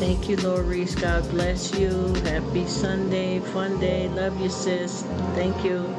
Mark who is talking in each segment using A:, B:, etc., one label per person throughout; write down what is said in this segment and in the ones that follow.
A: Thank you, Loris. God bless you. Happy Sunday, fun day. Love you, sis. Thank you.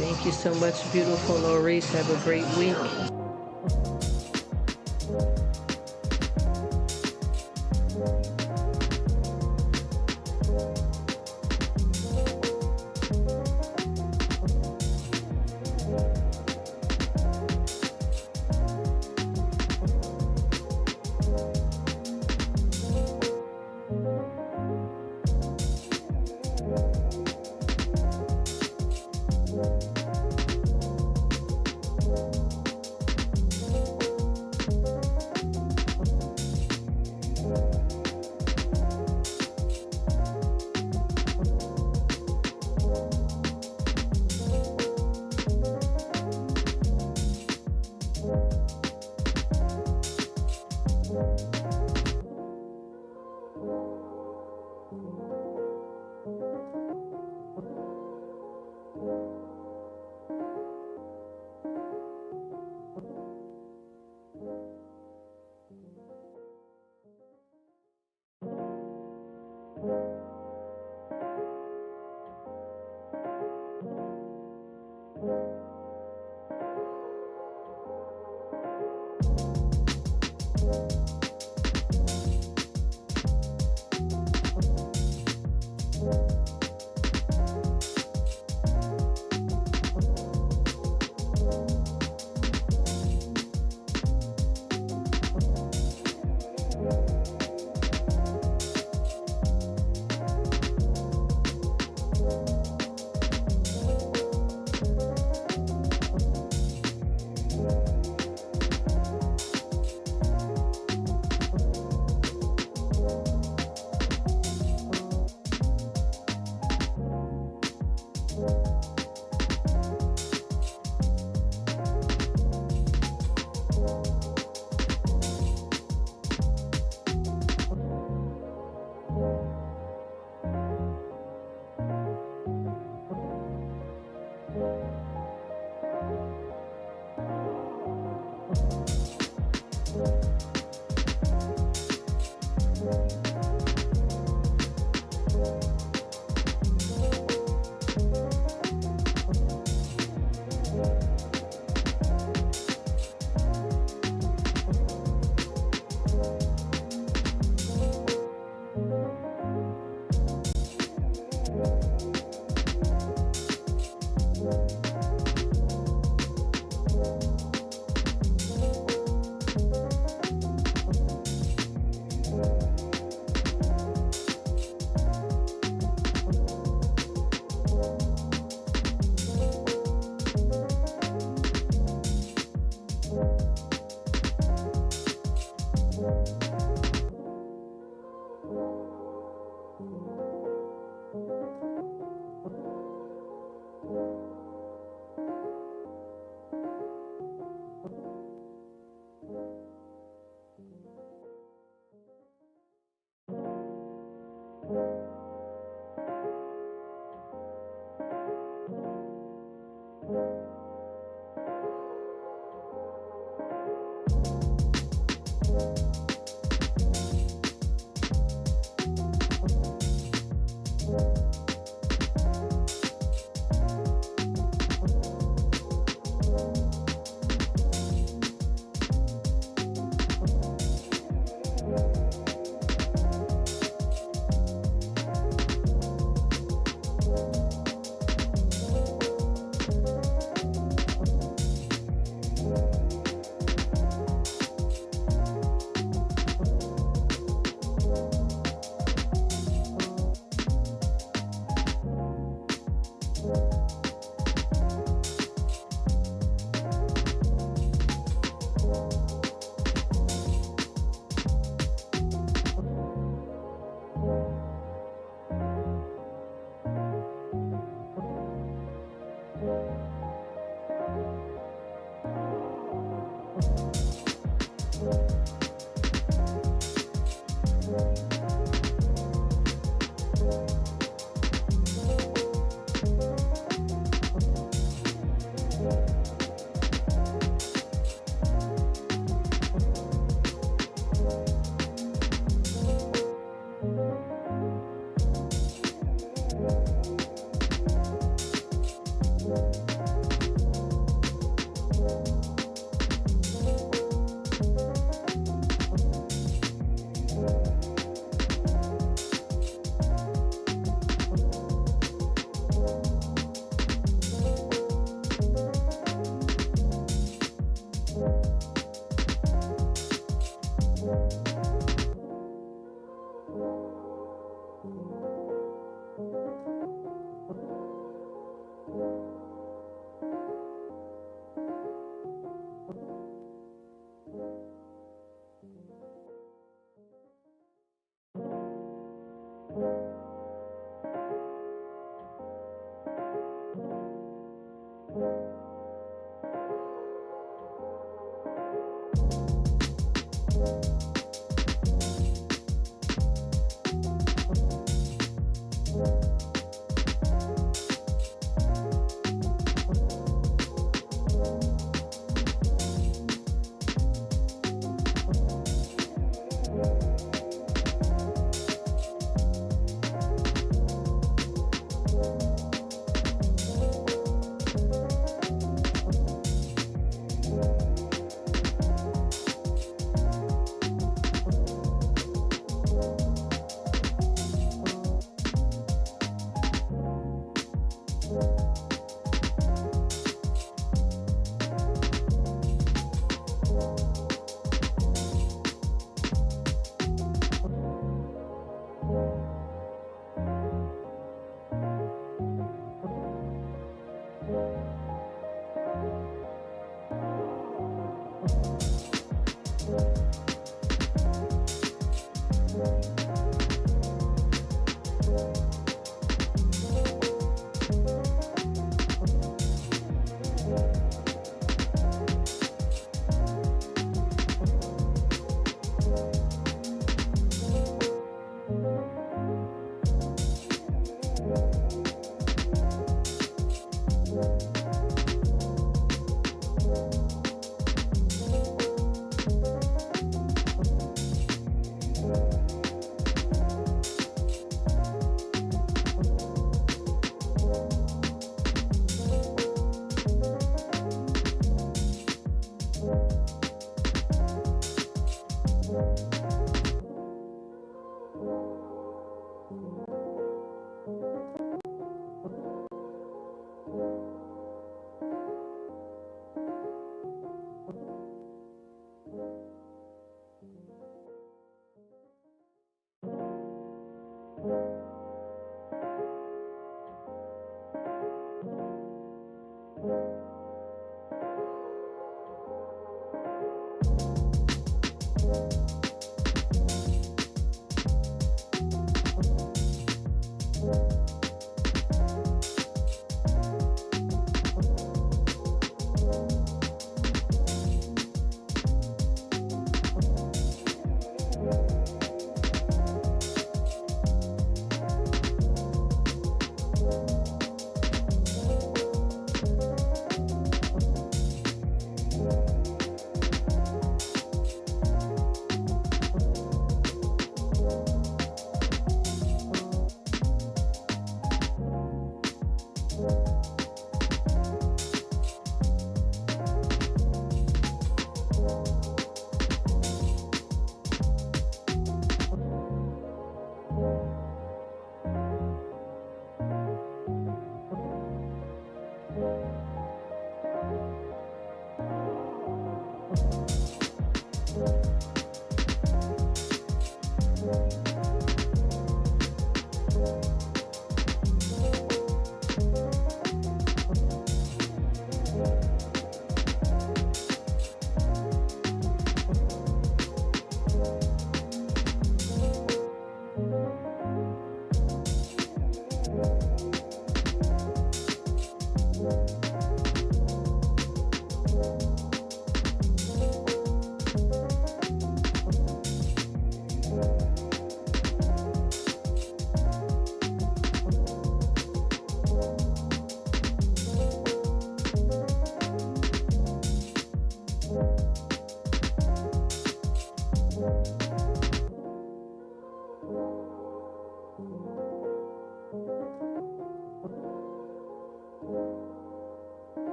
A: Thank you so much, beautiful Maurice. Have a great week.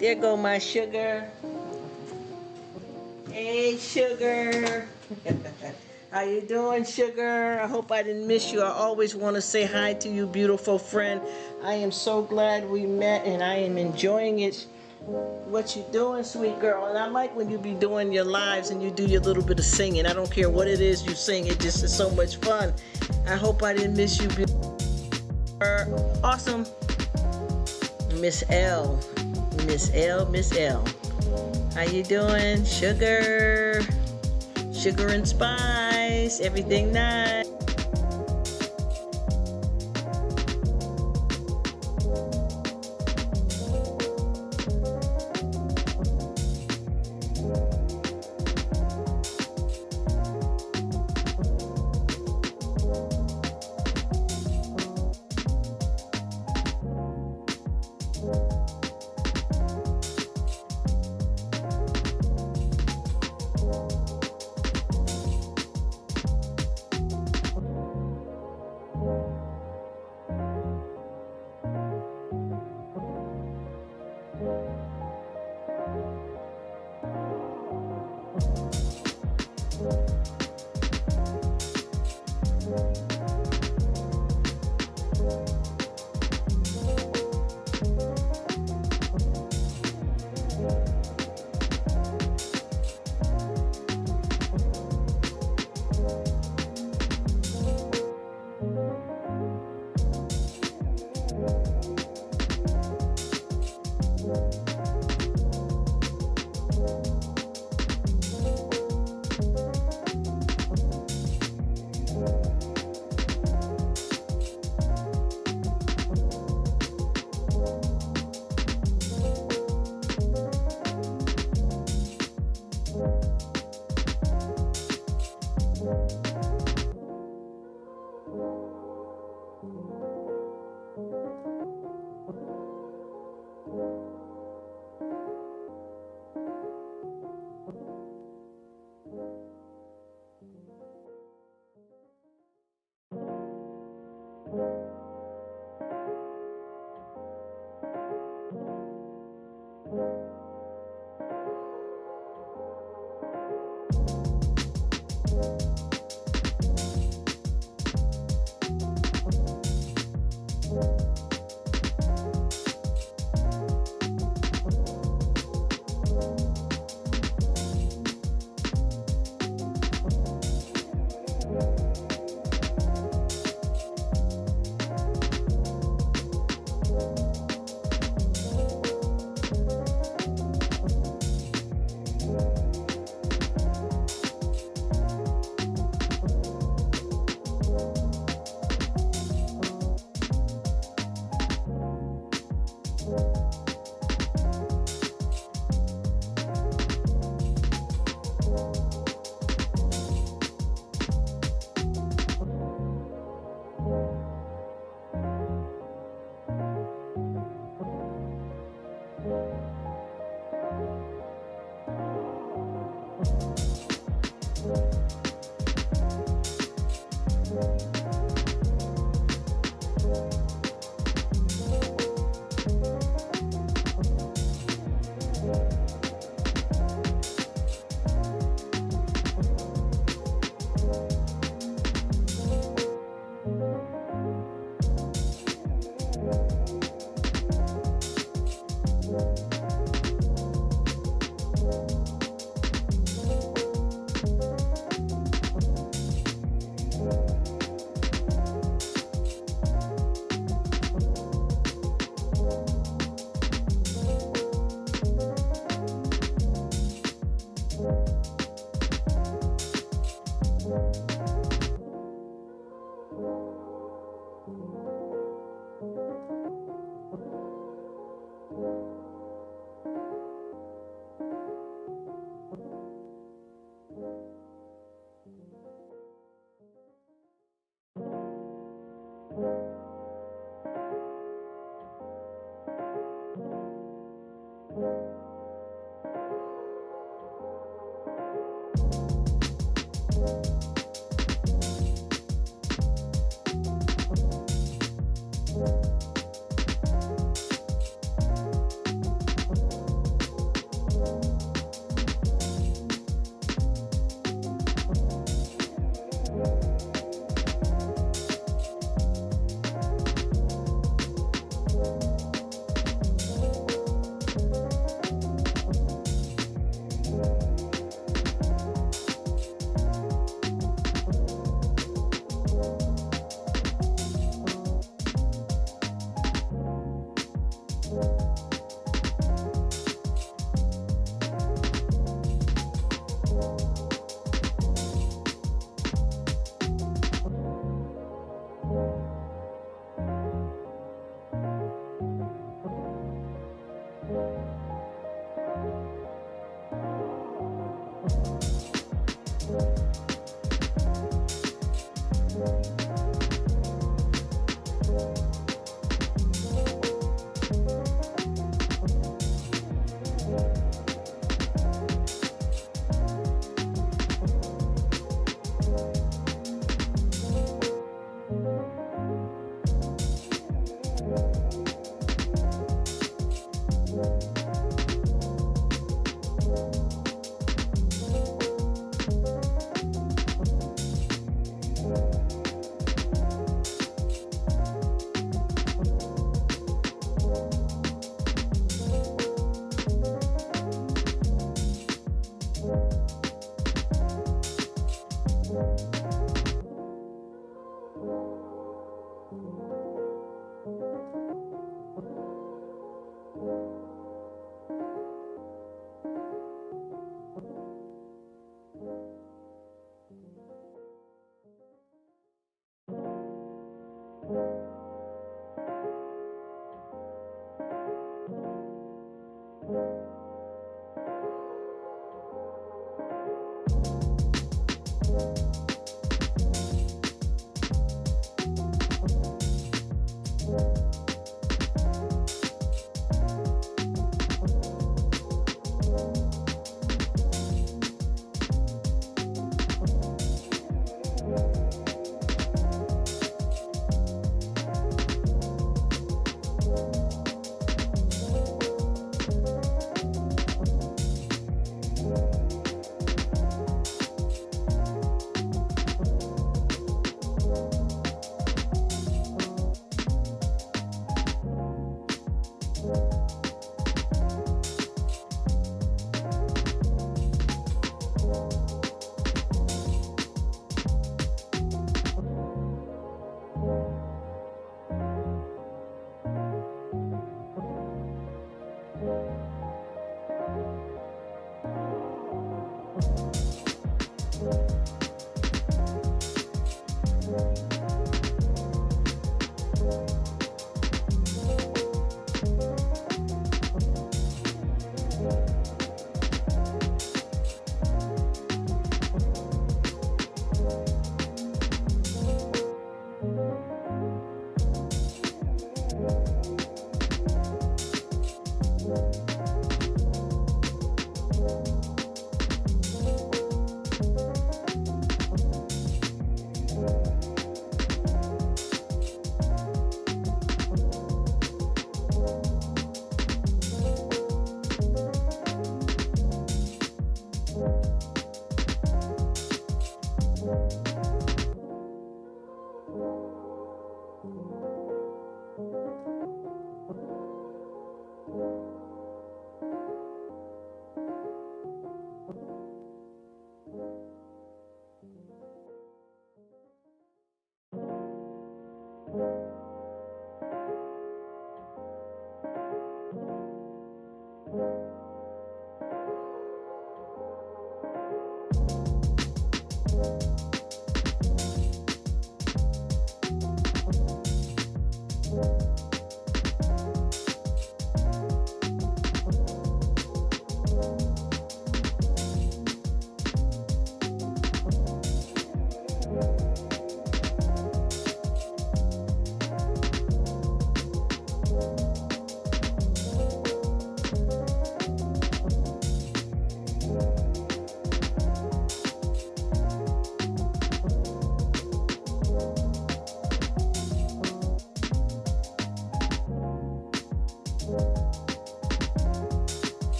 A: There go my sugar. Hey, sugar. How you doing, sugar? I hope I didn't miss you. I always want to say hi to you, beautiful friend. I am so glad we met, and I am enjoying it. What you doing, sweet girl? And I like when you be doing your lives and you do your little bit of singing. I don't care what it is you sing. It just is so much fun. I hope I didn't miss you. Awesome. Miss L. Miss L. Miss L. How you doing? Sugar. Sugar and spice. Everything nice.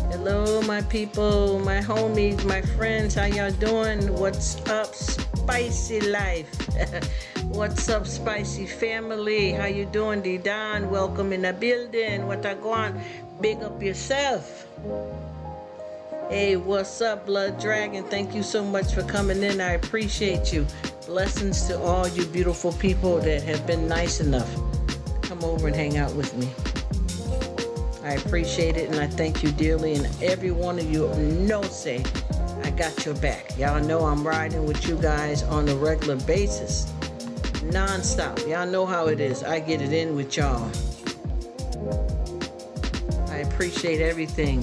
A: Hello, my people, my homies, my friends. How y'all doing? What's up, Spicy Life? What's up, Spicy Family? How you doing, D-Don? Welcome in the building. What I going? Big up yourself. Hey, what's up, Blood Dragon? Thank you so much for coming in. I appreciate you. Blessings to all you beautiful people that have been nice enough to come over and hang out with me. I appreciate it and I thank you dearly, and every one of you say I got your back. Y'all know I'm riding with you guys on a regular basis, non-stop. Y'all know how it is. I get it in with y'all. I appreciate everything.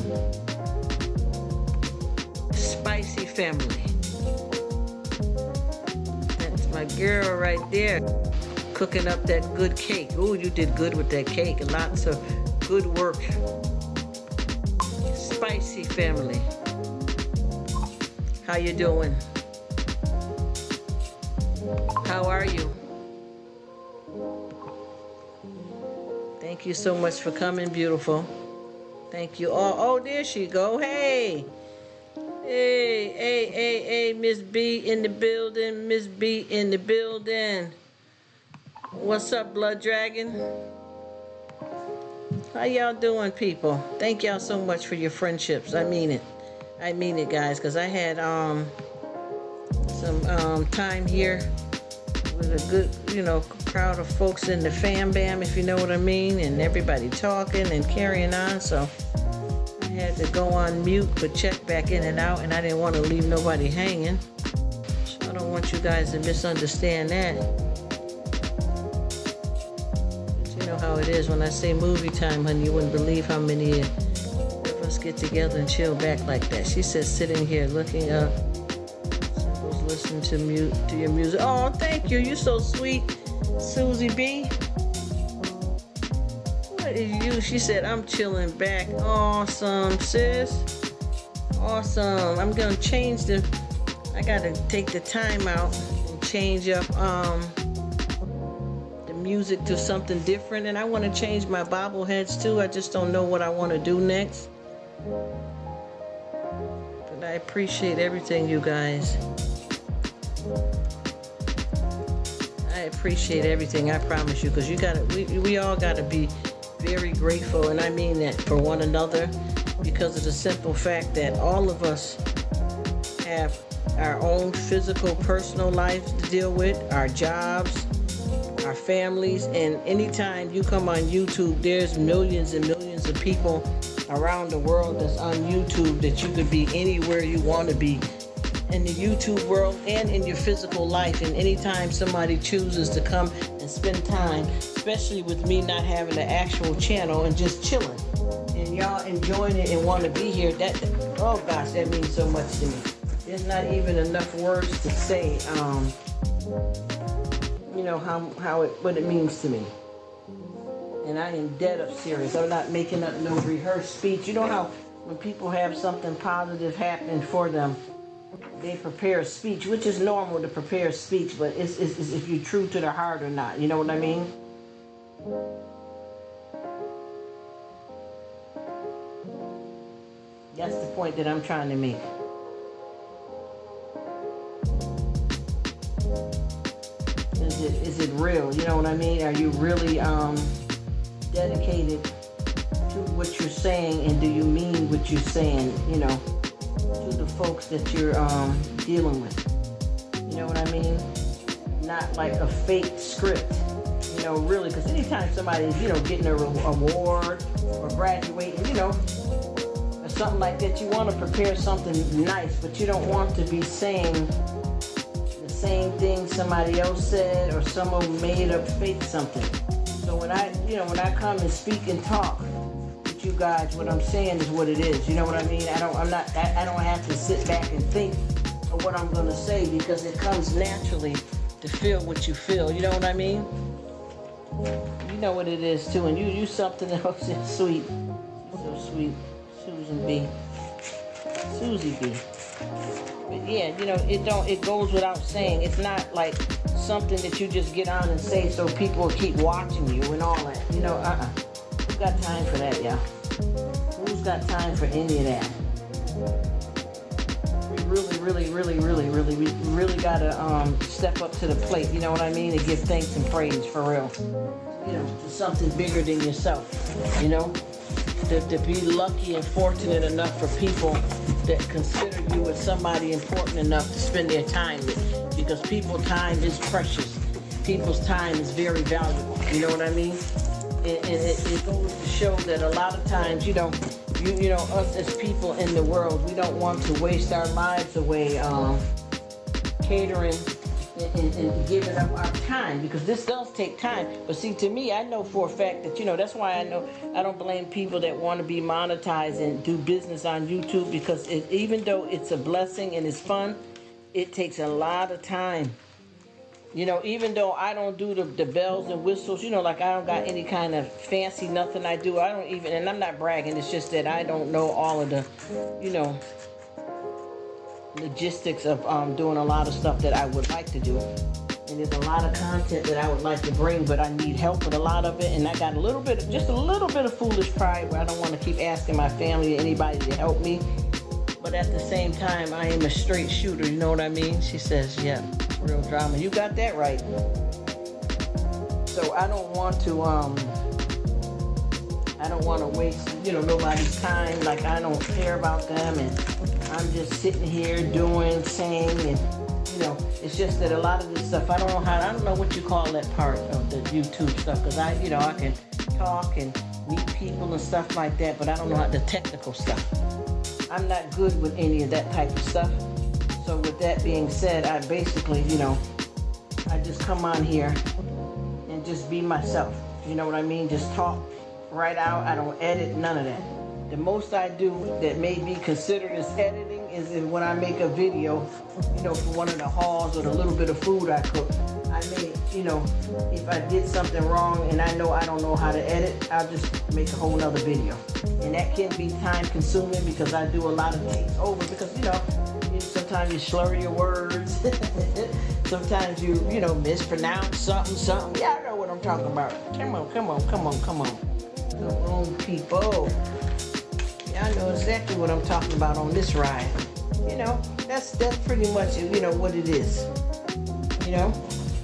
A: Spicy family. That's my girl right there, cooking up that good cake. Ooh, you did good with that cake. Lots of good work. Spicy family. How you doing? How are you? Thank you so much for coming, beautiful. Thank you all. Oh, there she go. Hey. Hey, Miss B in the building. Miss B in the building. What's up, Blood Dragon? How y'all doing, people? Thank y'all so much for your friendships. I mean it. I mean it, guys, because I had some time here with a good, crowd of folks in the fam bam, if you know what I mean, and everybody talking and carrying on, so I had to go on mute but check back in and out, and I didn't want to leave nobody hanging, so I don't want you guys to misunderstand that. You know how it is when I say movie time, honey. You wouldn't believe how many of us get together and chill back like that. She says sitting here looking up, Symbols listening to your music. Oh, thank you. You're so sweet, Susie B. What is you? She said, I'm chilling back. Awesome, sis. Awesome. I'm going to change I got to take the time out and change up music to something different, and I want to change my bobbleheads too. I just don't know what I want to do next, but I appreciate everything, you guys. I appreciate everything, I promise you, because we all gotta be very grateful, and I mean that, for one another, because of the simple fact that all of us have our own physical, personal lives to deal with, our jobs, our families, and anytime you come on YouTube, there's millions and millions of people around the world that's on YouTube that you could be anywhere you want to be in the YouTube world and in your physical life. And anytime somebody chooses to come and spend time, especially with me not having an actual channel and just chilling, and y'all enjoying it and want to be here, oh gosh, that means so much to me. There's not even enough words to say what it means to me. And I am dead up serious. I'm not making up no rehearsed speech. You know how when people have something positive happening for them, they prepare a speech, which is normal to prepare a speech, but it's if you're true to the heart or not. You know what I mean? That's the point that I'm trying to make. is it real? You know what I mean? Are you really dedicated to what you're saying, and do you mean what you're saying, you know, to the folks that you're dealing with? You know what I mean? Not like a fake script, you know, really, because anytime somebody's, you know, getting an award or graduating, you know, or something like that, you want to prepare something nice, but you don't want to be saying the same thing somebody else said or someone made up fake something. So when I come and speak and talk with you guys, what I'm saying is what it is. You know what I mean? I don't have to sit back and think of what I'm gonna say, because it comes naturally to feel what you feel. You know what I mean? You know what it is too, and you something else. It's sweet, so sweet, Susie B. But yeah, you know, it goes without saying. It's not like something that you just get on and say so people will keep watching you and all that. You know, Who got time for that, y'all? Who's got time for any of that? We really gotta step up to the plate, you know what I mean, and give thanks and praise for real. You know, to something bigger than yourself, you know? To be lucky and fortunate enough for people that consider you as somebody important enough to spend their time with. Because people's time is precious. People's time is very valuable, you know what I mean? And it goes to show that a lot of times, you know, us as people in the world, we don't want to waste our lives away catering and giving up our time, because this does take time. But see, to me, I know for a fact that, you know, that's why I know I don't blame people that want to be monetized and do business on YouTube, because even though it's a blessing and it's fun, it takes a lot of time. You know, even though I don't do the bells and whistles, you know, like I don't got any kind of fancy nothing I do. I don't even, and I'm not bragging, it's just that I don't know all of the, you know, logistics of doing a lot of stuff that I would like to do. And there's a lot of content that I would like to bring, but I need help with a lot of it. And I got just a little bit of foolish pride where I don't want to keep asking my family or anybody to help me. But at the same time, I am a straight shooter, you know what I mean? She says, yeah, real drama. You got that right. So I don't want to waste, you know, nobody's time. Like, I don't care about them, and I'm just sitting here doing, saying, and, you know, it's just that a lot of this stuff, I don't know what you call that part of the YouTube stuff, because I can talk and meet people and stuff like that, but I don't know how the technical stuff. I'm not good with any of that type of stuff. So with that being said, I basically, you know, I just come on here and just be myself. You know what I mean? Just talk right out. I don't edit, none of that. The most I do that may be considered as editing is when I make a video, you know, for one of the hauls or the little bit of food I cook. I may, you know, if I did something wrong and I know I don't know how to edit, I'll just make a whole nother video. And that can be time consuming, because I do a lot of takes over, because, you know, sometimes you slur your words. Sometimes you mispronounce something. Yeah, I know what I'm talking about. Come on. Come on, people. Y'all know exactly what I'm talking about on this ride. You know, that's pretty much, you know, what it is. You know?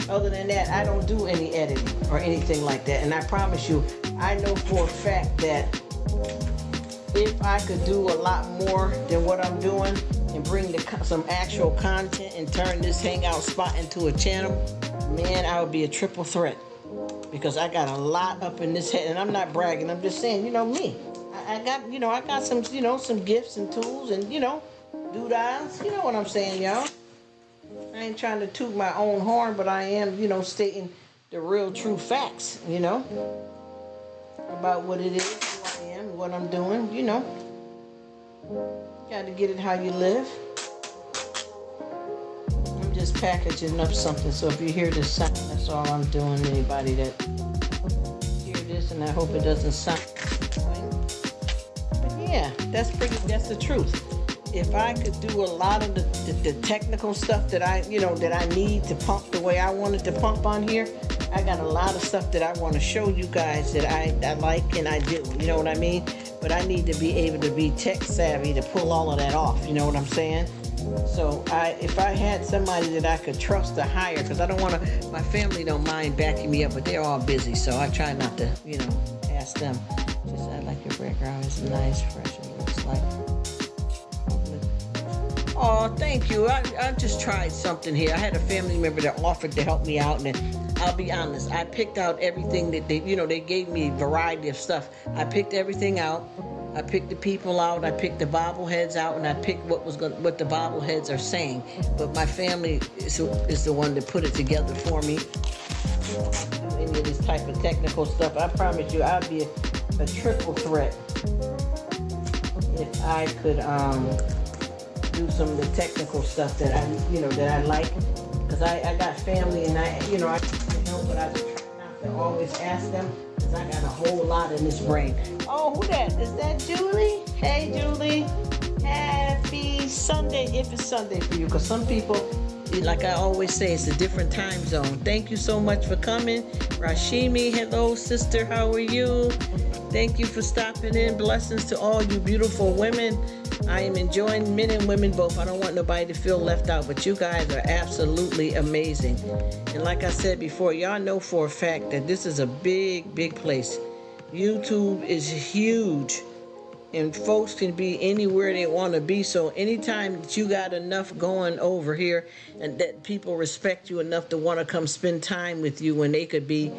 A: Other than that, I don't do any editing or anything like that. And I promise you, I know for a fact that if I could do a lot more than what I'm doing and bring some actual content and turn this hangout spot into a channel, man, I would be a triple threat. Because I got a lot up in this head, and I'm not bragging. I'm just saying, you know, me. I got some, you know, some gifts and tools and, you know, doodads. You know what I'm saying, y'all? I ain't trying to toot my own horn, but I am, you know, stating the real true facts, you know, about what it is, who I am, what I'm doing, you know. Got to get it how you live. I'm just packaging up something, so if you hear this sound, that's all I'm doing. Anybody that hear this, and I hope it doesn't sound annoying. But yeah, that's the truth. If I could do a lot of the technical stuff that I need to pump the way I want it to pump on here, I got a lot of stuff that I want to show you guys that I like and I do. You know what I mean? But I need to be able to be tech savvy to pull all of that off. You know what I'm saying? So if I had somebody that I could trust to hire, because I don't want to, my family don't mind backing me up, but they're all busy, so I try not to, ask them. Just, I like your background, it's nice, fresh, and looks like. Oh, thank you. I just tried something here. I had a family member that offered to help me out, and I'll be honest, I picked out everything that they gave me a variety of stuff. I picked everything out. I picked the people out, I picked the bobbleheads out, and I picked what the bobbleheads are saying. But my family is the one that put it together for me. Any of this type of technical stuff, I promise you, I'd be a triple threat if I could do some of the technical stuff that I like. Because I got family, and I can help, but I try not to always ask them. I got a whole lot in this brain. Oh, who that? Is that Julie? Hey, Julie. Happy Sunday, if it's Sunday for you. Because some people, like I always say, it's a different time zone. Thank you so much for coming. Rashimi, hello, sister. How are you? Thank you for stopping in. Blessings to all you beautiful women. I am enjoying men and women both. I don't want nobody to feel left out, but you guys are absolutely amazing. And like I said before, y'all know for a fact that this is a big, big place. YouTube is huge, and folks can be anywhere they want to be. So anytime that you got enough going over here and that people respect you enough to want to come spend time with you, when they could be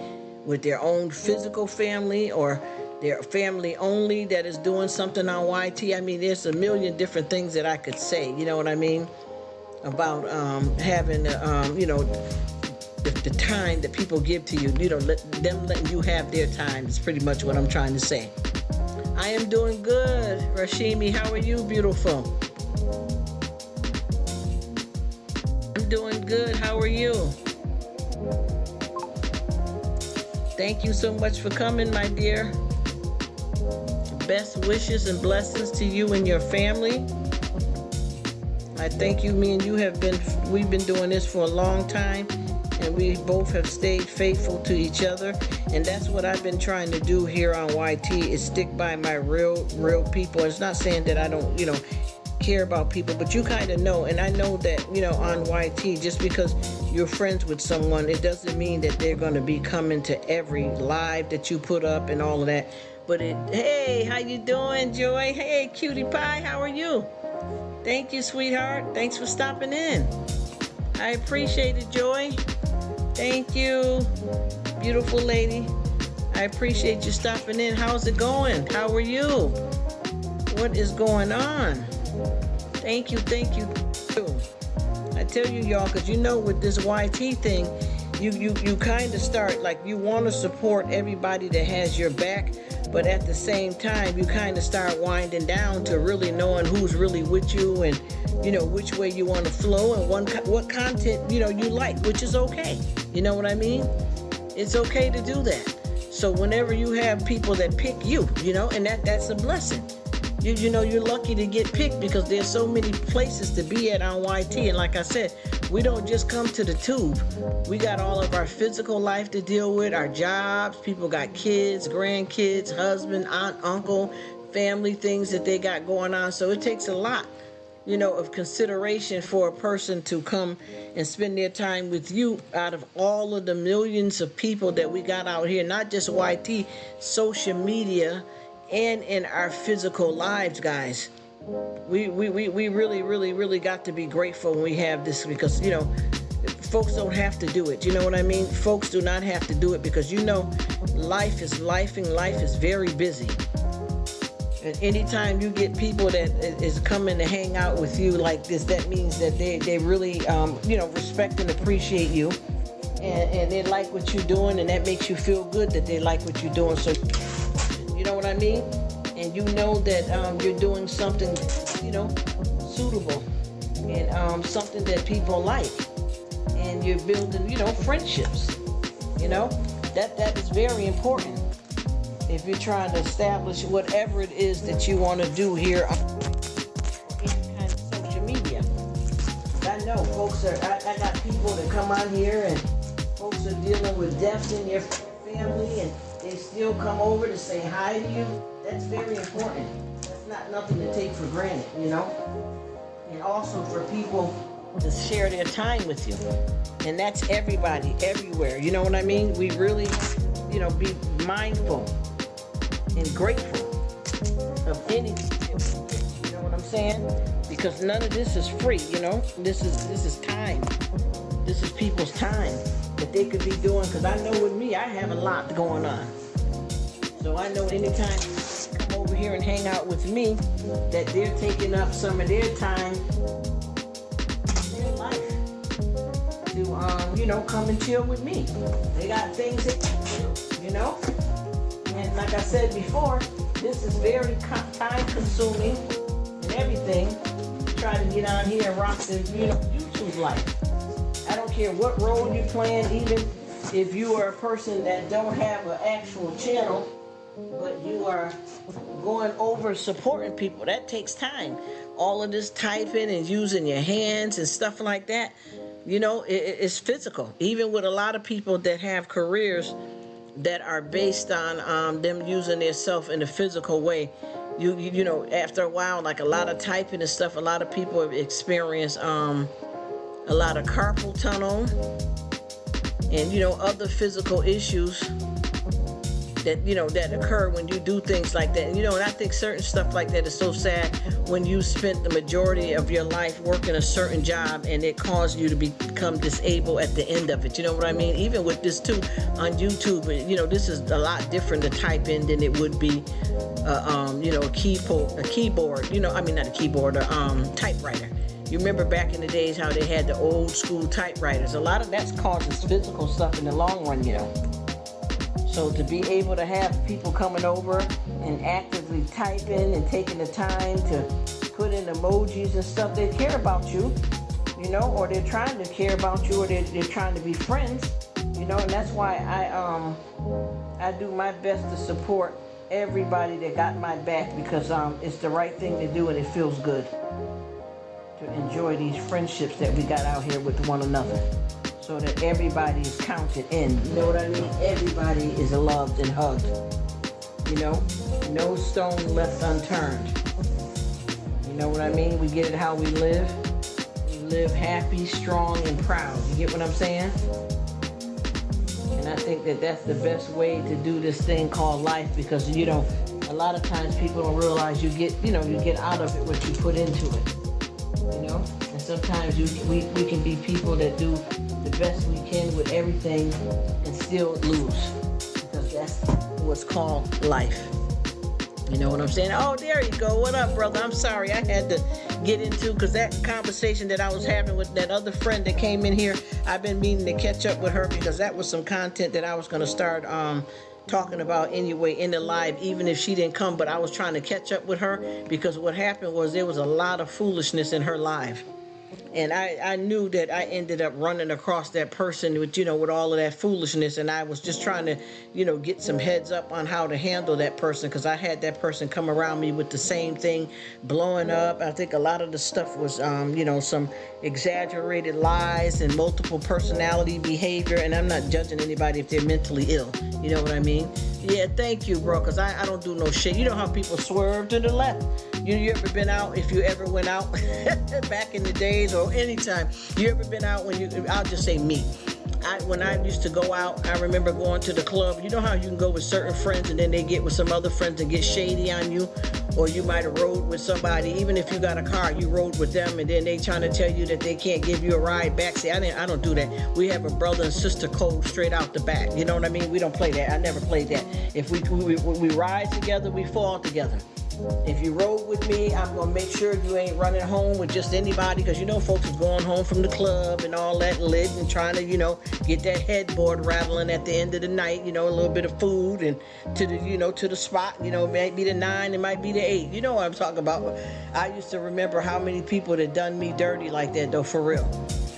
A: with their own physical family or their family only that is doing something on YT. I mean, there's a million different things that I could say, you know what I mean, about having, the time that people give to you, them letting you have their time is pretty much what I'm trying to say. I am doing good. Rashimi, how are you, beautiful? I'm doing good. How are you? Thank you so much for coming, my dear. Best wishes and blessings to you and your family. I thank you. Me and you we've been doing this for a long time, and we both have stayed faithful to each other. And that's what I've been trying to do here on YT, is stick by my real people. It's not saying that I don't, care about people, but you kind of know. And I know that, on YT, just because you're friends with someone, it doesn't mean that they're going to be coming to every live that you put up and all of that. But hey, how you doing, Joy? Hey, cutie pie, how are you? Thank you, sweetheart. Thanks for stopping in. I appreciate it, Joy. Thank you, beautiful lady. I appreciate you stopping in. How's it going? How are you? What is going on? Thank you. I tell you, y'all, because with this YT thing, you kind of start, like, you want to support everybody that has your back, but at the same time, you kind of start winding down to really knowing who's really with you, and which way you want to flow, and what content you like, which is okay. You know what I mean? It's okay to do that. So whenever you have people that pick you, and that's a blessing. You're lucky to get picked, because there's so many places to be at on YT. And like I said, we don't just come to the tube. We got all of our physical life to deal with, our jobs. People got kids, grandkids, husband, aunt, uncle, family things that they got going on. So it takes a lot, of consideration for a person to come and spend their time with you out of all of the millions of people that we got out here, not just YT, social media, and in our physical lives, guys. We really got to be grateful when we have this, because folks don't have to do it. You know what I mean? Folks do not have to do it, because life is lifing. Life is very busy. And anytime you get people that is coming to hang out with you like this, that means that they really respect and appreciate you, and they like what you're doing, and that makes you feel good that they like what you're doing. So you know what I mean? And that you're doing something, suitable, and something that people like, and you're building, friendships. That is very important if you're trying to establish whatever it is that you want to do here on any kind of social media. I know folks I got people that come on here, and folks are dealing with death in their family, and they still come over to say hi to you. That's very important. That's not nothing to take for granted, and also for people to share their time with you. And that's everybody, everywhere. You know what I mean? We really, be mindful and grateful of anything. You know what I'm saying? Because none of this is free, This is time. This is people's time that they could be doing. Because I know with me, I have a lot going on. So I know anytime they come over here and hang out with me, that they're taking up some of their time in their life to, come and chill with me. They got things that they do, And like I said before, this is very time consuming and everything. Try to get on here and rock the, YouTube life. I don't care what role you're playing, even if you are a person that don't have an actual channel, but you are going over supporting people. That takes time. All of this typing and using your hands and stuff like that, it's physical. Even with a lot of people that have careers that are based on them using their self in a physical way, after a while, like a lot of typing and stuff, a lot of people have experienced a lot of carpal tunnel and other physical issues that occur when you do things like that. And I think certain stuff like that is so sad when you spent the majority of your life working a certain job and it caused you to become disabled at the end of it. You know what I mean? Even with this too on YouTube, this is a lot different to type in than it would be a keyboard, not a keyboard, a typewriter. You remember back in the days how they had the old school typewriters. A lot of that causes physical stuff in the long run, So to be able to have people coming over and actively typing and taking the time to put in emojis and stuff, they care about you, or they're trying to care about you, or they're trying to be friends, and that's why I do my best to support everybody that got my back, because it's the right thing to do and it feels good to enjoy these friendships that we got out here with one another, so that everybody is counted in. You know what I mean? Everybody is loved and hugged. No stone left unturned. You know what I mean? We get it how we live. We live happy, strong, and proud. You get what I'm saying? And I think that that's the best way to do this thing called life, because a lot of times people don't realize you get out of it what you put into it. And sometimes we can be people that do the best we can with everything and still lose, because that's what's called life. You know what I'm saying? Oh, there you go. What up, brother? I'm sorry I had to get into, because that conversation that I was having with that other friend that came in here, I've been meaning to catch up with her, because that was some content that I was going to start talking about anyway in the live, even if she didn't come. But I was trying to catch up with her, because what happened was there was a lot of foolishness in her live. And I knew that I ended up running across that person with, with all of that foolishness. And I was just trying to, get some heads up on how to handle that person, because I had that person come around me with the same thing, blowing up. I think a lot of the stuff was, some exaggerated lies and multiple personality behavior. And I'm not judging anybody if they're mentally ill. You know what I mean? Yeah, thank you, bro, because I don't do no shit. You know how people swerve to the left. You ever been out, if you ever went out back in the days or anytime, you ever been out I'll just say me. When I used to go out, I remember going to the club. You know how you can go with certain friends and then they get with some other friends and get shady on you? Or you might have rode with somebody, even if you got a car, you rode with them and then they trying to tell you that they can't give you a ride back. See, I don't do that. We have a brother and sister code straight out the back. You know what I mean? We don't play that. I never played that. If we ride together, we fall together. If you rode with me, I'm going to make sure you ain't running home with just anybody, because folks is going home from the club and all that lit and trying to, get that headboard rattling at the end of the night, a little bit of food and to the spot, it might be the 9, it might be the 8. You know what I'm talking about. I used to remember how many people that done me dirty like that, though, for real.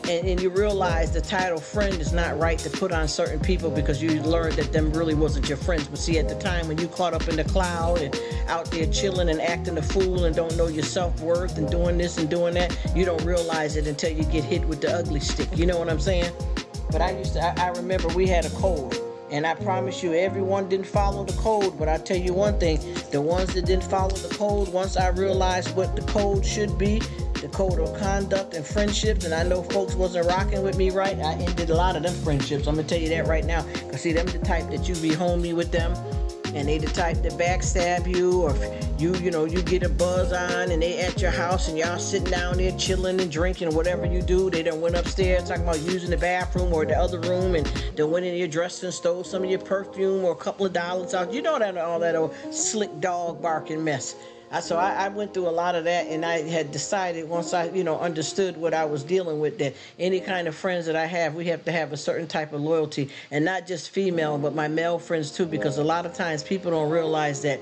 A: And you realize the title friend is not right to put on certain people, because you learned that them really wasn't your friends. But see, at the time when you caught up in the cloud and out there chilling and acting a fool and don't know your self-worth and doing this and doing that, you don't realize it until you get hit with the ugly stick. You know what I'm saying? But I remember we had a code. And I promise you, everyone didn't follow the code. But I tell you one thing, the ones that didn't follow the code, once I realized what the code should be, the code of conduct and friendships, and I know folks wasn't rocking with me right. I ended a lot of them friendships. I'm gonna tell you that right now. Cause see, them the type that you be homie with them, and they the type that backstab you, or you get a buzz on and they at your house and y'all sitting down there chilling and drinking or whatever you do. They done went upstairs talking about using the bathroom or the other room, and they went in your dresser and stole some of your perfume or a couple of dollars out. You know that all that old slick dog barking mess. So I went through a lot of that, and I had decided once I understood what I was dealing with, that any kind of friends that I have, we have to have a certain type of loyalty, and not just female, but my male friends too, because a lot of times people don't realize that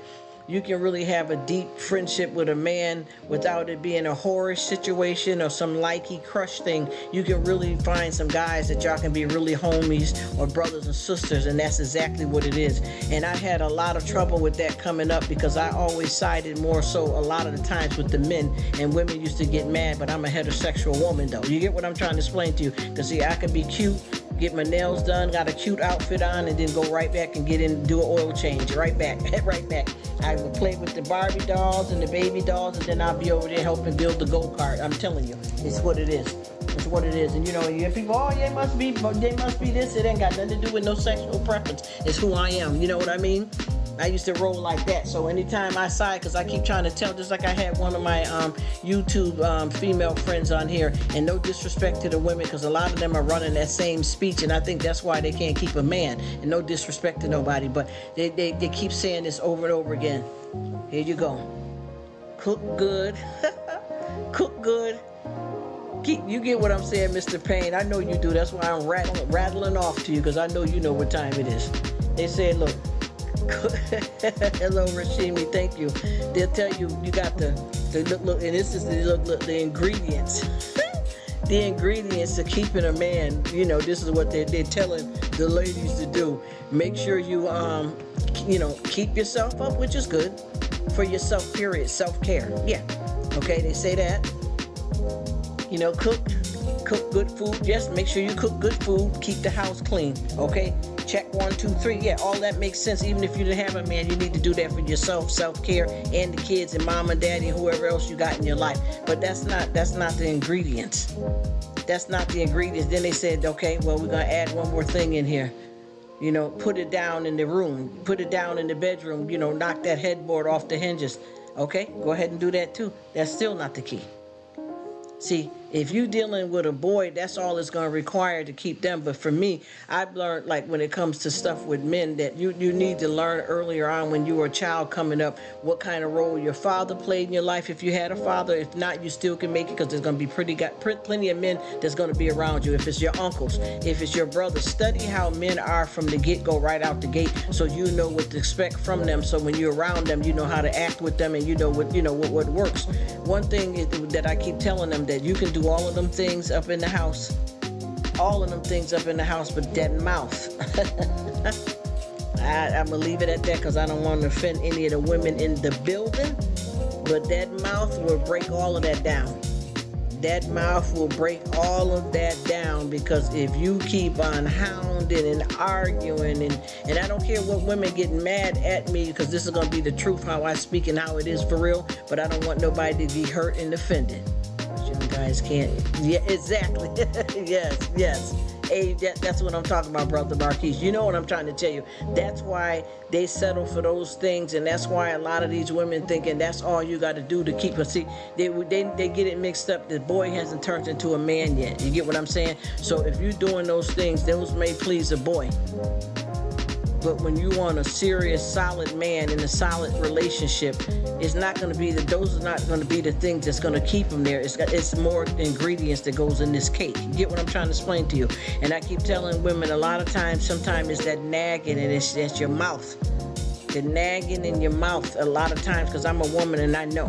A: you can really have a deep friendship with a man without it being a whorish situation or some likey crush thing. You can really find some guys that y'all can be really homies or brothers and sisters, and that's exactly what it is. And I had a lot of trouble with that coming up, because I always sided more so a lot of the times with the men, and women used to get mad, but I'm a heterosexual woman though. You get what I'm trying to explain to you? Because see, I can be cute, get my nails done, got a cute outfit on, and then go right back and get in, do an oil change, right back. I will play with the Barbie dolls and the baby dolls, and then I'll be over there helping build the go-kart. I'm telling you, it's what it is. It's what it is. And you hear people, oh, they must be this. It ain't got nothing to do with no sexual preference. It's who I am. You know what I mean? I used to roll like that. So anytime I side, because I keep trying to tell, just like I had one of my YouTube female friends on here, and no disrespect to the women, because a lot of them are running that same speech, and I think that's why they can't keep a man. And no disrespect to nobody, but they keep saying this over and over again. Here you go. Cook good. Cook good. You get what I'm saying, Mr. Payne. I know you do. That's why I'm rattling off to you, because I know you know what time it is. They say, look. Hello, Rashimi. Thank you. They'll tell you got the look, and this is the ingredients. The ingredients to keeping a man. This is what they're telling the ladies to do. Make sure you keep yourself up, which is good for yourself. Period. Self-care. Yeah. Okay. They say that. Cook good food. Yes. Make sure you cook good food. Keep the house clean. Okay. Check 1, 2, 3. Yeah, all that makes sense. Even if you didn't have a man, you need to do that for yourself, self-care, and the kids and mom and daddy and whoever else you got in your life. But that's not the ingredients. That's not the ingredients. Then they said, okay, well, we're gonna add one more thing in here. Put it down in the room. Put it down in the bedroom. Knock that headboard off the hinges. Okay, go ahead and do that too. That's still not the key. See, if you're dealing with a boy, that's all it's going to require to keep them. But for me, I've learned, like when it comes to stuff with men, that you need to learn earlier on when you were a child coming up what kind of role your father played in your life, if you had a father. If not, you still can make it, because there's going to be plenty of men that's going to be around you. If it's your uncles, if it's your brothers, study how men are from the get-go, right out the gate, so you know what to expect from them. So when you're around them, you know how to act with them, and you know what works. One thing is that I keep telling them, that you can do all of them things up in the house. All of them things up in the house, but that mouth. I'm going to leave it at that, because I don't want to offend any of the women in the building. But that mouth will break all of that down. That mouth will break all of that down, because if you keep on hounding and arguing, and I don't care what women get mad at me, because this is going to be the truth, how I speak and how it is for real, but I don't want nobody to be hurt and offended. Guys can't. Yeah, exactly. yes. Hey, that's what I'm talking about, Brother Marquise. You know what I'm trying to tell you. That's why they settle for those things, and that's why a lot of these women thinking that's all you got to do to keep her. See, they get it mixed up. The boy hasn't turned into a man yet. You get what I'm saying? So if you're doing those things, those may please a boy. But when you want a serious, solid man in a solid relationship, it's not going to be those are not going to be the things that's going to keep him there. It's more ingredients that goes in this cake. You get what I'm trying to explain to you? And I keep telling women a lot of times, sometimes it's that nagging, and that's your mouth. The nagging in your mouth a lot of times, because I'm a woman and I know.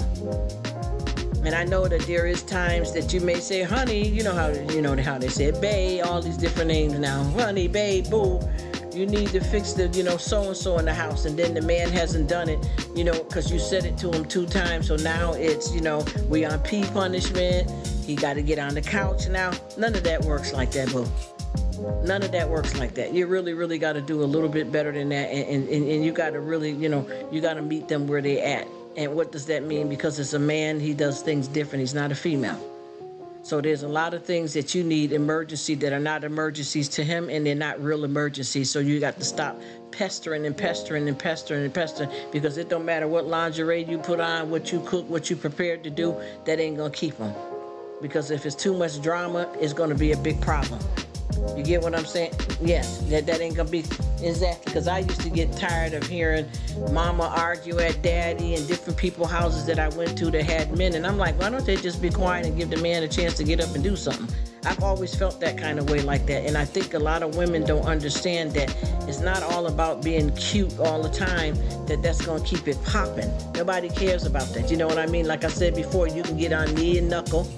A: And I know that there is times that you may say, honey, you know how they say it, babe, all these different names now. Honey, babe, boo. You need to fix the, so-and-so in the house. And then the man hasn't done it, because you said it to him 2 times. So now it's, we on P punishment. He got to get on the couch now. None of that works like that, boo. None of that works like that. You really, really got to do a little bit better than that. And you got to really, you got to meet them where they at. And what does that mean? Because it's a man, he does things different. He's not a female. So there's a lot of things that you need emergency that are not emergencies to him, and they're not real emergencies. So you got to stop pestering and pestering and pestering and pestering, because it don't matter what lingerie you put on, what you cook, what you prepared to do, that ain't gonna keep him. Because if it's too much drama, it's gonna be a big problem. You get what I'm saying? Yes, that ain't gonna be exactly, because I used to get tired of hearing mama argue at daddy and different people's houses that I went to that had men, and I'm like, why don't they just be quiet and give the man a chance to get up and do something? I've always felt that kind of way like that, and I think a lot of women don't understand that it's not all about being cute all the time, that's gonna keep it popping. Nobody cares about that, you know what I mean? Like I said before, you can get on knee and knuckle,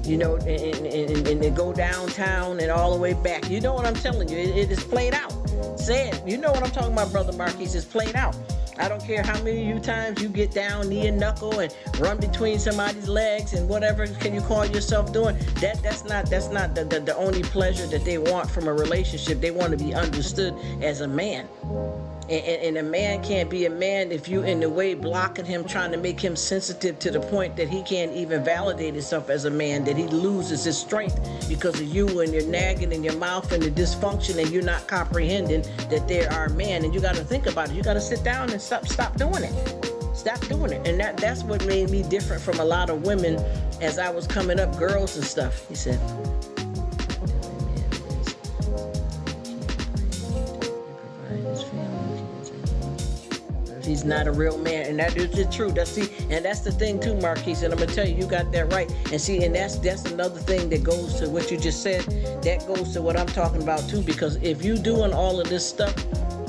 A: you know, and go downtown and all the way back. You know what I'm telling you? It is played out. Say it. You know what I'm talking about, Brother Marquise. It's played out. I don't care how many you times you get down, knee and knuckle, and run between somebody's legs and whatever can you call yourself doing. That's not the only pleasure that they want from a relationship. They want to be understood as a man. And a man can't be a man if you in the way blocking him, trying to make him sensitive to the point that he can't even validate himself as a man, that he loses his strength because of you and your nagging in your mouth and the dysfunction, and you're not comprehending that there are men. And you got to think about it. You got to sit down and stop doing it. Stop doing it. And that's what made me different from a lot of women as I was coming up, girls and stuff. He said, he's not a real man, and that is the truth. That's the thing too, Marquise. And I'm gonna tell you, you got that right. And see, and that's another thing that goes to what you just said. That goes to what I'm talking about too. Because if you doing all of this stuff,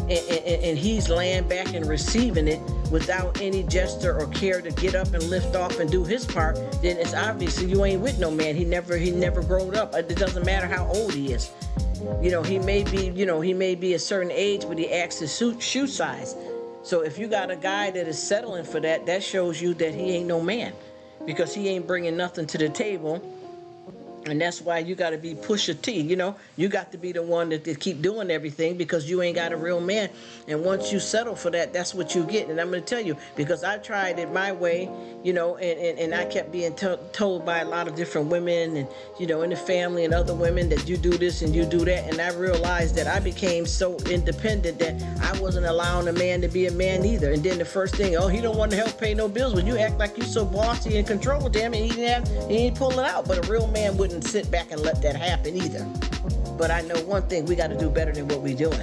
A: and he's laying back and receiving it without any gesture or care to get up and lift off and do his part, then it's obviously you ain't with no man. He never grown up. It doesn't matter how old he is. You know, he may be a certain age, but he acts his shoe size. So if you got a guy that is settling for that, that shows you that he ain't no man, because he ain't bringing nothing to the table. And that's why you got to be Pusha T, you know. You got to be the one that keep doing everything, because you ain't got a real man. And once you settle for that, that's what you get. And I'm going to tell you, because I tried it my way, you know, and I kept being told by a lot of different women and, you know, in the family and other women that you do this and you do that. And I realized that I became so independent that I wasn't allowing a man to be a man either. And then the first thing, oh, he don't want to help pay no bills. When you act like you so bossy and control, damn it, he ain't pulling out. But a real man wouldn't sit back and let that happen either. But I know one thing, we got to do better than what we're doing.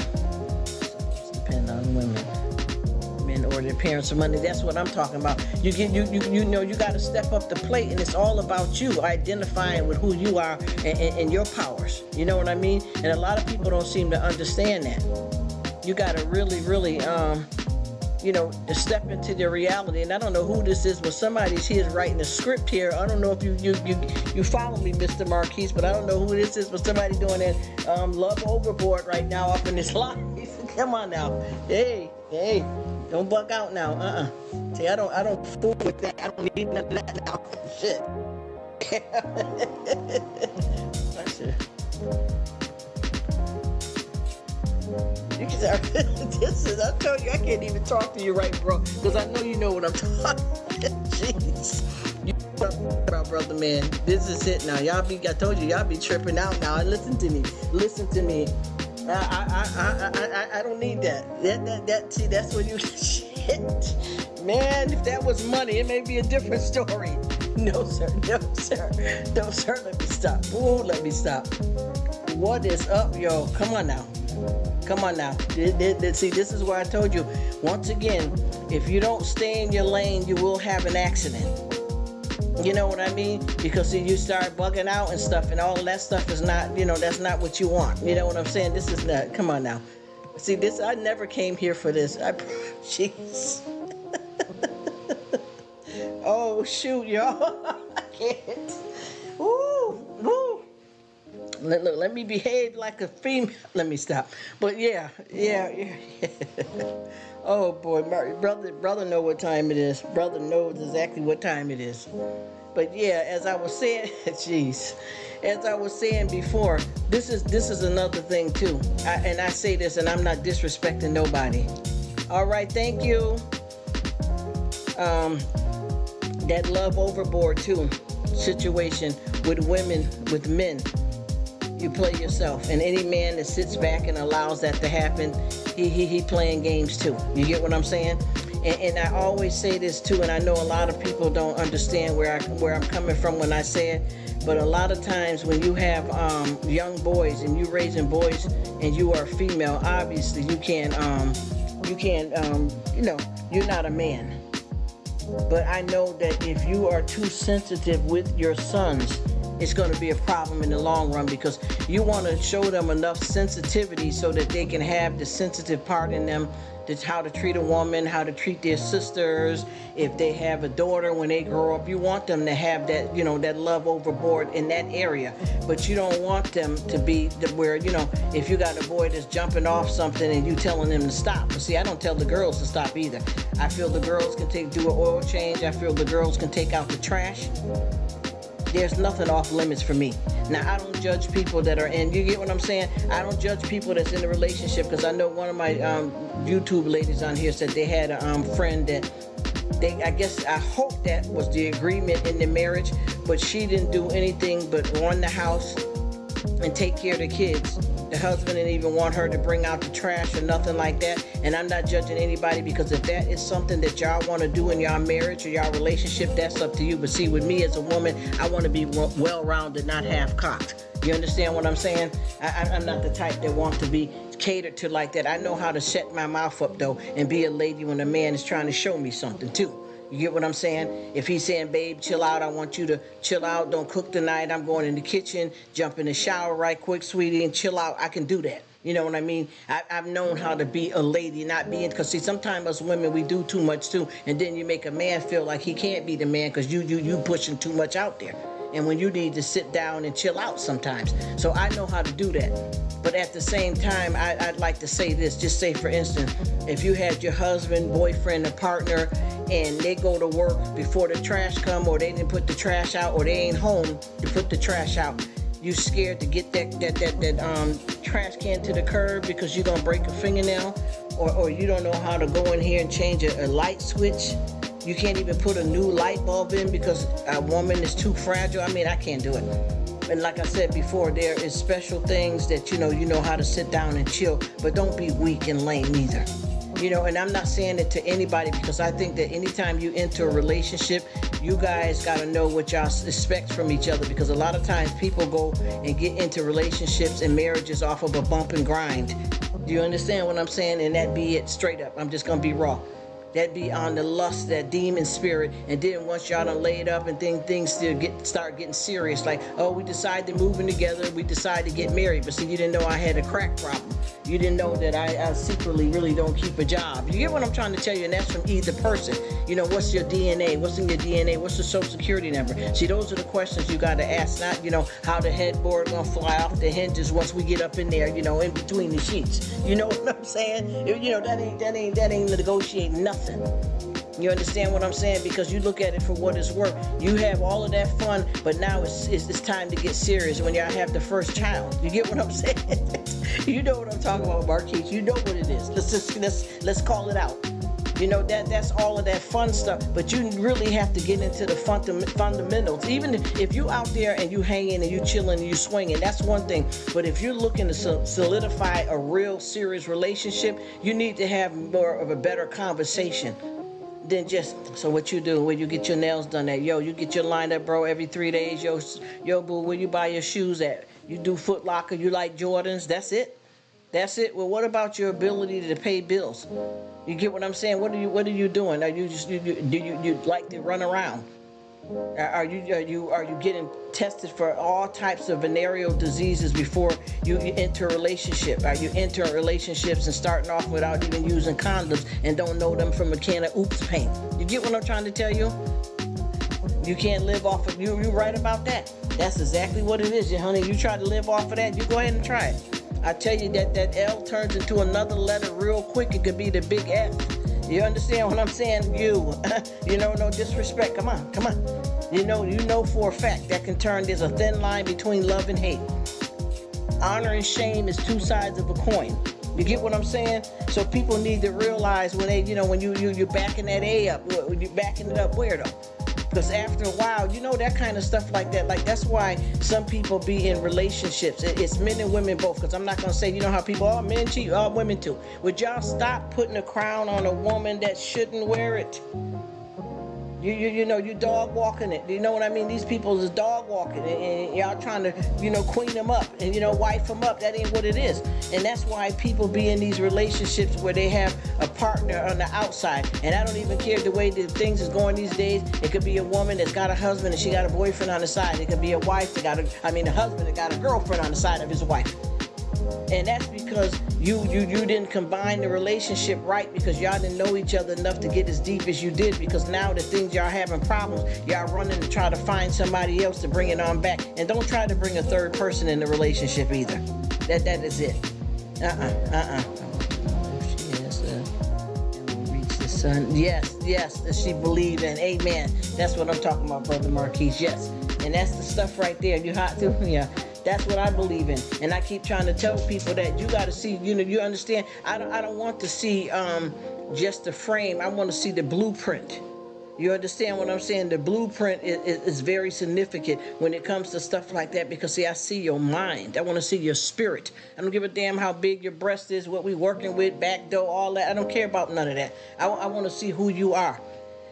A: So depend on women, men or their parents or money. That's what I'm talking about. You know, you got to step up the plate, and it's all about you identifying with who you are and your powers. You know what I mean? And a lot of people don't seem to understand that. You got to really you know, to step into the reality. And I don't know who this is, but somebody's here writing a script here. I don't know if you follow me, Mr. Marquise, but I don't know who this is, but somebody doing that love overboard right now up in this live. Come on now. Hey, don't bug out now. See, I don't fool with that. I don't need none of that now. Shit. That's it. I told you I can't even talk to you right, bro, because I know you know what I'm talking about. Jeez. You talking about, brother man. This is it now. I told you, y'all be tripping out now. Listen to me. I don't need that. See, that's what you shit. Man, if that was money, it may be a different story. No, sir. Let me stop. Ooh, let me stop. What is up, yo? Come on now. See, this is why I told you, once again, if you don't stay in your lane, you will have an accident. You know what I mean? Because see, you start bugging out and stuff, and all of that stuff is not, you know, that's not what you want. You know what I'm saying? This is not, come on now. See, this, I never came here for this. Jeez. Oh, shoot, y'all. I can't. Woo. Let me behave like a female. Let me stop. But yeah. Oh boy, brother know what time it is. Brother knows exactly what time it is. But yeah, as I was saying, as I was saying before, this is another thing too. And I say this, and I'm not disrespecting nobody. All right, thank you. that love overboard too situation with women, with men. You play yourself, and any man that sits back and allows that to happen, he playing games too. You get what I'm saying? And I always say this too, and I know a lot of people don't understand where I'm coming from when I say it, but a lot of times when you have young boys and you raising boys and you are female, obviously you can't you're not a man. But I know that if you are too sensitive with your sons, it's going to be a problem in the long run, because you want to show them enough sensitivity so that they can have the sensitive part in them, that's how to treat a woman, how to treat their sisters. If they have a daughter, when they grow up, you want them to have that, that love overboard in that area. But you don't want them to be where, if you got a boy that's jumping off something and you telling them to stop. But see, I don't tell the girls to stop either. I feel the girls can do an oil change. I feel the girls can take out the trash. There's nothing off limits for me. Now, I don't judge people that are in, you get what I'm saying? I don't judge people that's in a relationship, because I know one of my YouTube ladies on here said they had a friend that I hope that was the agreement in the marriage, but she didn't do anything but run the house and take care of the kids. The husband didn't even want her to bring out the trash or nothing like that. And I'm not judging anybody, because if that is something that y'all want to do in y'all marriage or y'all relationship, that's up to you. But see, with me as a woman, I want to be well-rounded, not half-cocked. You understand what I'm saying? I'm not the type that wants to be catered to like that. I know how to shut my mouth up, though, and be a lady when a man is trying to show me something, too. You get what I'm saying? If he's saying, babe, chill out, I want you to chill out, don't cook tonight, I'm going in the kitchen, jump in the shower right quick, sweetie, and chill out, I can do that. You know what I mean? I've known how to be a lady, not being, because see, sometimes us women, we do too much too, and then you make a man feel like he can't be the man because you pushing too much out there. And when you need to sit down and chill out sometimes. So I know how to do that. But at the same time, I'd like to say this. Just say, for instance, if you had your husband, boyfriend, or partner, and they go to work before the trash come, or they didn't put the trash out, or they ain't home to put the trash out, you scared to get that trash can to the curb because you're going to break a fingernail, or you don't know how to go in here and change a light switch. You can't even put a new light bulb in because a woman is too fragile. I mean, I can't do it. And like I said before, there is special things that you know how to sit down and chill, but don't be weak and lame either. And I'm not saying it to anybody, because I think that anytime you enter a relationship, you guys got to know what y'all expect from each other, because a lot of times people go and get into relationships and marriages off of a bump and grind. Do you understand what I'm saying? And that be it, straight up. I'm just going to be raw. That be on the lust, that demon spirit, and then once y'all done laid up and things still start getting serious, like, oh, we decided to move in together, we decided to get married, but see, you didn't know I had a crack problem. You didn't know that I secretly really don't keep a job. You get what I'm trying to tell you? And that's from either person. What's your DNA? What's in your DNA? What's your social security number? See, those are the questions you got to ask, not, how the headboard gonna fly off the hinges once we get up in there, in between the sheets. You know what I'm saying? That ain't negotiating nothing. You understand what I'm saying? Because you look at it for what it's worth. You have all of that fun, but now it's time to get serious when y'all have the first child. You get what I'm saying? You know what I'm talking about, Marquise. You know what it is. Let's call it out. That's all of that fun stuff, but you really have to get into the fundamentals. Even if you out there and you hanging and you chilling and you swinging, that's one thing. But if you're looking to solidify a real serious relationship, you need to have more of a better conversation than just, so what you do, where you get your nails done at? Yo, you get your lined up, bro, every 3 days. Yo, boo, where you buy your shoes at? You do Foot Locker, you like Jordans, that's it? That's it? Well, what about your ability to pay bills? You get what I'm saying? What are you doing? Are you just do you like to run around? Are you getting tested for all types of venereal diseases before you enter a relationship? Are you entering relationships and starting off without even using condoms and don't know them from a can of Oops paint? You get what I'm trying to tell you? You can't live off of you right about that. That's exactly what it is, honey. You try to live off of that, you go ahead and try it. I tell you that L turns into another letter real quick. It could be the big F. You understand what I'm saying? No disrespect. Come on. You know for a fact that can turn, there's a thin line between love and hate. Honor and shame is two sides of a coin. You get what I'm saying? So people need to realize when they, when you're backing that A up, when you're backing it up where though? Because after a while, that kind of stuff like that. Like, that's why some people be in relationships. It's men and women both. Because I'm not going to say, how people, all men cheat, all women too. Would y'all stop putting a crown on a woman that shouldn't wear it? You dog walking it. You know what I mean? These people is dog walking and y'all trying to, queen them up and, wife them up. That ain't what it is. And that's why people be in these relationships where they have a partner on the outside. And I don't even care the way that things is going these days. It could be a woman that's got a husband and she got a boyfriend on the side. It could be a wife that got a husband that got a girlfriend on the side of his wife. And that's because you didn't combine the relationship right, because y'all didn't know each other enough to get as deep as you did, because now the things y'all having problems, y'all running to try to find somebody else to bring it on back. And don't try to bring a third person in the relationship either. That is it. She has reach the sun. Yes, that she believed in. Amen. That's what I'm talking about, Brother Marquise. Yes. And that's the stuff right there. You hot too? Yeah. That's what I believe in. And I keep trying to tell people that you got to see, you understand, I don't want to see just the frame. I want to see the blueprint. You understand what I'm saying? The blueprint is very significant when it comes to stuff like that, because, see, I see your mind. I want to see your spirit. I don't give a damn how big your breast is, what we working with, back door, all that. I don't care about none of that. I want to see who you are.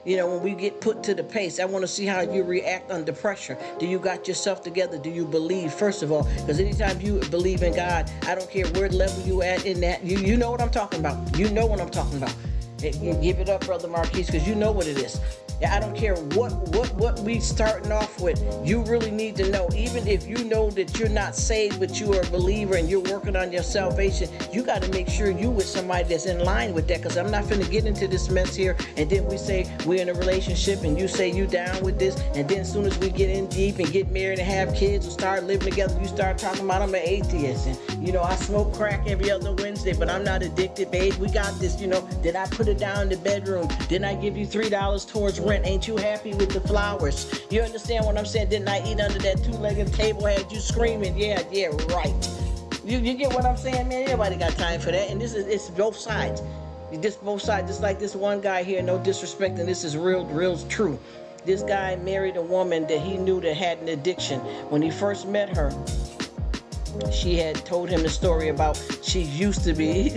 A: When we get put to the pace, I want to see how you react under pressure. Do you got yourself together? Do you believe, first of all? Because anytime you believe in God, I don't care where level you at in that. You know what I'm talking about. You know what I'm talking about. Give it up, Brother Marquise, because you know what it is. I don't care what we starting off with. You really need to know, even if you know that you're not saved, but you are a believer and you're working on your salvation, you got to make sure you with somebody that's in line with that, because I'm not finna get into this mess here, and then we say we're in a relationship and you say you down with this, and then as soon as we get in deep and get married and have kids and start living together, you start talking about I'm an atheist, and I smoke crack every other Wednesday, but I'm not addicted, babe. We got this, Did I put it down in the bedroom? Didn't I give you $3 towards rent? Ain't you happy with the flowers? You understand what I'm saying? Didn't I eat under that two-legged table? Had you screaming? Yeah, right. You get what I'm saying, man? Everybody got time for that. And it's both sides. Both sides. Just like this one guy here, no disrespect, and this is real true. This guy married a woman that he knew that had an addiction. When he first met her, she had told him the story about she used to be.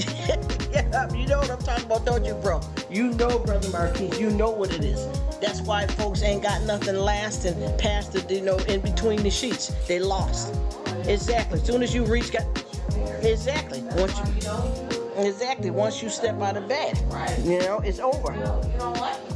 A: Yeah, you know what I'm talking about, don't you, bro? You know, Brother Marquise, you know what it is. That's why folks ain't got nothing lasting past the, in between the sheets. They lost. Exactly. As soon as you reach, exactly. Once you step out of bed, it's over.
B: You don't like it.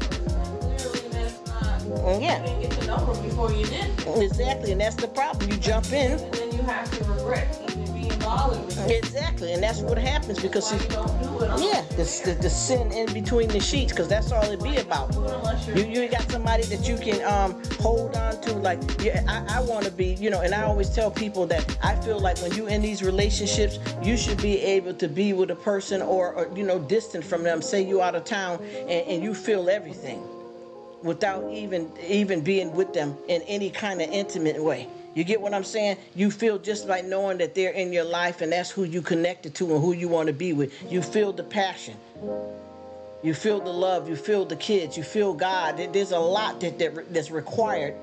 B: Clearly, that's not.
A: Yeah.
B: You didn't get to know her before you did.
A: Exactly, and that's the problem. You jump in.
B: And then you have to regret even being bothered with it.
A: Exactly, and that's what happens because
B: you don't do it.
A: yeah, the sin in between the sheets, because that's all it be about. You got somebody that you can hold on to. Like, yeah, I want to be, and I always tell people that I feel like when you in these relationships, you should be able to be with a person or distant from them. Say you out of town and you feel everything without even being with them in any kind of intimate way. You get what I'm saying? You feel just like knowing that they're in your life and that's who you connected to and who you want to be with. You feel the passion. You feel the love. You feel the kids. You feel God. There's a lot that's required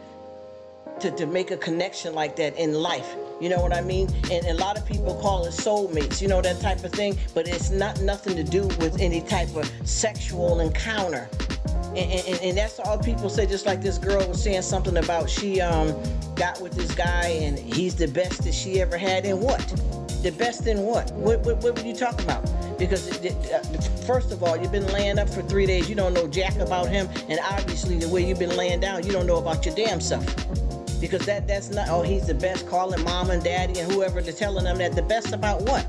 A: to make a connection like that in life. You know what I mean? And a lot of people call it soulmates, that type of thing. But it's nothing to do with any type of sexual encounter. And that's all people say. Just like this girl was saying something about she got with this guy and he's the best that she ever had. In what? The best in what? What were you talking about? Because first of all, you've been laying up for 3 days. You don't know jack about him. And obviously the way you've been laying down, you don't know about your damn self. Because that's not, he's the best, calling mom and daddy and whoever, they're telling them that the best about what?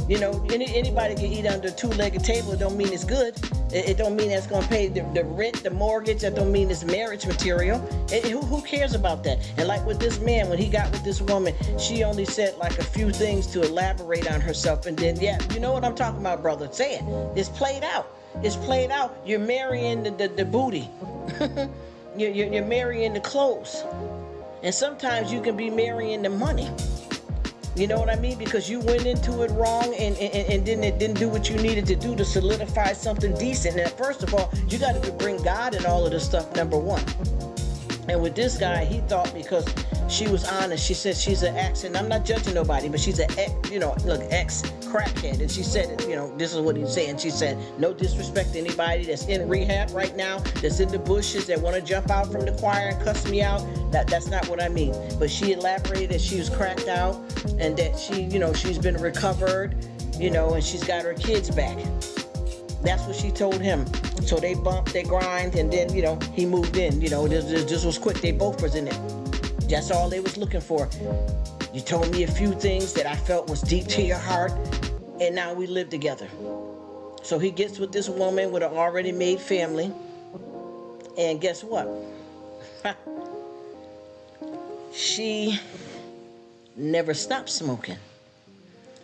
A: Anybody can eat under a two-legged table. It don't mean it's good. It don't mean that's going to pay the rent, the mortgage. That don't mean it's marriage material. Who cares about that? And like with this man, when he got with this woman, she only said like a few things to elaborate on herself. And then, yeah, you know what I'm talking about, brother. Say it. It's played out. It's played out. You're marrying the booty. You're marrying the clothes. And sometimes you can be marrying the money. You know what I mean? Because you went into it wrong and then it didn't do what you needed to do to solidify something decent. And first of all, you got to bring God in all of this stuff, number one. And with this guy, he thought because she was honest, she said she's an ex, and I'm not judging nobody, but she's an ex, ex crackhead. And she said, this is what he's saying. She said, no disrespect to anybody that's in rehab right now, that's in the bushes, that want to jump out from the choir and cuss me out. That's not what I mean. But she elaborated that she was cracked out and that she, she's been recovered, and she's got her kids back. That's what she told him. So they bumped, they grind, and then, he moved in. This was quick. They both was in it. That's all they was looking for. You told me a few things that I felt was deep to your heart, and now we live together. So he gets with this woman with an already made family, and guess what? She never stopped smoking.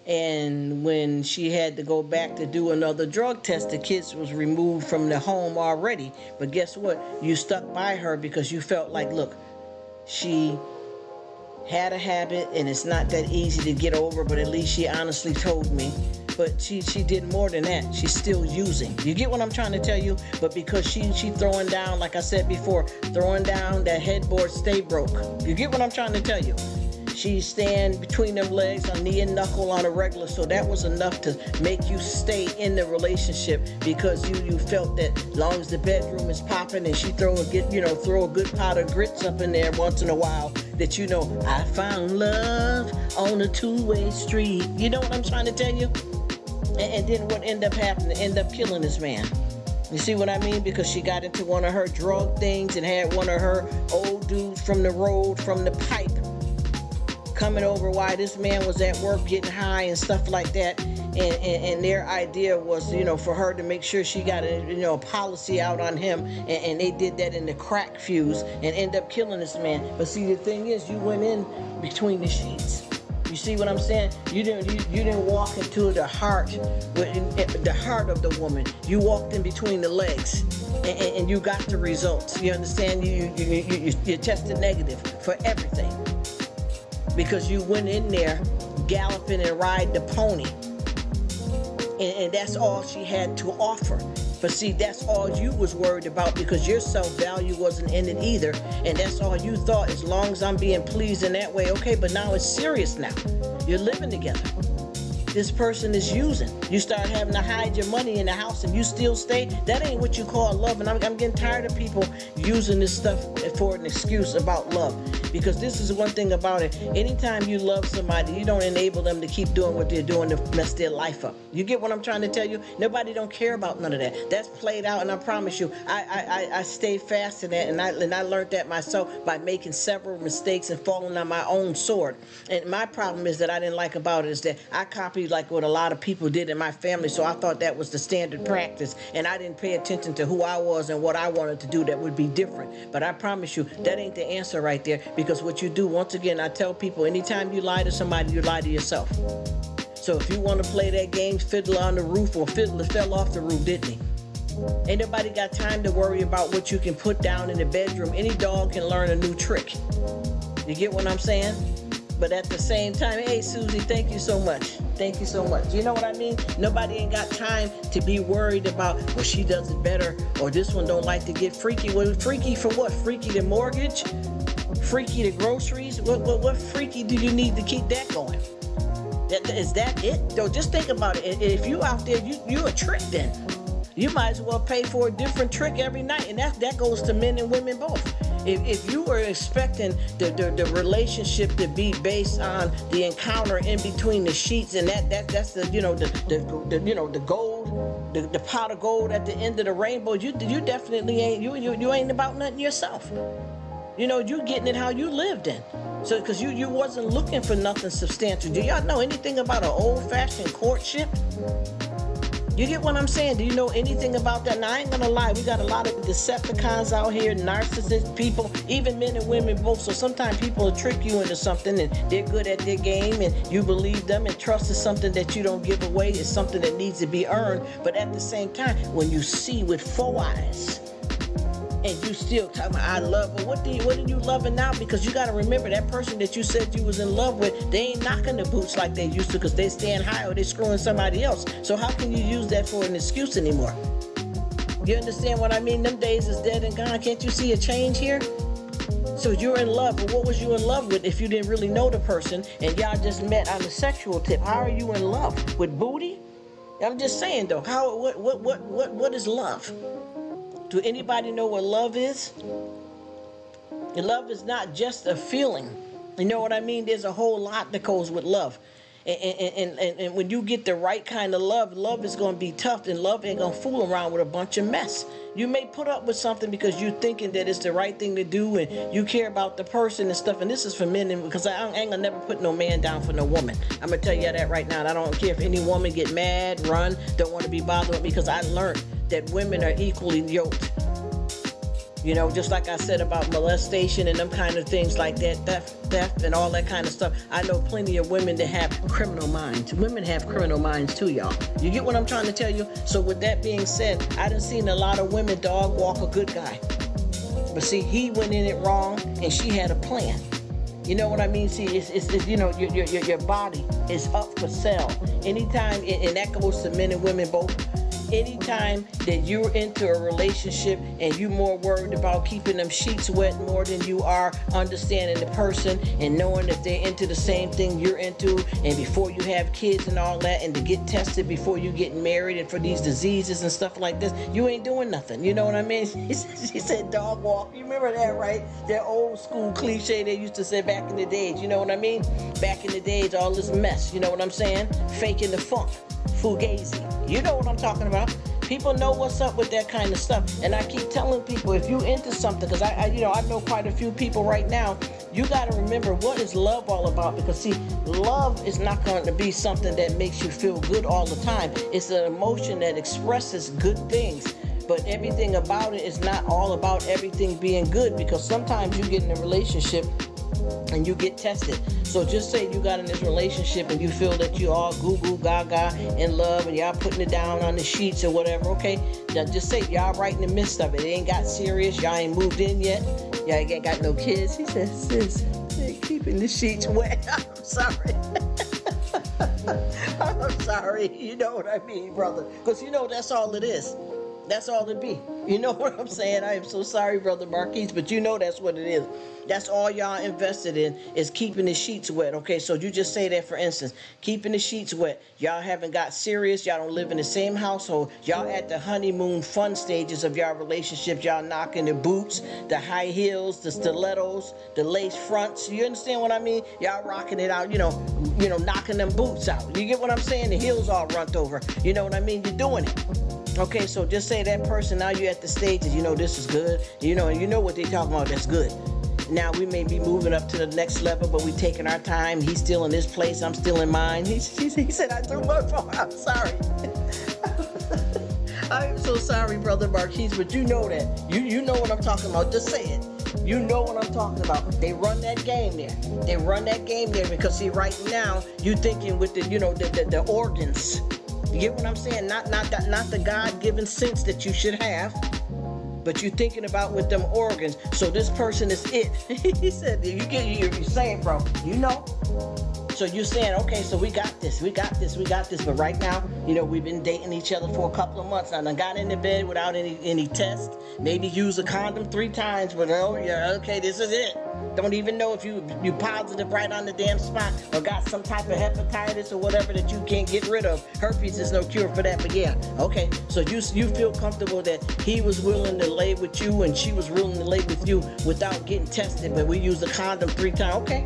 A: And when she had to go back to do another drug test, the kids was removed from the home already. But guess what? You stuck by her because you felt like, look, she had a habit and it's not that easy to get over, but at least she honestly told me. But she did more than that. She's still using. You get what I'm trying to tell you? But because she throwing down, like I said before, throwing down that headboard stay broke. You get what I'm trying to tell you? She stand between them legs on knee and knuckle on a regular, so that was enough to make you stay in the relationship because you felt that as long as the bedroom is popping and she throw a good pot of grits up in there once in a while, that I found love on a two-way street. You know what I'm trying to tell you? And then what ended up happening? End up killing this man. You see what I mean? Because she got into one of her drug things and had one of her old dudes from the road, from the pipe, coming over while this man was at work getting high and stuff like that, and their idea was, for her to make sure she got a policy out on him, and they did that in the crack fuse and end up killing this man. But see, the thing is, you went in between the sheets. You see what I'm saying? You didn't walk into the heart of the woman. You walked in between the legs, and you got the results. You understand? You tested negative for everything. Because you went in there galloping and ride the pony. And that's all she had to offer. But see, that's all you was worried about because your self-value wasn't in it either. And that's all you thought, as long as I'm being pleased in that way, okay, but now it's serious now. You're living together. This person is using. You start having to hide your money in the house and you still stay. That ain't what you call love. And I'm getting tired of people using this stuff for an excuse about love. Because this is one thing about it. Anytime you love somebody, you don't enable them to keep doing what they're doing to mess their life up. You get what I'm trying to tell you? Nobody don't care about none of that. That's played out, and I promise you, I stayed fast in that, and I learned that myself by making several mistakes and falling on my own sword. And my problem is that I didn't like about it is that I copied like what a lot of people did in my family, so I thought that was the standard practice, and I didn't pay attention to who I was and what I wanted to do that would be different. But I promise you, that ain't the answer right there. Because what you do, once again, I tell people, anytime you lie to somebody, you lie to yourself. So if you want to play that game, Fiddler on the Roof, or Fiddler fell off the roof, didn't he? Ain't nobody got time to worry about what you can put down in the bedroom. Any dog can learn a new trick. You get what I'm saying? But at the same time, hey, Susie, thank you so much. Thank you so much. You know what I mean? Nobody ain't got time to be worried about, well, she does it better, or this one don't like to get freaky. Well, freaky for what? Freaky to mortgage? Freaky to groceries? What freaky do you need to keep that going? Is that it? So just think about it. If you out there, you a trick then. You might as well pay for a different trick every night, and that goes to men and women both. If you were expecting the relationship to be based on the encounter in between the sheets, and that's the the gold, the pot of gold at the end of the rainbow, you definitely ain't you ain't about nothing yourself. You getting it how you lived in. So because you wasn't looking for nothing substantial. Do y'all know anything about an old-fashioned courtship? You get what I'm saying? Do you know anything about that? Now, I ain't gonna lie, we got a lot of Decepticons out here, narcissist people, even men and women both. So sometimes people will trick you into something and they're good at their game and you believe them, and trust is something that you don't give away. It's something that needs to be earned. But at the same time, when you see with 4 eyes, and you still talking about I love, but what are you loving now? Because you got to remember that person that you said you was in love with, they ain't knocking the boots like they used to because they stand high or they screwing somebody else. So how can you use that for an excuse anymore? You understand what I mean? Them days is dead and gone. Can't you see a change here? So you're in love, but what was you in love with if you didn't really know the person and y'all just met on the sexual tip? How are you in love? With booty? I'm just saying though, what is love? Do anybody know what love is? And love is not just a feeling. You know what I mean? There's a whole lot that goes with love. And when you get the right kind of love, love is going to be tough, and love ain't going to fool around with a bunch of mess. You may put up with something because you're thinking that it's the right thing to do and you care about the person and stuff. And this is for men, and because I ain't gonna never put no man down for no woman. I'm gonna tell you that right now. And I don't care if any woman get mad, run, don't want to be bothered with me, because I learned that women are equally yoked. You know, just like I said about molestation and them kind of things like that, theft and all that kind of stuff. I know plenty of women that have criminal minds. Women have criminal minds too, y'all. You get what I'm trying to tell you? So with that being said, I done seen a lot of women dog walk a good guy. But see, he went in it wrong and she had a plan. You know what I mean? See, it's you know, your body is up for sale. Anytime, and that goes to men and women both. Anytime that you're into a relationship and you're more worried about keeping them sheets wet more than you are understanding the person and knowing that they're into the same thing you're into, and before you have kids and all that, and to get tested before you get married and for these diseases and stuff like this, you ain't doing nothing. You know what I mean? She said dog walk. You remember that, right? That old school cliche they used to say back in the days. You know what I mean? Back in the days, all this mess. You know what I'm saying? Faking the funk. Fugazi. You know what I'm talking about. People know what's up with that kind of stuff. And I keep telling people, if you into something, because I know quite a few people right now, you got to remember, what is love all about? Because see, love is not going to be something that makes you feel good all the time. It's an emotion that expresses good things. But everything about it is not all about everything being good, because sometimes you get in a relationship and you get tested. So just say you got in this relationship and you feel that you all goo goo gaga in love and y'all putting it down on the sheets or whatever, okay? Now just say y'all right in the midst of it. It ain't got serious. Y'all ain't moved in yet. Y'all ain't got no kids. He said, sis, they're keeping the sheets wet. I'm sorry. I'm sorry. You know what I mean, brother? Because you know that's all it is. That's all it be. You know what I'm saying? I am so sorry, Brother Marquise, but you know that's what it is. That's all y'all invested in, is keeping the sheets wet, okay? So you just say that, for instance, keeping the sheets wet. Y'all haven't got serious. Y'all don't live in the same household. Y'all at the honeymoon fun stages of y'all relationship. Y'all knocking the boots, the high heels, the stilettos, the lace fronts. You understand what I mean? Y'all rocking it out, you know, knocking them boots out. You get what I'm saying? The heels all runt over. You know what I mean? You're doing it. Okay, so just say that person, now you're at the stages, this is good, and you know what they talking about, that's good. Now we may be moving up to the next level, but we taking our time. He's still in this place, I'm still in mine. He said, I threw my phone, I'm sorry. I'm so sorry, Brother Marquise, but you know that. You know what I'm talking about, just say it. You know what I'm talking about. They run that game there. They run that game there because, see, right now, you thinking with the organs. You get what I'm saying? Not the God-given sense that you should have, but you're thinking about with them organs. So this person is it. He said, you're saying, bro, you know? So you're saying, okay, so we got this. But right now, we've been dating each other for a couple of months. I done got into bed without any test. Maybe use a condom 3 times, but oh yeah, okay, this is it. Don't even know if you positive right on the damn spot or got some type of hepatitis or whatever that you can't get rid of. Herpes is no cure for that, but yeah, okay. So you feel comfortable that he was willing to lay with you and she was willing to lay with you without getting tested, but we used a condom 3 times, okay.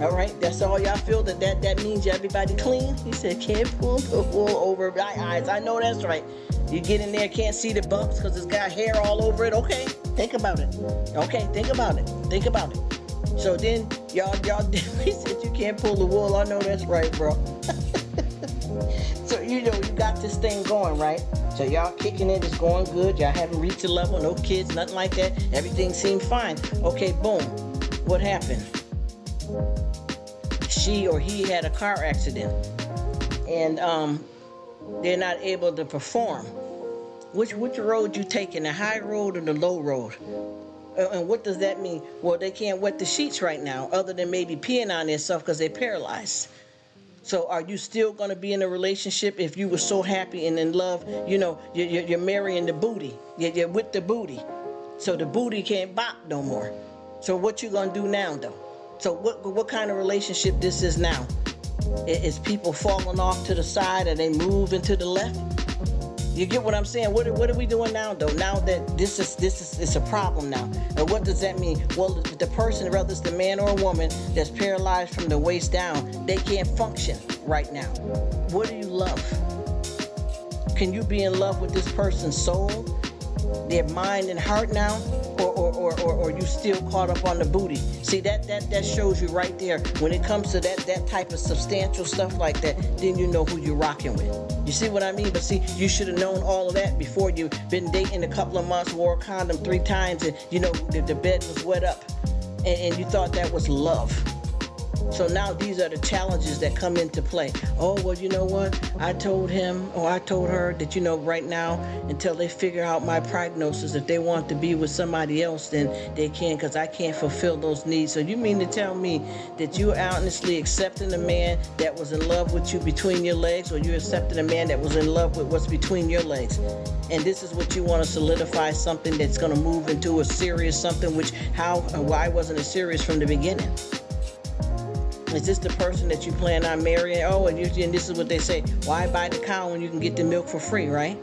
A: All right, that's all y'all feel that means everybody clean? He said, can't pull the wool over my eyes. I know that's right. You get in there, can't see the bumps because it's got hair all over it. Okay, think about it. Okay, think about it. So then y'all he said you can't pull the wool. I know that's right, bro. So you got this thing going, right? So y'all kicking it, it's going good. Y'all haven't reached a level, no kids, nothing like that. Everything seemed fine. Okay, boom. What happened? She or he had a car accident, and they're not able to perform. Which road you taking, the high road or the low road? And what does that mean? Well, they can't wet the sheets right now, other than maybe peeing on themselves because they're paralyzed. So are you still going to be in a relationship if you were so happy and in love? You know, you're marrying the booty. You're with the booty. So the booty can't bop no more. So what you going to do now, though? So what kind of relationship this is now? Is people falling off to the side and they move into the left? You get what I'm saying? What are we doing now, though? Now that this is a problem now. And what does that mean? Well, the person, whether it's the man or a woman that's paralyzed from the waist down, they can't function right now. What do you love? Can you be in love with this person's soul, their mind and heart now? Or you still caught up on the booty? See, that shows you right there. When it comes to that type of substantial stuff like that, then you know who you're rocking with. You see what I mean? But see, you should have known all of that before you been dating a couple of months, wore a condom 3 times, and you know the bed was wet up, and you thought that was love. So now these are the challenges that come into play. Oh, well, you know what? I told him or I told her that, you know, right now, until they figure out my prognosis, if they want to be with somebody else, then they can, because I can't fulfill those needs. So you mean to tell me that you're honestly accepting a man that was in love with you between your legs, or you're accepting a man that was in love with what's between your legs? And this is what you want to solidify, something that's going to move into a serious something, which why wasn't it serious from the beginning? Is this the person that you plan on marrying? Oh, and this is what they say. Why buy the cow when you can get the milk for free, right?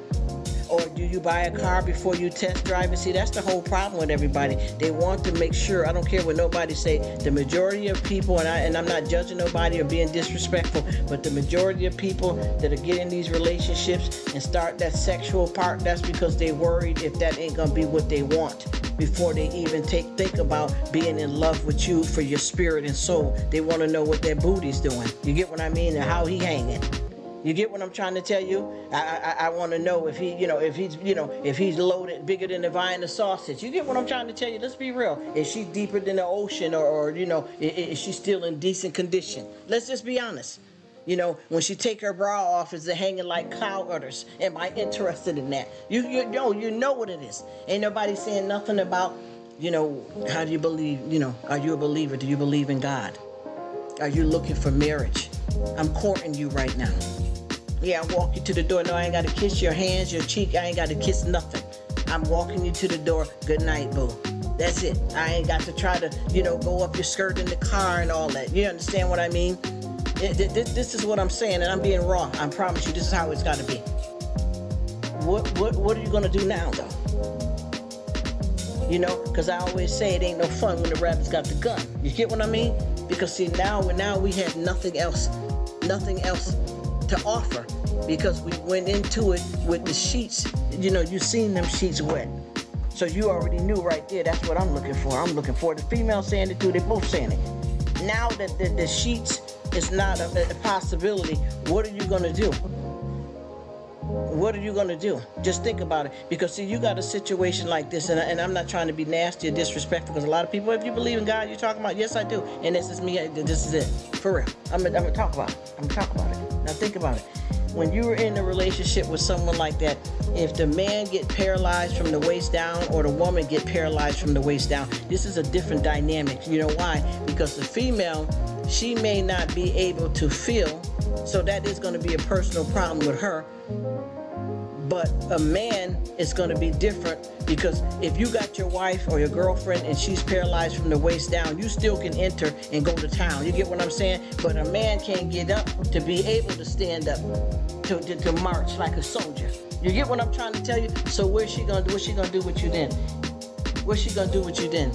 A: Or do you buy a car before you test drive it? See, that's the whole problem with everybody. They want to make sure, I don't care what nobody say, the majority of people, and I'm not judging nobody or being disrespectful, but the majority of people that are getting these relationships and start that sexual part, that's because they worried if that ain't gonna be what they want before they even think about being in love with you for your spirit and soul. They want to know what their booty's doing. You get what I mean? And how he hanging. You get what I'm trying to tell you? I want to know if he's loaded bigger than the vine of sausage. You get what I'm trying to tell you? Let's be real. Is she deeper than the ocean, or is she still in decent condition? Let's just be honest. You know, when she take her bra off, is it hanging like cow udders? Am I interested in that? You know what it is. Ain't nobody saying nothing about, how do you believe, are you a believer? Do you believe in God? Are you looking for marriage? I'm courting you right now. Yeah, I walk you to the door. No, I ain't got to kiss your hands, your cheek. I ain't got to kiss nothing. I'm walking you to the door. Good night, boo. That's it. I ain't got to try to, go up your skirt in the car and all that. You understand what I mean? This is what I'm saying, and I'm being raw. I promise you, this is how it's got to be. What are you going to do now, though? Because I always say it ain't no fun when the rabbit's got the gun. You get what I mean? Because see, now we have nothing else to offer, because we went into it with the sheets. You seen them sheets wet. So you already knew right there, that's what I'm looking for. I'm looking for the female saying it too, they both saying it. Now that the sheets is not a possibility, what are you going to do? What are you going to do? Just think about it. Because see, you got a situation like this, and I'm not trying to be nasty or disrespectful, because a lot of people, if you believe in God, you're talking about, yes, I do. And this is me, this is it. For real. I'm going to talk about it. Now think about it. When you were in a relationship with someone like that, if the man get paralyzed from the waist down, or the woman get paralyzed from the waist down, this is a different dynamic. You know why? Because the female, she may not be able to feel, so that is going to be a personal problem with her. But a man is going to be different, because if you got your wife or your girlfriend and she's paralyzed from the waist down, you still can enter and go to town. You get what I'm saying? But a man can't get up to be able to stand up to march like a soldier. You get what I'm trying to tell you? So what's she going to do with you then? What's she going to do with you then?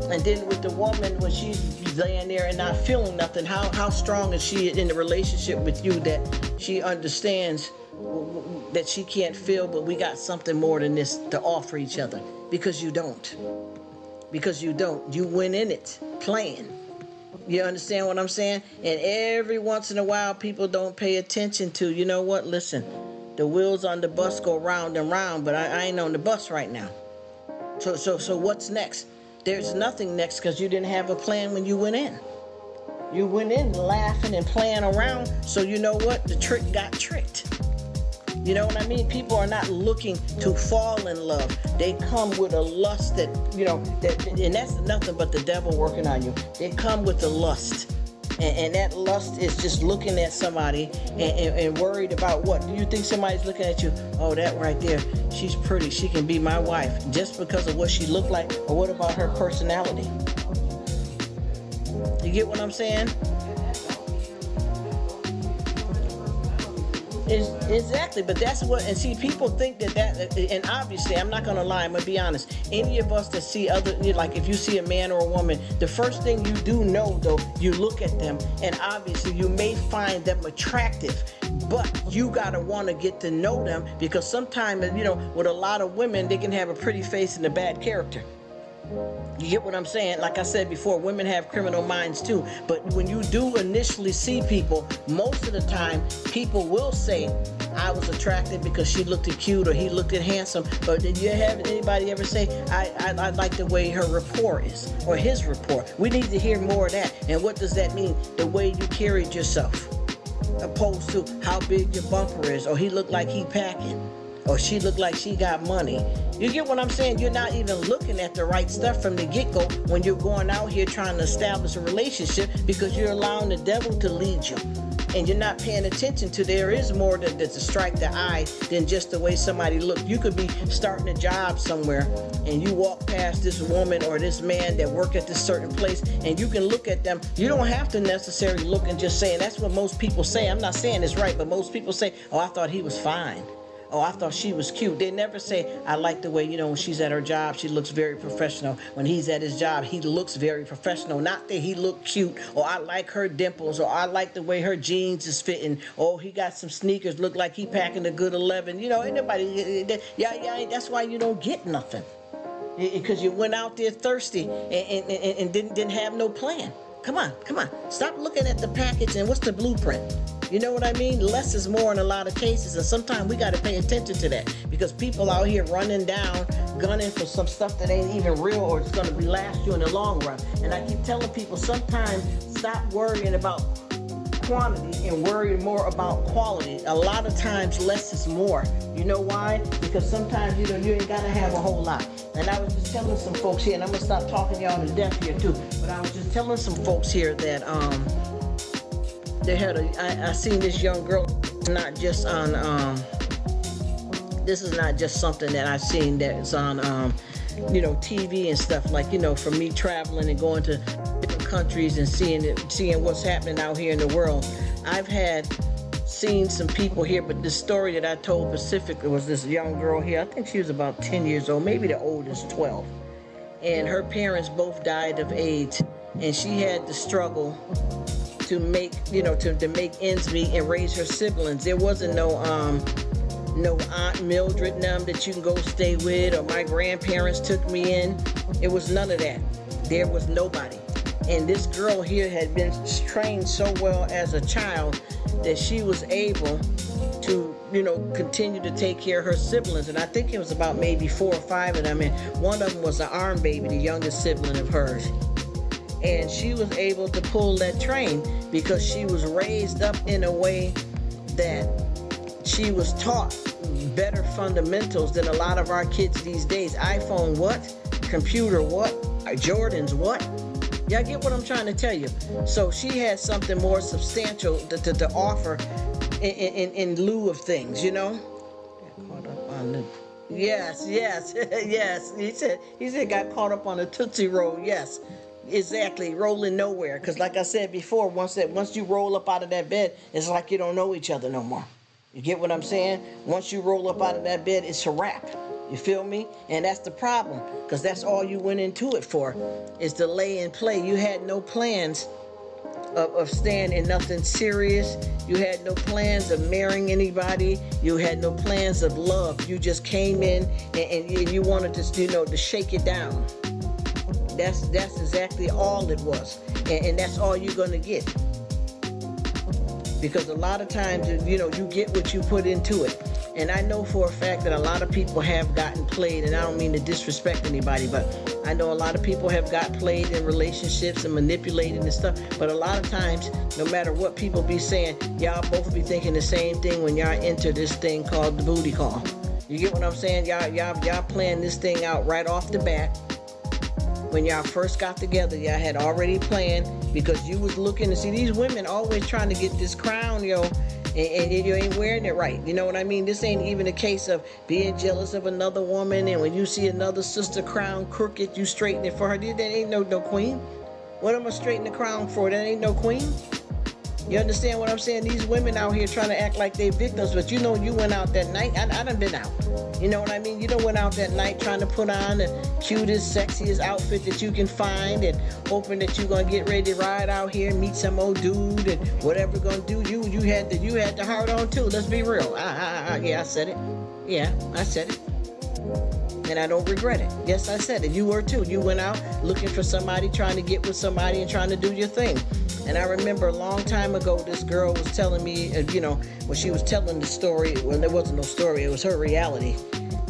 A: And then with the woman, when she's laying there and not feeling nothing, how strong is she in the relationship with you that she understands that she can't feel, but we got something more than this to offer each other? Because you don't. You went in it playing. You understand what I'm saying? And every once in a while, people don't pay attention to, you know what? Listen, the wheels on the bus go round and round, but I ain't on the bus right now. So what's next? There's nothing next, because you didn't have a plan when you went in. You went in laughing and playing around, so you know what? The trick got tricked. You know what I mean? People are not looking to fall in love. They come with a lust that, and that's nothing but the devil working on you. They come with the lust. And that lust is just looking at somebody and worried about what? Do you think somebody's looking at you? Oh, that right there, she's pretty. She can be my wife just because of what she looked like, or what about her personality? You get what I'm saying? Exactly, but that's what, and see, people think that, and obviously, I'm not gonna lie, I'm gonna be honest. Any of us that see other, like if you see a man or a woman, the first thing you do know, though, you look at them, and obviously you may find them attractive, but you gotta wanna get to know them, because sometimes, with a lot of women, they can have a pretty face and a bad character. You get what I'm saying? Like I said before, women have criminal minds too. But when you do initially see people, most of the time, people will say, I was attracted because she looked cute or he looked handsome. But did you have anybody ever say, I like the way her rapport is, or his rapport? We need to hear more of that. And what does that mean? The way you carried yourself, opposed to how big your bumper is, or he looked like he packing, or she looked like she got money. You get what I'm saying? You're not even looking at the right stuff from the get-go when you're going out here trying to establish a relationship, because you're allowing the devil to lead you. And you're not paying attention to there is more to strike the eye than just the way somebody looks. You could be starting a job somewhere and you walk past this woman or this man that work at this certain place, and you can look at them. You don't have to necessarily look and just say, and that's what most people say. I'm not saying it's right, but most people say, oh, I thought he was fine. Oh, I thought she was cute. They never say, I like the way, when she's at her job, she looks very professional. When he's at his job, he looks very professional. Not that he look cute, or I like her dimples, or I like the way her jeans is fitting. Oh, he got some sneakers, look like he packing a good 11. Ain't nobody, that's why you don't get nothing. Because you went out there thirsty and didn't have no plan. Come on. Stop looking at the package and what's the blueprint? You know what I mean? Less is more in a lot of cases, and sometimes we got to pay attention to that, because people out here running down, gunning for some stuff that ain't even real, or it's going to last you in the long run. And I keep telling people, sometimes stop worrying about quantity and worry more about quality. A lot of times less is more. You know why? Because sometimes you ain't got to have a whole lot. And I was just telling some folks here, and I'm going to stop talking y'all to death here too, but I was just telling some folks here that they had I seen this young girl, not just on this is not just something that I've seen that's on TV and stuff, like from me traveling and going to different countries and seeing what's happening out here in the world. I've seen some people here, but the story that I told Pacific was this young girl here. I think she was about 10 years old, maybe the oldest 12, and her parents both died of AIDS, and she had to struggle to make to make ends meet and raise her siblings. There wasn't no Aunt Mildred that you can go stay with, or my grandparents took me in. It was none of that. There was nobody. And this girl here had been trained so well as a child that she was able to continue to take care of her siblings. And I think it was about maybe 4 or 5 of them, and one of them was an arm baby, the youngest sibling of hers. And she was able to pull that train because she was raised up in a way that she was taught better fundamentals than a lot of our kids these days. iPhone what? Computer what? Jordans what? Y'all get what I'm trying to tell you? So she had something more substantial to offer in lieu of things, Got caught up on the... Yes. He said got caught up on the Tootsie Roll, yes. Exactly, rolling nowhere. Because like I said before, once you roll up out of that bed, it's like you don't know each other no more. You get what I'm saying? Once you roll up out of that bed, it's a wrap. You feel me? And that's the problem, because that's all you went into it for, is to lay and play. You had no plans of staying in nothing serious. You had no plans of marrying anybody. You had no plans of love. You just came in and you wanted to, to shake it down. That's exactly all it was, and that's all you're gonna get. because a lot of times, you know, you get what you put into it. And I know for a fact that a lot of people have gotten played, and I don't mean to disrespect anybody, but I know a lot of people have got played in relationships and manipulated and stuff. But a lot of times, no matter what people be saying, y'all both be thinking the same thing when y'all enter this thing called the booty call. You get what I'm saying? Y'all playing this thing out right off the bat. When y'all first got together, y'all had already planned, because you was looking to see these women always trying to get this crown, yo, and you ain't wearing it right. You know what I mean? This ain't even a case of being jealous of another woman, and when you see another sister crown crooked, you straighten it for her. That ain't no queen. What am I straighten the crown for? That ain't no queen. You understand what I'm saying? These women out here trying to act like they victims, but you know you went out that night. I done been out. You know what I mean? You done went out that night trying to put on the cutest, sexiest outfit that you can find, and hoping that you're gonna get ready to ride out here, meet some old dude, and whatever gonna do. You had the heart on too. Let's be real. Yeah, I said it. Yeah, I said it. And I don't regret it. Yes, I said it. You were too. You went out looking for somebody, trying to get with somebody, and trying to do your thing. And I remember a long time ago, this girl was telling me, you know, when she was telling the story, well, there wasn't no story, it was her reality.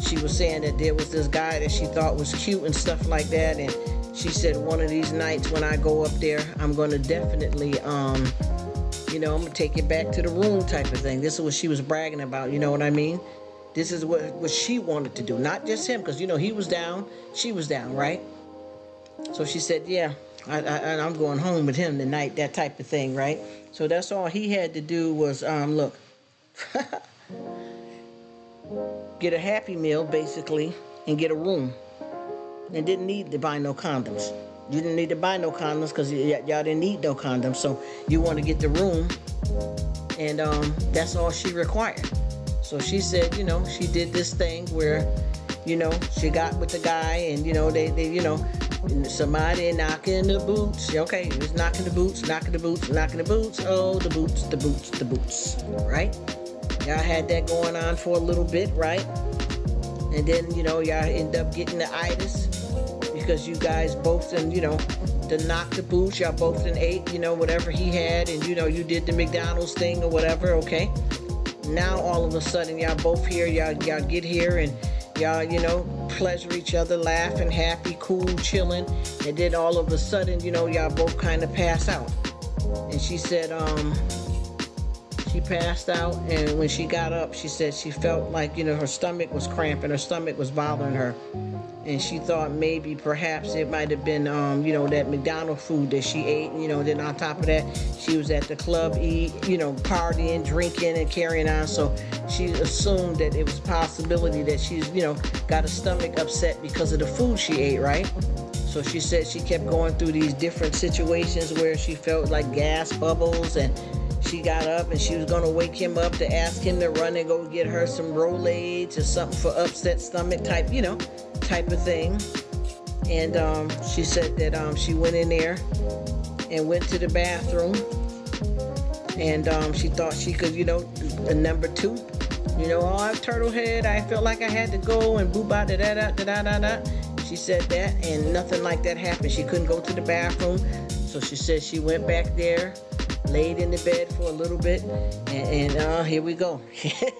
A: She was saying that there was this guy that she thought was cute and stuff like that. And she said, one of these nights when I go up there, I'm going to definitely, you know, I'm going to take it back to the room type of thing. This is what she was bragging about, you know what I mean? This is what she wanted to do, not just him, because, you know, he was down, she was down, right? So she said, yeah, I'm going home with him tonight, that type of thing, right? So that's all he had to do was, look, get a Happy Meal, basically, and get a room. And didn't need to buy no condoms. You didn't need to buy no condoms because y'all didn't need no condoms. So you want to get the room, and that's all she required. So she said, you know, she did this thing where, you know, she got with the guy, and, you know, they you know, somebody knocking the boots. Okay, it was knocking the boots, knocking the boots, knocking the boots. Oh, the boots, the boots, the boots, right? Y'all had that going on for a little bit, right? And then, you know, y'all end up getting the itis because you guys both, and, you know, to knock the boots, y'all both done ate, you know, whatever he had, and, you know, you did the McDonald's thing or whatever, okay? Now, all of a sudden, y'all both here, y'all get here, and y'all, you know, pleasure each other, laughing, happy, cool, chilling, and then all of a sudden, you know, y'all both kind of pass out. And she said, she passed out, and when she got up, she said she felt like, you know, her stomach was cramping, her stomach was bothering her. And she thought maybe perhaps it might have been, you know, that McDonald's food that she ate. You know, then on top of that, she was at the club, partying, drinking, and carrying on. So she assumed that it was a possibility that she's, you know, got a stomach upset because of the food she ate, right? So she said she kept going through these different situations where she felt like gas bubbles, and she got up and she was going to wake him up to ask him to run and go get her some Rolaids or something for upset stomach type of thing. And she said that she went in there and went to the bathroom, and she thought she could, you know, the number 2, you know, oh, I turtle head, I felt like I had to go, and boo ba da da da da da da. She said that, and nothing like that happened. She couldn't go to the bathroom, so she said she went back there, laid in the bed for a little bit, and here we go.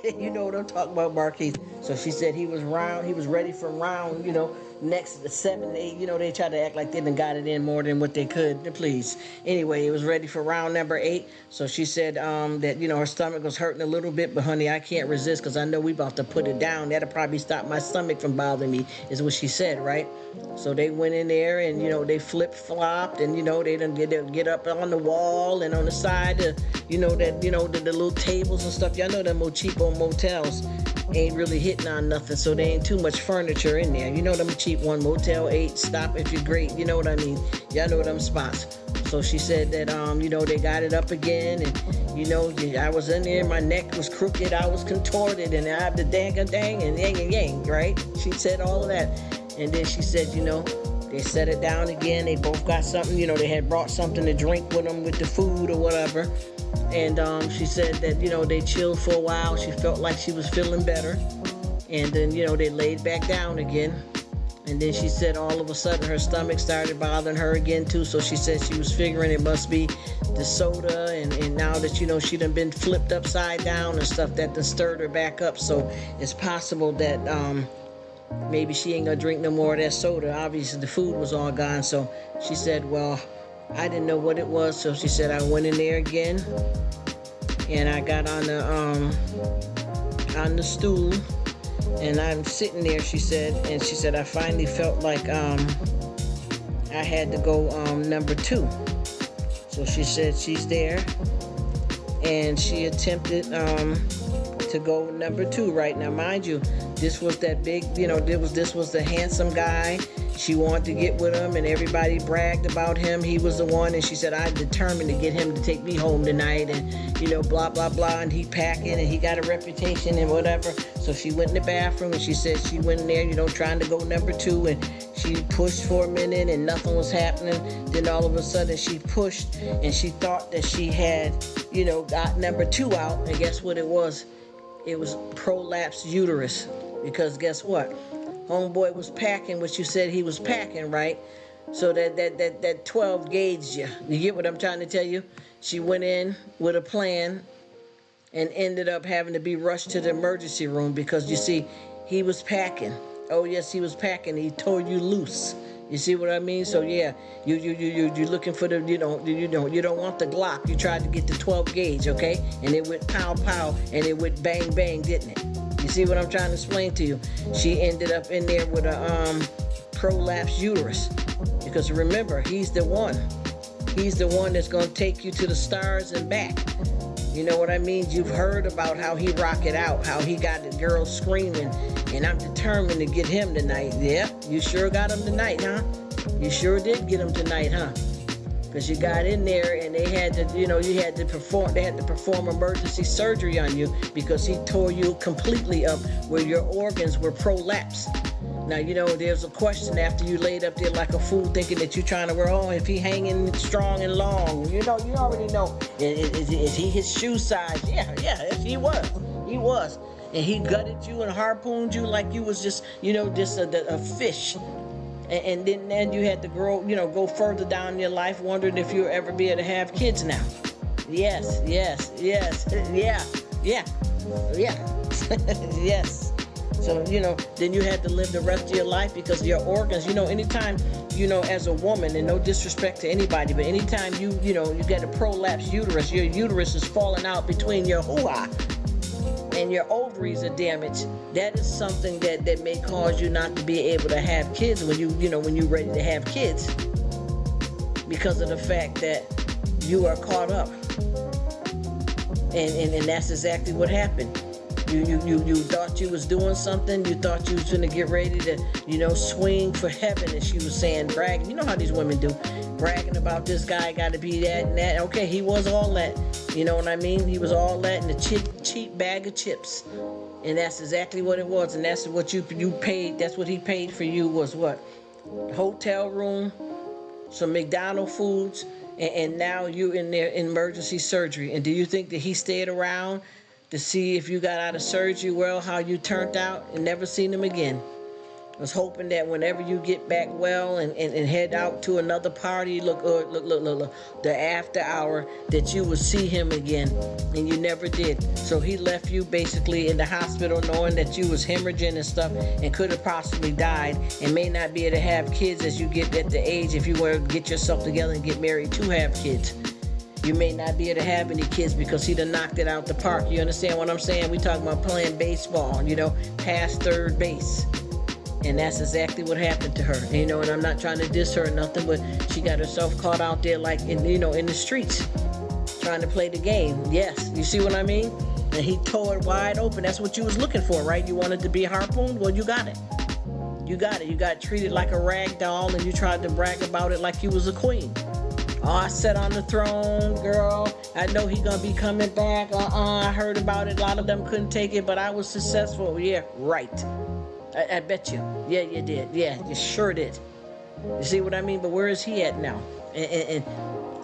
A: You know what I'm talking about, Marquise. So she said he was ready for round, you know, next 7, 8, you know, they tried to act like they done got it in more than what they could, please. Anyway, it was ready for round number 8. So she said that, you know, her stomach was hurting a little bit, but honey, I can't resist because I know we about to put it down. That'll probably stop my stomach from bothering me, is what she said, right? So they went in there, and, you know, they flip-flopped, and, you know, they done get up on the wall and on the side of, you know, that, you know, the little tables and stuff. Y'all know them old cheapo motels ain't really hitting on nothing, so there ain't too much furniture in there. You know them cheap one, Motel 8, Stop If You're Great, you know what I mean? Y'all know them spots. So she said that, you know, they got it up again, and, you know, I was in there, my neck was crooked, I was contorted, and I have the dang and yang, right? She said all of that. And then she said, you know, they set it down again, they both got something, you know, they had brought something to drink with them with the food or whatever. And she said that, you know, they chilled for a while. She felt like she was feeling better. And then, you know, they laid back down again. And then she said all of a sudden her stomach started bothering her again too. So she said she was figuring it must be the soda, and now that she done been flipped upside down and stuff, that done stirred her back up. So it's possible that maybe she ain't gonna drink no more of that soda. Obviously the food was all gone. So she said, well, I didn't know what it was. So she said I went in there again and I got on the stool. And I'm sitting there, she said, I finally felt like I had to go number 2. So she said she's there, and she attempted to go number 2 right now. Mind you, this was that big, this was the handsome guy. She wanted to get with him, and everybody bragged about him. He was the one, and she said, I'm determined to get him to take me home tonight, and, blah, blah, blah, and he packing, and he got a reputation and whatever. So she went in the bathroom, and she said she went in there, trying to go number 2, and she pushed for a minute, and nothing was happening. Then all of a sudden, she pushed, and she thought that she had, got number 2 out, and guess what it was? It was prolapsed uterus, because guess what? Homeboy was packing what you said he was packing, right? So that 12 gauged you. You get what I'm trying to tell you? She went in with a plan and ended up having to be rushed to the emergency room because you see, he was packing. Oh yes, he was packing. He tore you loose. You see what I mean? So yeah, you're looking for the you don't want the Glock. You tried to get the 12 gauge, okay? And it went pow pow and it went bang bang, didn't it? You see what I'm trying to explain to you? She ended up in there with a prolapsed uterus. Because remember, he's the one. He's the one that's going to take you to the stars and back. You know what I mean? You've heard about how he rocked it out, how he got the girl screaming, and I'm determined to get him tonight. Yeah, you sure got him tonight, huh? You sure did get him tonight, huh? Because you got in there and they had to, they had to perform emergency surgery on you because he tore you completely up where your organs were prolapsed. Now, there's a question after you laid up there like a fool thinking that you're trying to wear, if he hanging strong and long. You already know. Is he his shoe size? Yeah, he was. He was. And he gutted you and harpooned you like you was just, just a fish. And then you had to go further down in your life wondering if you'll ever be able to have kids now. Yes, yeah. Yes. So, then you had to live the rest of your life because your organs, anytime, as a woman, and no disrespect to anybody, but anytime you get a prolapsed uterus, your uterus is falling out between your hoo-ha and your ovaries are damaged. That is something that may cause you not to be able to have kids when when you're ready to have kids because of the fact that you are caught up. And that's exactly what happened. You thought you was doing something. You thought you was going to get ready to, swing for heaven, as she was saying, bragging. You know how these women do, bragging about this guy got to be that and that. Okay, he was all that. You know what I mean? He was all that in a cheap bag of chips. And that's exactly what it was. And that's what you paid. That's what he paid for you was what? Hotel room, some McDonald's foods, and now you're in there in emergency surgery. And do you think that he stayed around to see if you got out of surgery well, how you turned out, and never seen him again? I was hoping that whenever you get back well and head out to another party, look, the after hour, that you would see him again, and you never did. So he left you basically in the hospital knowing that you was hemorrhaging and stuff and could have possibly died and may not be able to have kids as you get at the age, if you were to get yourself together and get married to have kids. You may not be able to have any kids because he done knocked it out the park. You understand what I'm saying? We talking about playing baseball, past third base. And that's exactly what happened to her. And I'm not trying to diss her or nothing, but she got herself caught out there like in the streets trying to play the game. Yes, you see what I mean? And he tore it wide open. That's what you was looking for, right? You wanted to be harpooned? Well, you got it. You got it. You got treated like a rag doll and you tried to brag about it like you was a queen. Oh, I sat on the throne, girl. I know he gonna be coming back. I heard about it. A lot of them couldn't take it, but I was successful. Yeah, right. I bet you. Yeah, you did. Yeah, you sure did. You see what I mean? But where is he at now? And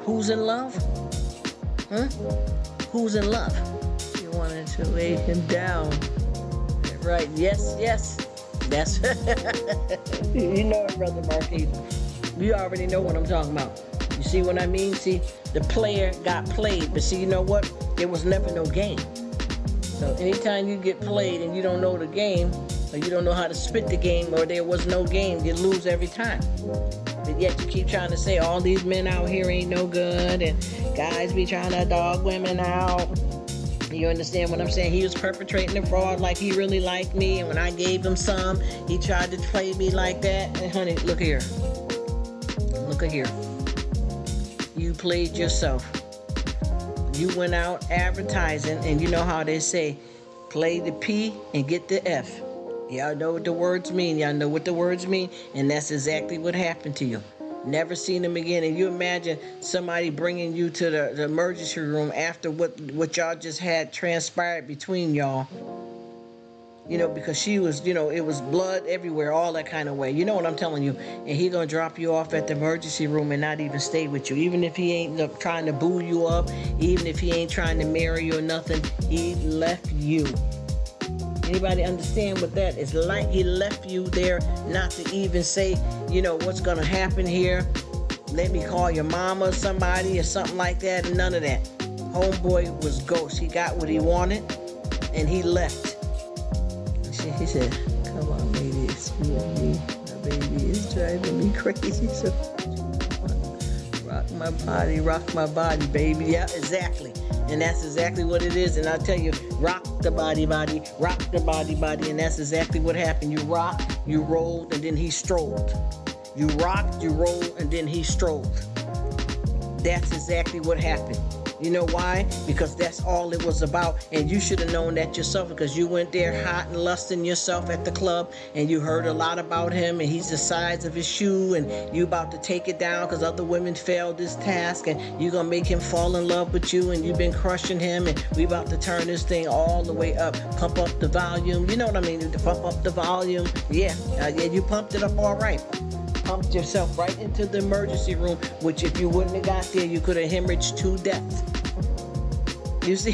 A: who's in love? Huh? Who's in love? You wanted to lay him down. Right. Yes. That's you know it, Brother Marquis. You already know what I'm talking about. You see what I mean? See, the player got played, but see, you know what? There was never no game. So anytime you get played and you don't know the game, or you don't know how to spit the game, or there was no game, you lose every time. But yet you keep trying to say all these men out here ain't no good, and guys be trying to dog women out. You understand what I'm saying? He was perpetrating the fraud like he really liked me, and when I gave him some, he tried to play me like that. And honey, look here. Look at here. You played yourself. You went out advertising, and you know how they say, play the P and get the F. Y'all know what the words mean. Y'all know what the words mean, and that's exactly what happened to you. Never seen him again. And you imagine somebody bringing you to the emergency room after what y'all just had transpired between y'all. You know, because she was, you know, it was blood everywhere, all that kind of way. You know what I'm telling you? And he gonna drop you off at the emergency room and not even stay with you. Even if he ain't trying to boo you up, even if he ain't trying to marry you or nothing, he left you. Anybody understand what that is like? He left you there not to even say, you know, what's gonna happen here. Let me call your mama or somebody or something like that, and none of that. Homeboy was ghost. He got what he wanted and he left. He said, come on, lady, excuse me. My baby is driving me crazy. So rock my body, baby. Yeah, exactly. And that's exactly what it is. And I tell you, rock the body, rock the body. And that's exactly what happened. You rocked, you rolled, and then he strolled. You rocked, you rolled, and then he strolled. That's exactly what happened. You know why? Because that's all it was about. And you should have known that yourself, because you went there hot and lusting yourself at the club, and you heard a lot about him, and he's the size of his shoe, and you about to take it down because other women failed this task, and you gonna make him fall in love with you, and you've been crushing him, and we about to turn this thing all the way up. Pump up the volume. You know what I mean? Pump up the volume. Yeah, you pumped it up all right. Pumped yourself right into the emergency room, which if you wouldn't have got there, you could have hemorrhaged to death. You see?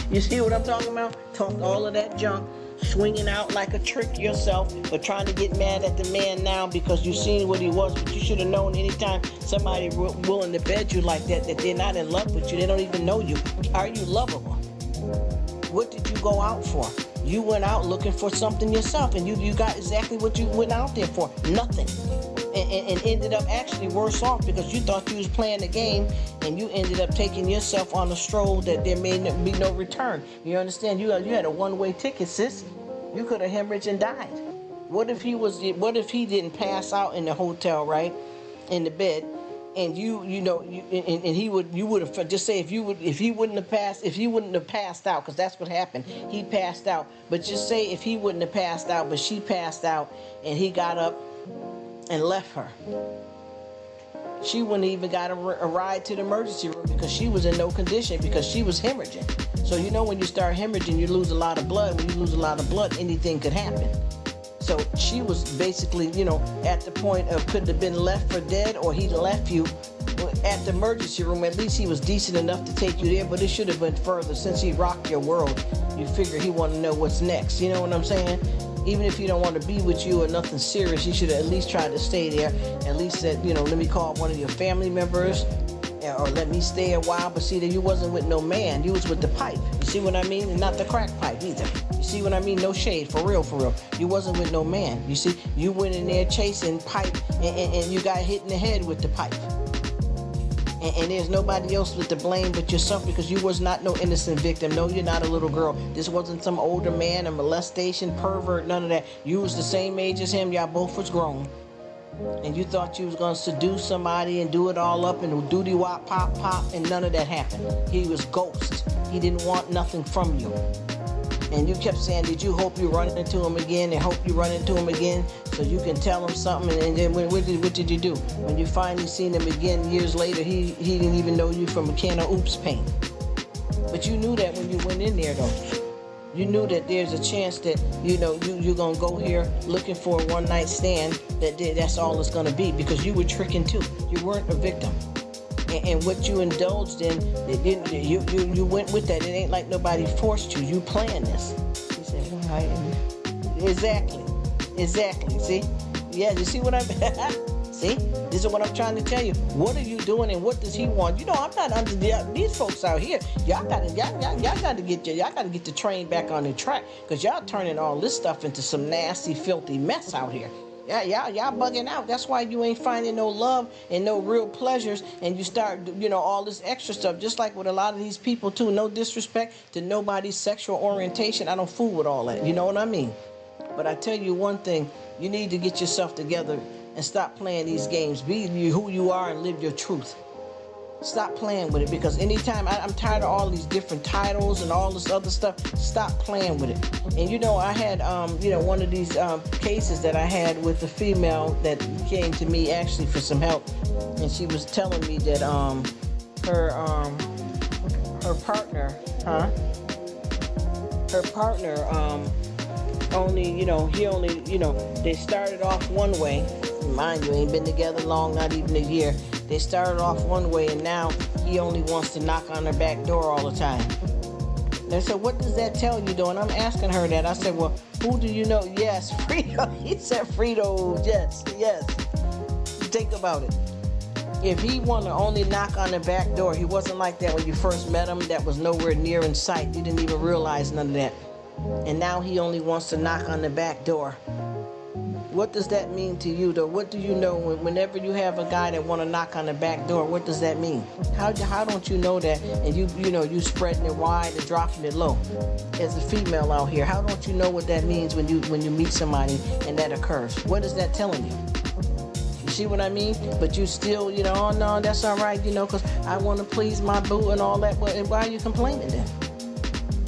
A: You see what I'm talking about? Talk all of that junk, swinging out like a trick yourself, but trying to get mad at the man now because you seen what he was. But you should have known anytime somebody willing to bed you like that they're not in love with you. They don't even know you. Are you lovable? What did you go out for? You went out looking for something yourself, and you got exactly what you went out there for. Nothing. And ended up actually worse off, because you thought you was playing the game, and you ended up taking yourself on a stroll that there may be no return. You understand? You had a one-way ticket, sis. You could have hemorrhaged and died. What if he didn't pass out in the hotel, right, in the bed, and you would have, just say if he wouldn't have passed out, because that's what happened. He passed out, but just say if he wouldn't have passed out, but she passed out, and he got up and left her, she wouldn't even got a ride to the emergency room, because she was in no condition, because she was hemorrhaging. So you know, when you start hemorrhaging, you lose a lot of blood. When you lose a lot of blood, anything could happen. So she was basically, at the point of could have been left for dead, or he left you at the emergency room. At least he was decent enough to take you there, but it should have been further. Since he rocked your world, you figure he wanted to know what's next. You know what I'm saying? Even if he don't want to be with you or nothing serious, he should have at least tried to stay there. At least said, let me call one of your family members, or let me stay a while. But see, that you wasn't with no man. You was with the pipe. You see what I mean? And not the crack pipe either. You see what I mean? No shade, for real, for real. You wasn't with no man. You see, you went in there chasing pipe, and you got hit in the head with the pipe. And there's nobody else with the blame but yourself, because you was not no innocent victim. No, you're not a little girl. This wasn't some older man, a molestation, pervert, none of that. You was the same age as him. Y'all both was grown. And you thought you was going to seduce somebody and do it all up and doody wop, pop, pop, and none of that happened. He was ghost. He didn't want nothing from you. And you kept saying, did you hope you run into him again, and hope you run into him again so you can tell him something? And then what did you do? When you finally seen him again years later, he didn't even know you from a can of oops paint. But you knew that when you went in there, though. You knew that there's a chance that, you're going to go here looking for a one-night stand, that's all it's going to be, because you were tricking too. You weren't a victim. And what you indulged in, you went with that. It ain't like nobody forced you. You planned this. He said, well, exactly. Exactly. See? Yeah, you see what I'm see? This is what I'm trying to tell you. What are you doing and what does he want? You know, I'm not under these folks out here. Y'all gotta get the train back on the track, because y'all turning all this stuff into some nasty, filthy mess out here. Yeah, y'all bugging out. That's why you ain't finding no love and no real pleasures, and you start, all this extra stuff. Just like with a lot of these people too. No disrespect to nobody's sexual orientation. I don't fool with all that. You know what I mean? But I tell you one thing: you need to get yourself together and stop playing these games. Be who you are and live your truth. Stop playing with it, because anytime I'm tired of all these different titles and all this other stuff. Stop playing with it. And I had one of these cases that I had with a female that came to me actually for some help, and she was telling me that her partner they started off one way. Mind you, ain't been together long, not even a year. They started off one way, and now he only wants to knock on her back door all the time. And I said, what does that tell you, though? And I'm asking her that. I said, well, who do you know? Yes, Frito. He said Frito. Yes. Think about it. If he wanted to only knock on the back door, he wasn't like that when you first met him. That was nowhere near in sight. You didn't even realize none of that. And now he only wants to knock on the back door. What does that mean to you, though? What do you know whenever you have a guy that want to knock on the back door? What does that mean? How don't you know that? And you spreading it wide and dropping it low. As a female out here, how don't you know what that means when you meet somebody and that occurs? What is that telling you? You see what I mean? But you still, oh no, that's all right, because I want to please my boo and all that. Well, and why are you complaining then?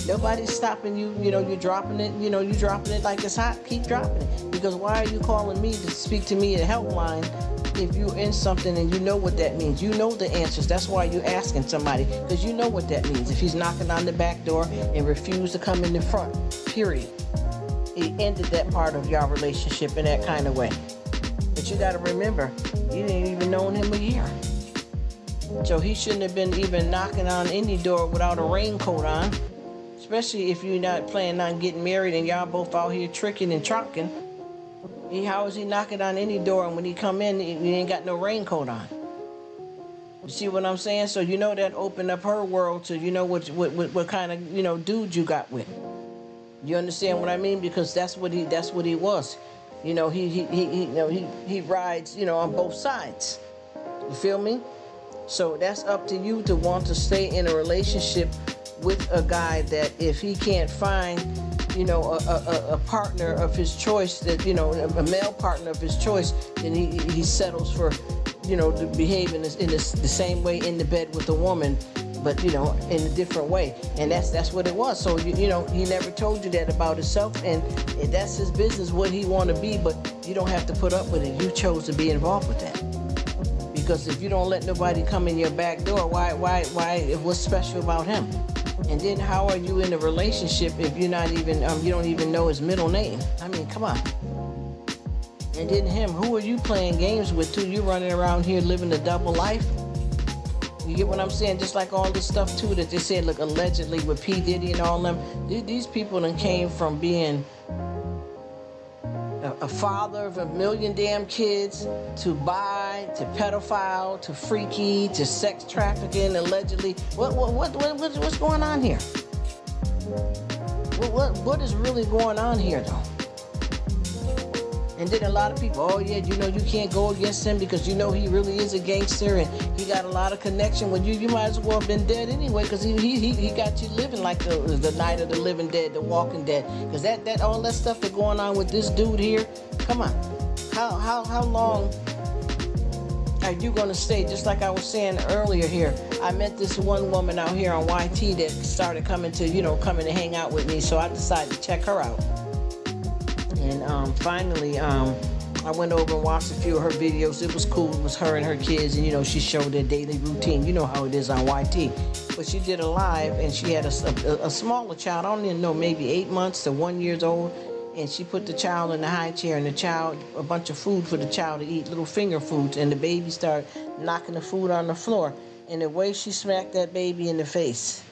A: Nobody's stopping you, you're dropping it, you dropping it like it's hot, keep dropping it. Because why are you calling me to speak to me at helpline if you're in something and you know what that means? You know the answers. That's why you're asking somebody, because you know what that means. If he's knocking on the back door and refused to come in the front, period. It ended that part of your relationship in that kind of way. But you got to remember, you didn't even know him a year. So he shouldn't have been even knocking on any door without a raincoat on. Especially if you're not planning on getting married and y'all both out here tricking and trunking. How is he knocking on any door, and when he come in, he ain't got no raincoat on? You see what I'm saying? So that opened up her world to what kind of dude you got with. You understand what I mean? Because that's what he was. He rides on both sides. You feel me? So that's up to you to want to stay in a relationship with a guy that if he can't find, a partner of his choice, that, a male partner of his choice, then he settles for, to behave in the same way in the bed with a woman, but, in a different way. And that's what it was. So, he never told you that about himself, and that's his business, what he want to be, but you don't have to put up with it. You chose to be involved with that. Because if you don't let nobody come in your back door, why, what's special about him? And then how are you in a relationship if you're not even, you don't even know his middle name? I mean, come on. And then him, who are you playing games with too? You running around here living a double life? You get what I'm saying? Just like all this stuff too that they said, look, allegedly with P. Diddy and all them. These people done came from being a father of 1 million damn kids to pedophile to freaky to sex trafficking allegedly. What's going on here? What is really going on here though? And then a lot of people, oh yeah, you can't go against him because he really is a gangster and he got a lot of connection with you. You might as well have been dead anyway, because he got you living like the Night of the Living Dead, the Walking Dead. Because that all that stuff that's going on with this dude here, come on, how long are you gonna stay? Just like I was saying earlier here, I met this one woman out here on YT that started coming to hang out with me, so I decided to check her out. And finally, I went over and watched a few of her videos. It was cool. It was her and her kids, and she showed their daily routine. You know how it is on YT. But she did a live, and she had a smaller child. I don't even know, maybe 8 months to 1 year old. And she put the child in the high chair, and a bunch of food for the child to eat, little finger foods. And the baby started knocking the food on the floor. And the way she smacked that baby in the face,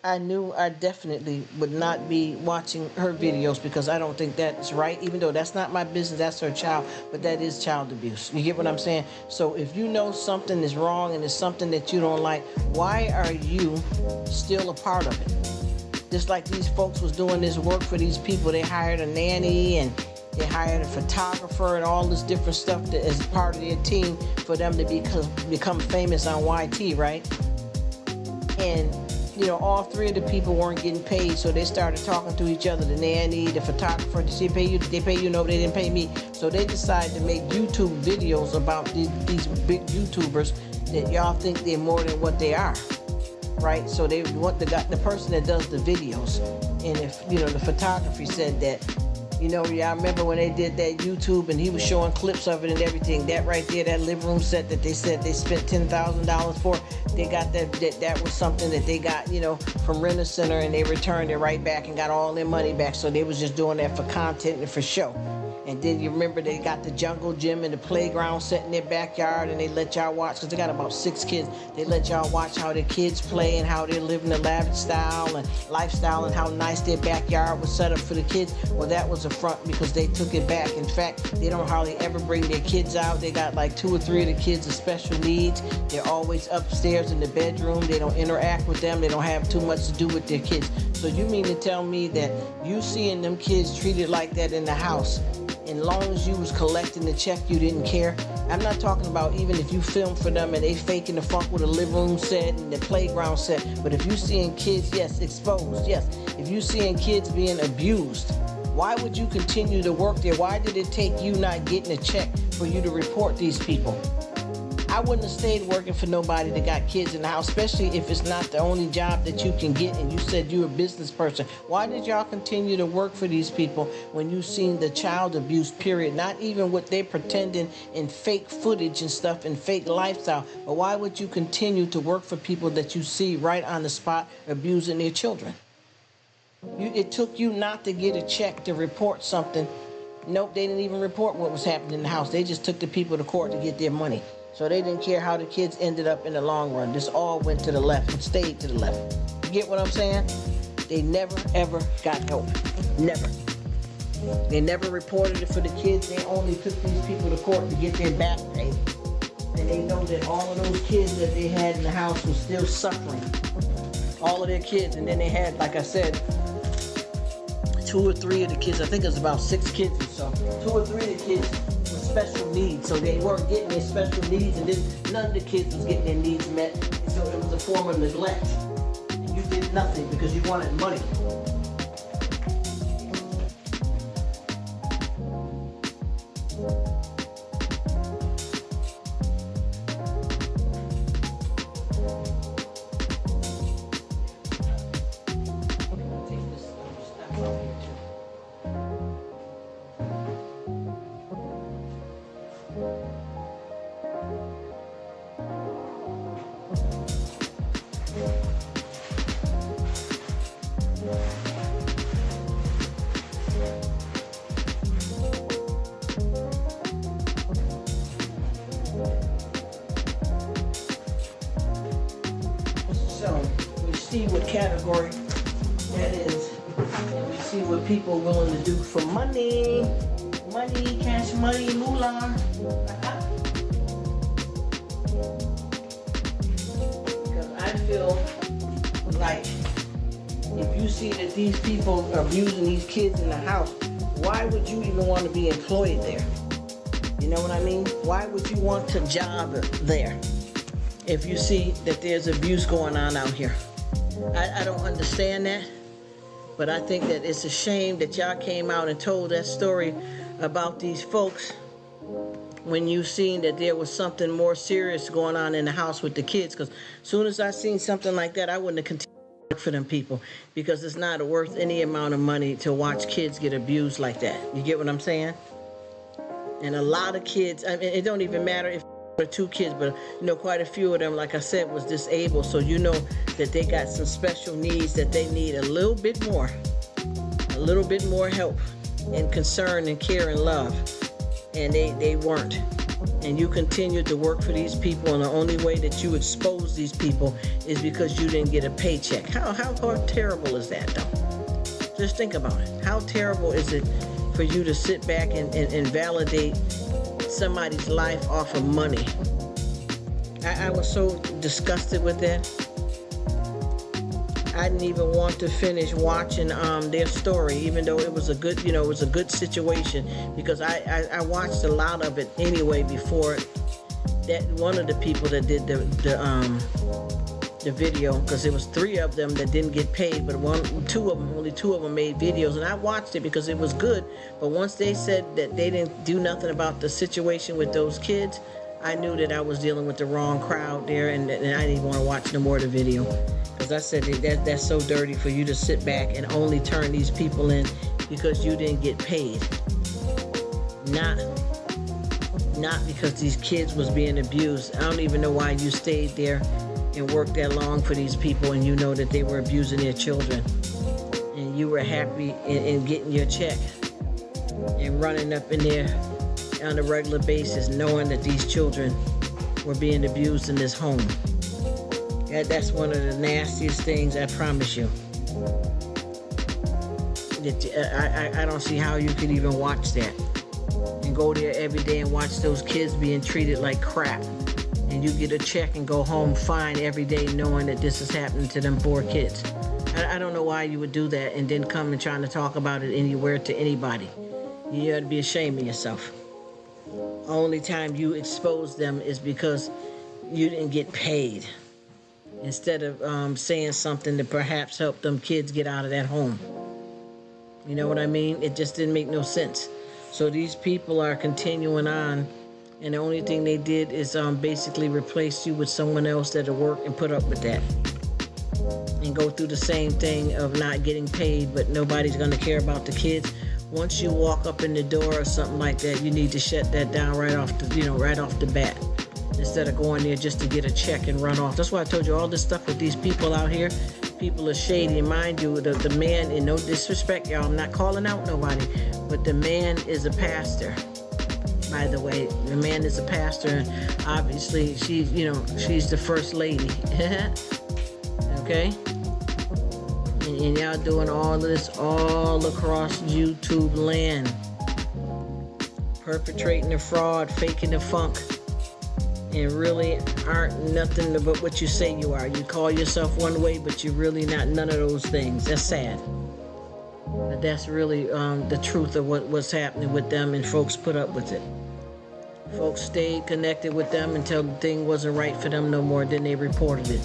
A: I knew I definitely would not be watching her videos because I don't think that's right, even though that's not my business, that's her child, but that is child abuse. You get what I'm saying? So if you know something is wrong and it's something that you don't like, why are you still a part of it? Just like these folks was doing this work for these people, they hired a nanny and they hired a photographer and all this different stuff that is part of their team for them to become famous on YT, right? And you know, all three of the people weren't getting paid, so they started talking to each other, the nanny, the photographer. Did they pay you? Did they pay you? No, they didn't pay me. So they decided to make YouTube videos about these big YouTubers that y'all think they're more than what they are, right? So they want the person that does the videos. And if, you know, the photography said that, you know, yeah, I remember when they did that YouTube and he was showing clips of it and everything. That right there, that living room set that they said they spent $10,000 for, they got that was something that they got, you know, from Rent-A-Center, and they returned it right back and got all their money back. So they was just doing that for content and for show. And then you remember they got the jungle gym and the playground set in their backyard, and they let y'all watch, because they got about 6 kids. They let y'all watch how their kids play and how they're living a lavish style and lifestyle and how nice their backyard was set up for the kids. Well, that was a front because they took it back. In fact, they don't hardly ever bring their kids out. They got like 2 or 3 of the kids with special needs. They're always upstairs in the bedroom. They don't interact with them. They don't have too much to do with their kids. So you mean to tell me that you seeing them kids treated like that in the house, and long as you was collecting the check, you didn't care? I'm not talking about even if you film for them and they faking the funk with a living room set and the playground set, but if you seeing kids, yes, exposed, yes, if you seeing kids being abused, why would you continue to work there? Why did it take you not getting a check for you to report these people? I wouldn't have stayed working for nobody that got kids in the house, especially if it's not the only job that you can get and you said you're a business person. Why did y'all continue to work for these people when you seen the child abuse, period? Not even what they pretending in fake footage and stuff and fake lifestyle, but why would you continue to work for people that you see right on the spot abusing their children? It took you not to get a check to report something. Nope, they didn't even report what was happening in the house. They just took the people to court to get their money. So they didn't care how the kids ended up in the long run. This all went to the left and stayed to the left. You get what I'm saying? They never, ever got help. Never. They never reported it for the kids. They only took these people to court to get their back paid. And they know that all of those kids that they had in the house were still suffering. All of their kids. And then they had, like I said, 2 or 3 of the kids. I think it was about 6 kids or so. 2 or 3 of the kids special needs, so they weren't getting their special needs, and then none of the kids was getting their needs met, and so it was a form of neglect. And you did nothing because you wanted money. So we see what category that is, and we see what people are willing to do for money. Money, cash money, moolah. Because I feel like if you see that these people are abusing these kids in the house, why would you even want to be employed there? You know what I mean? Why would you want to job there if you see that there's abuse going on out here? I don't understand that, but I think that it's a shame that y'all came out and told that story about these folks when you seen that there was something more serious going on in the house with the kids. Because as soon as I seen something like that, I wouldn't have continued to work for them people, because it's not worth any amount of money to watch kids get abused like that. You get what I'm saying? And a lot of kids, I mean, it don't even matter if or 2 kids, but you know, quite a few of them, like I said, was disabled. So you know that they got some special needs that they need a little bit more help and concern and care and love, and they weren't. and you continue to work for these people, and the only way that you expose these people is because you didn't get a paycheck. How terrible is that, though? Just think about it. How terrible is it for you to sit back and validate somebody's life off of money? I was so disgusted with that. I didn't even want to finish watching their story, even though it was a good, it was a good situation, because I watched a lot of it anyway before that. One of the people that did the video, because there was 3 of them that didn't get paid, but only two of them made videos, and I watched it because it was good. But once they said that they didn't do nothing about the situation with those kids, I knew that I was dealing with the wrong crowd there, and I didn't want to watch no more of the video. Because I said that's so dirty for you to sit back and only turn these people in because you didn't get paid. Not because these kids was being abused. I don't even know why you stayed there and worked that long for these people, and you know that they were abusing their children. And you were happy in getting your check and running up in there on a regular basis knowing that these children were being abused in this home. That's one of the nastiest things, I promise you. I don't see how you could even watch that and go there every day and watch those kids being treated like crap, and you get a check and go home fine every day knowing that this is happening to them poor kids. I don't know why you would do that and then come and trying to talk about it anywhere to anybody. You ought to be ashamed of yourself. Only time you expose them is because you didn't get paid, instead of saying something to perhaps help them kids get out of that home. You know what I mean? It just didn't make no sense. So these people are continuing on, and the only thing they did is basically replace you with someone else that'll work and put up with that, and go through the same thing of not getting paid, but nobody's going to care about the kids. Once you walk up in the door or something like that, you need to shut that down right off the bat, instead of going there just to get a check and run off. That's why I told you all this stuff with these people out here. People are shady, and mind you, the man, and no disrespect, y'all, I'm not calling out nobody, but the man is a pastor. By the way, the man is a pastor, and obviously she's the first lady. Okay? And y'all doing all this all across YouTube land, perpetrating the fraud, faking the funk, and really aren't nothing but what you say you are. You call yourself one way, but you're really not none of those things. That's sad. But that's really the truth of what's happening with them, and folks put up with it. Folks stayed connected with them until the thing wasn't right for them no more, then they reported it.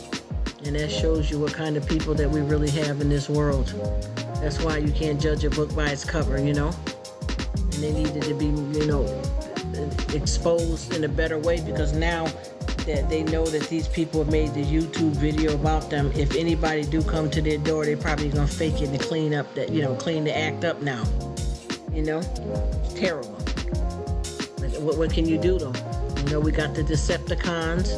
A: And that shows you what kind of people that we really have in this world. That's why you can't judge a book by its cover, And they needed to be, exposed in a better way, because now that they know that these people have made the YouTube video about them, if anybody do come to their door, they're probably gonna fake it and clean up that, clean the act up now. It's terrible. But what can you do though? We got the Decepticons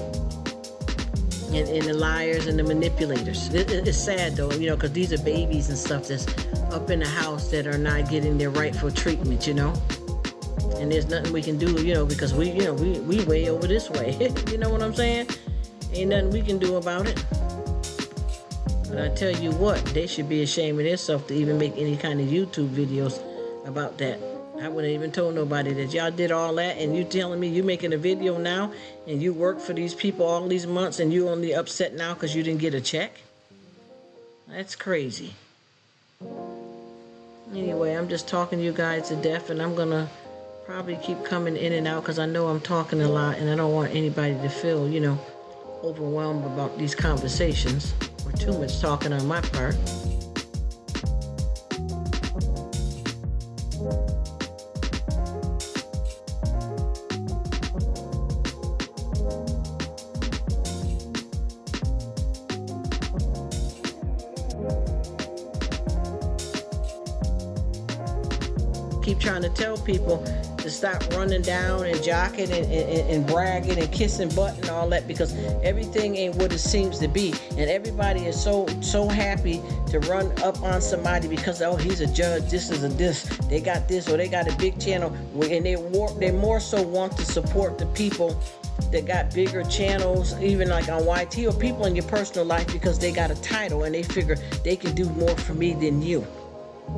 A: and the liars and the manipulators. It's sad though, because these are babies and stuff that's up in the house that are not getting their rightful treatment, And there's nothing we can do, because we way over this way. You know what I'm saying? Ain't nothing we can do about it. But I tell you what, they should be ashamed of themselves to even make any kind of YouTube videos about that. I wouldn't even told nobody that y'all did all that, and you telling me you making a video now and you worked for these people all these months and you only upset now because you didn't get a check? That's crazy. Anyway, I'm just talking you guys to death, and I'm going to probably keep coming in and out because I know I'm talking a lot, and I don't want anybody to feel, overwhelmed about these conversations or too much talking on my part. Keep trying to tell people to to stop running down and jocking and bragging and kissing butt and all that, because everything ain't what it seems to be. And everybody is so happy to run up on somebody because, oh, he's a judge, this is a this, they got this, or they got a big channel, and they more so want to support the people that got bigger channels, even like on YT, or people in your personal life, because they got a title and they figure they can do more for me than you.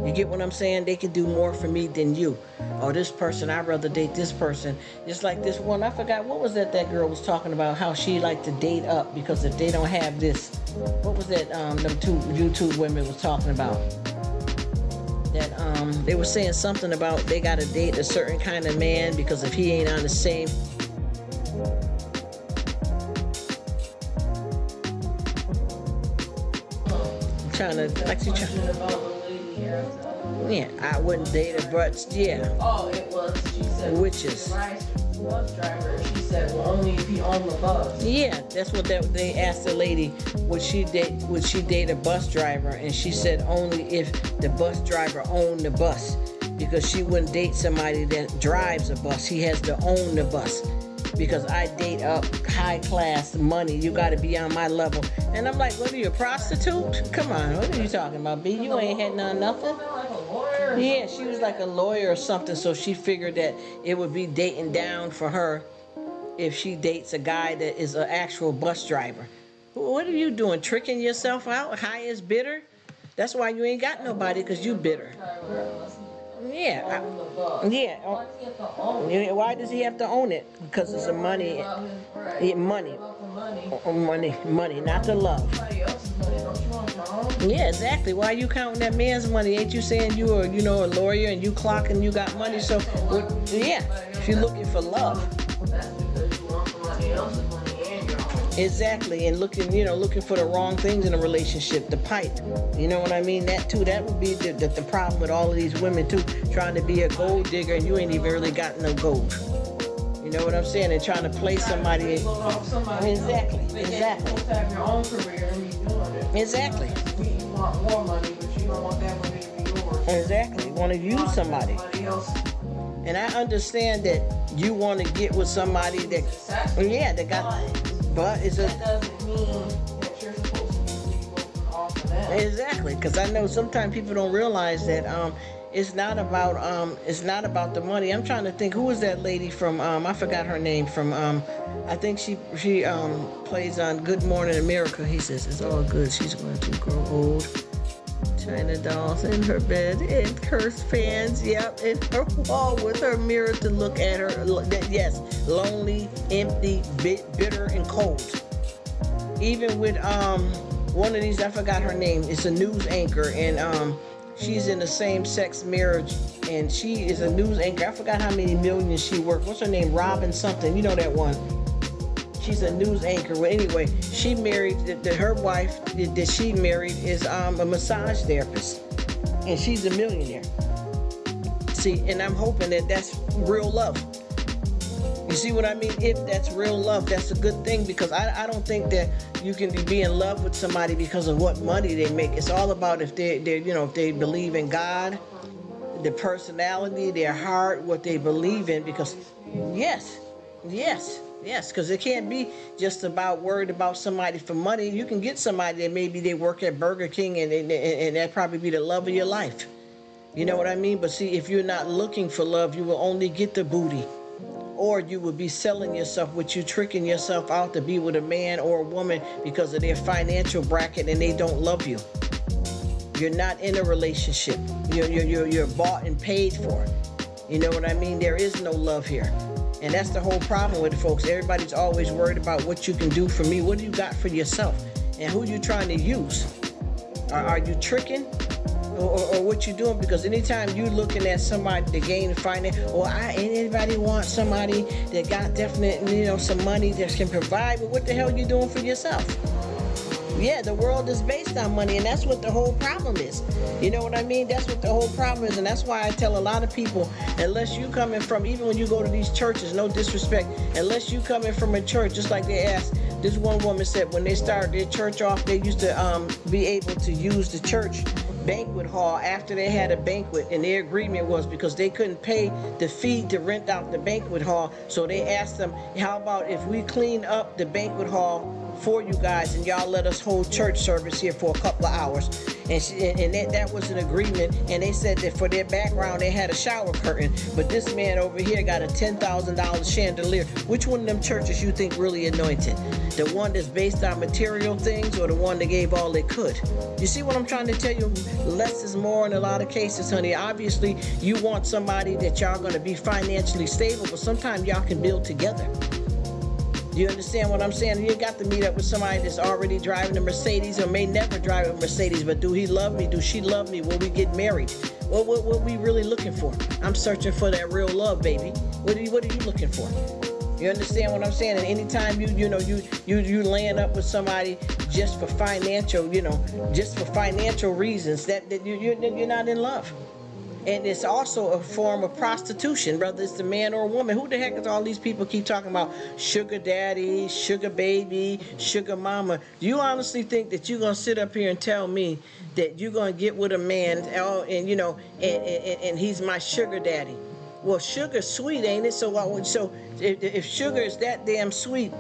A: You get what I'm saying? They can do more for me than you. Or this person, I'd rather date this person. It's like this one, I forgot, what was that girl was talking about, how she liked to date up, because if they don't have this, what was that them two YouTube women was talking about? That they were saying something about they gotta date a certain kind of man, because if he ain't on the same. Trying to, like she yeah, I wouldn't date her, but yeah.
B: Oh, it was. She said.
A: Witches.
B: Bus driver. She said, well, only if he owned the bus.
A: Yeah, that's what they asked the lady. Would she date a bus driver? And she said only if the bus driver owned the bus, because she wouldn't date somebody that drives a bus. He has to own the bus. Because I date up high class money, you got to be on my level. And I'm like, what are you, a prostitute? Come on, what are you talking about, B? You ain't had nothing. Yeah, she was like a lawyer or something, so she figured that it would be dating down for her if she dates a guy that is an actual bus driver. What are you doing, tricking yourself out? High is bitter? That's why you ain't got nobody, because you bitter. Yeah. Why does he have to own it? Because it's a money. Yeah, money, not the love. Yeah, exactly. Why are you counting that man's money? Ain't you saying you are, a lawyer and you clocking, you got money? So, yeah, if you're looking for love.
B: That's because you want somebody else's money and your own.
A: Exactly, and looking for the wrong things in a relationship, the pipe. You know what I mean? That too, that would be the problem with all of these women too, trying to be a gold digger and you ain't even really got no gold. You know what I'm saying? And trying to play somebody. Exactly.
B: Have your own career and be doing it.
A: Exactly.
B: You want more money, but you don't want that money to be yours.
A: Exactly. You want to use somebody. And I understand that you want to get with somebody that, that got, but it's a.
B: That doesn't mean that you're supposed to be working off of that.
A: Exactly, because I know sometimes people don't realize that it's not about the money. I'm trying to think, who was that lady from I forgot her name, from I think she plays on Good Morning America. He says it's all good. She's going to grow old. China dolls in her bed and curse fans, yep, in her wall with her mirror to look at her. Yes, lonely, empty, bitter, and cold. Even with one of these, I forgot her name. It's a news anchor, and she's in a same-sex marriage, and she is a news anchor. I forgot how many millions she worked. What's her name? Robin something. You know that one. She's a news anchor. Well, anyway, she married, her wife that she married is a massage therapist, and she's a millionaire. See, and I'm hoping that that's real love. You see what I mean? If that's real love, that's a good thing, because I don't think that you can be in love with somebody because of what money they make. It's all about if they if they believe in God, the personality, their heart, what they believe in. Because yes, because it can't be just about worried about somebody for money. You can get somebody that maybe they work at Burger King and that probably be the love of your life. You know what I mean? But see, if you're not looking for love, you will only get the booty. Or you will be selling yourself, which you tricking yourself out to be with a man or a woman because of their financial bracket and they don't love you. You're not in a relationship. You're bought and paid for. You know what I mean? There is no love here. And that's the whole problem with it, folks. Everybody's always worried about what you can do for me. What do you got for yourself? And who you trying to use? Are you tricking? Or what you doing? Because anytime you looking at somebody to gain finance, or anybody wants somebody that got definite, some money that can provide, but what the hell you doing for yourself? Yeah, the world is based on money, and that's what the whole problem is. You know what I mean? That's what the whole problem is, and that's why I tell a lot of people, unless you coming from, even when you go to these churches, no disrespect, unless you coming from a church, just like they asked, this one woman said when they started their church off, they used to be able to use the church banquet hall after they had a banquet, and their agreement was because they couldn't pay the fee to rent out the banquet hall, so they asked them, how about if we clean up the banquet hall for you guys and y'all let us hold church service here for a couple of hours. And that was an agreement, and they said that for their background they had a shower curtain, but this man over here got a $10,000 chandelier. Which one of them churches you think really anointed? The one that's based on material things, or the one that gave all they could? You see what I'm trying to tell you? Less is more in a lot of cases, honey. Obviously you want somebody that y'all going to be financially stable, but sometimes y'all can build together. You understand what I'm saying? You got to meet up with somebody that's already driving a Mercedes, or may never drive a Mercedes, but do he love me? Do she love me? Will we get married? What we really looking for? I'm searching for that real love, baby. What are you looking for? You understand what I'm saying? And anytime you laying up with somebody just for financial, just for financial reasons, that you're not in love. And it's also a form of prostitution, whether it's the man or a woman. Who the heck is all these people keep talking about sugar daddy, sugar baby, sugar mama? Do you honestly think that you're going to sit up here and tell me that you're going to get with a man and he's my sugar daddy? Well, sugar's sweet, ain't it? So if sugar is that damn sweet,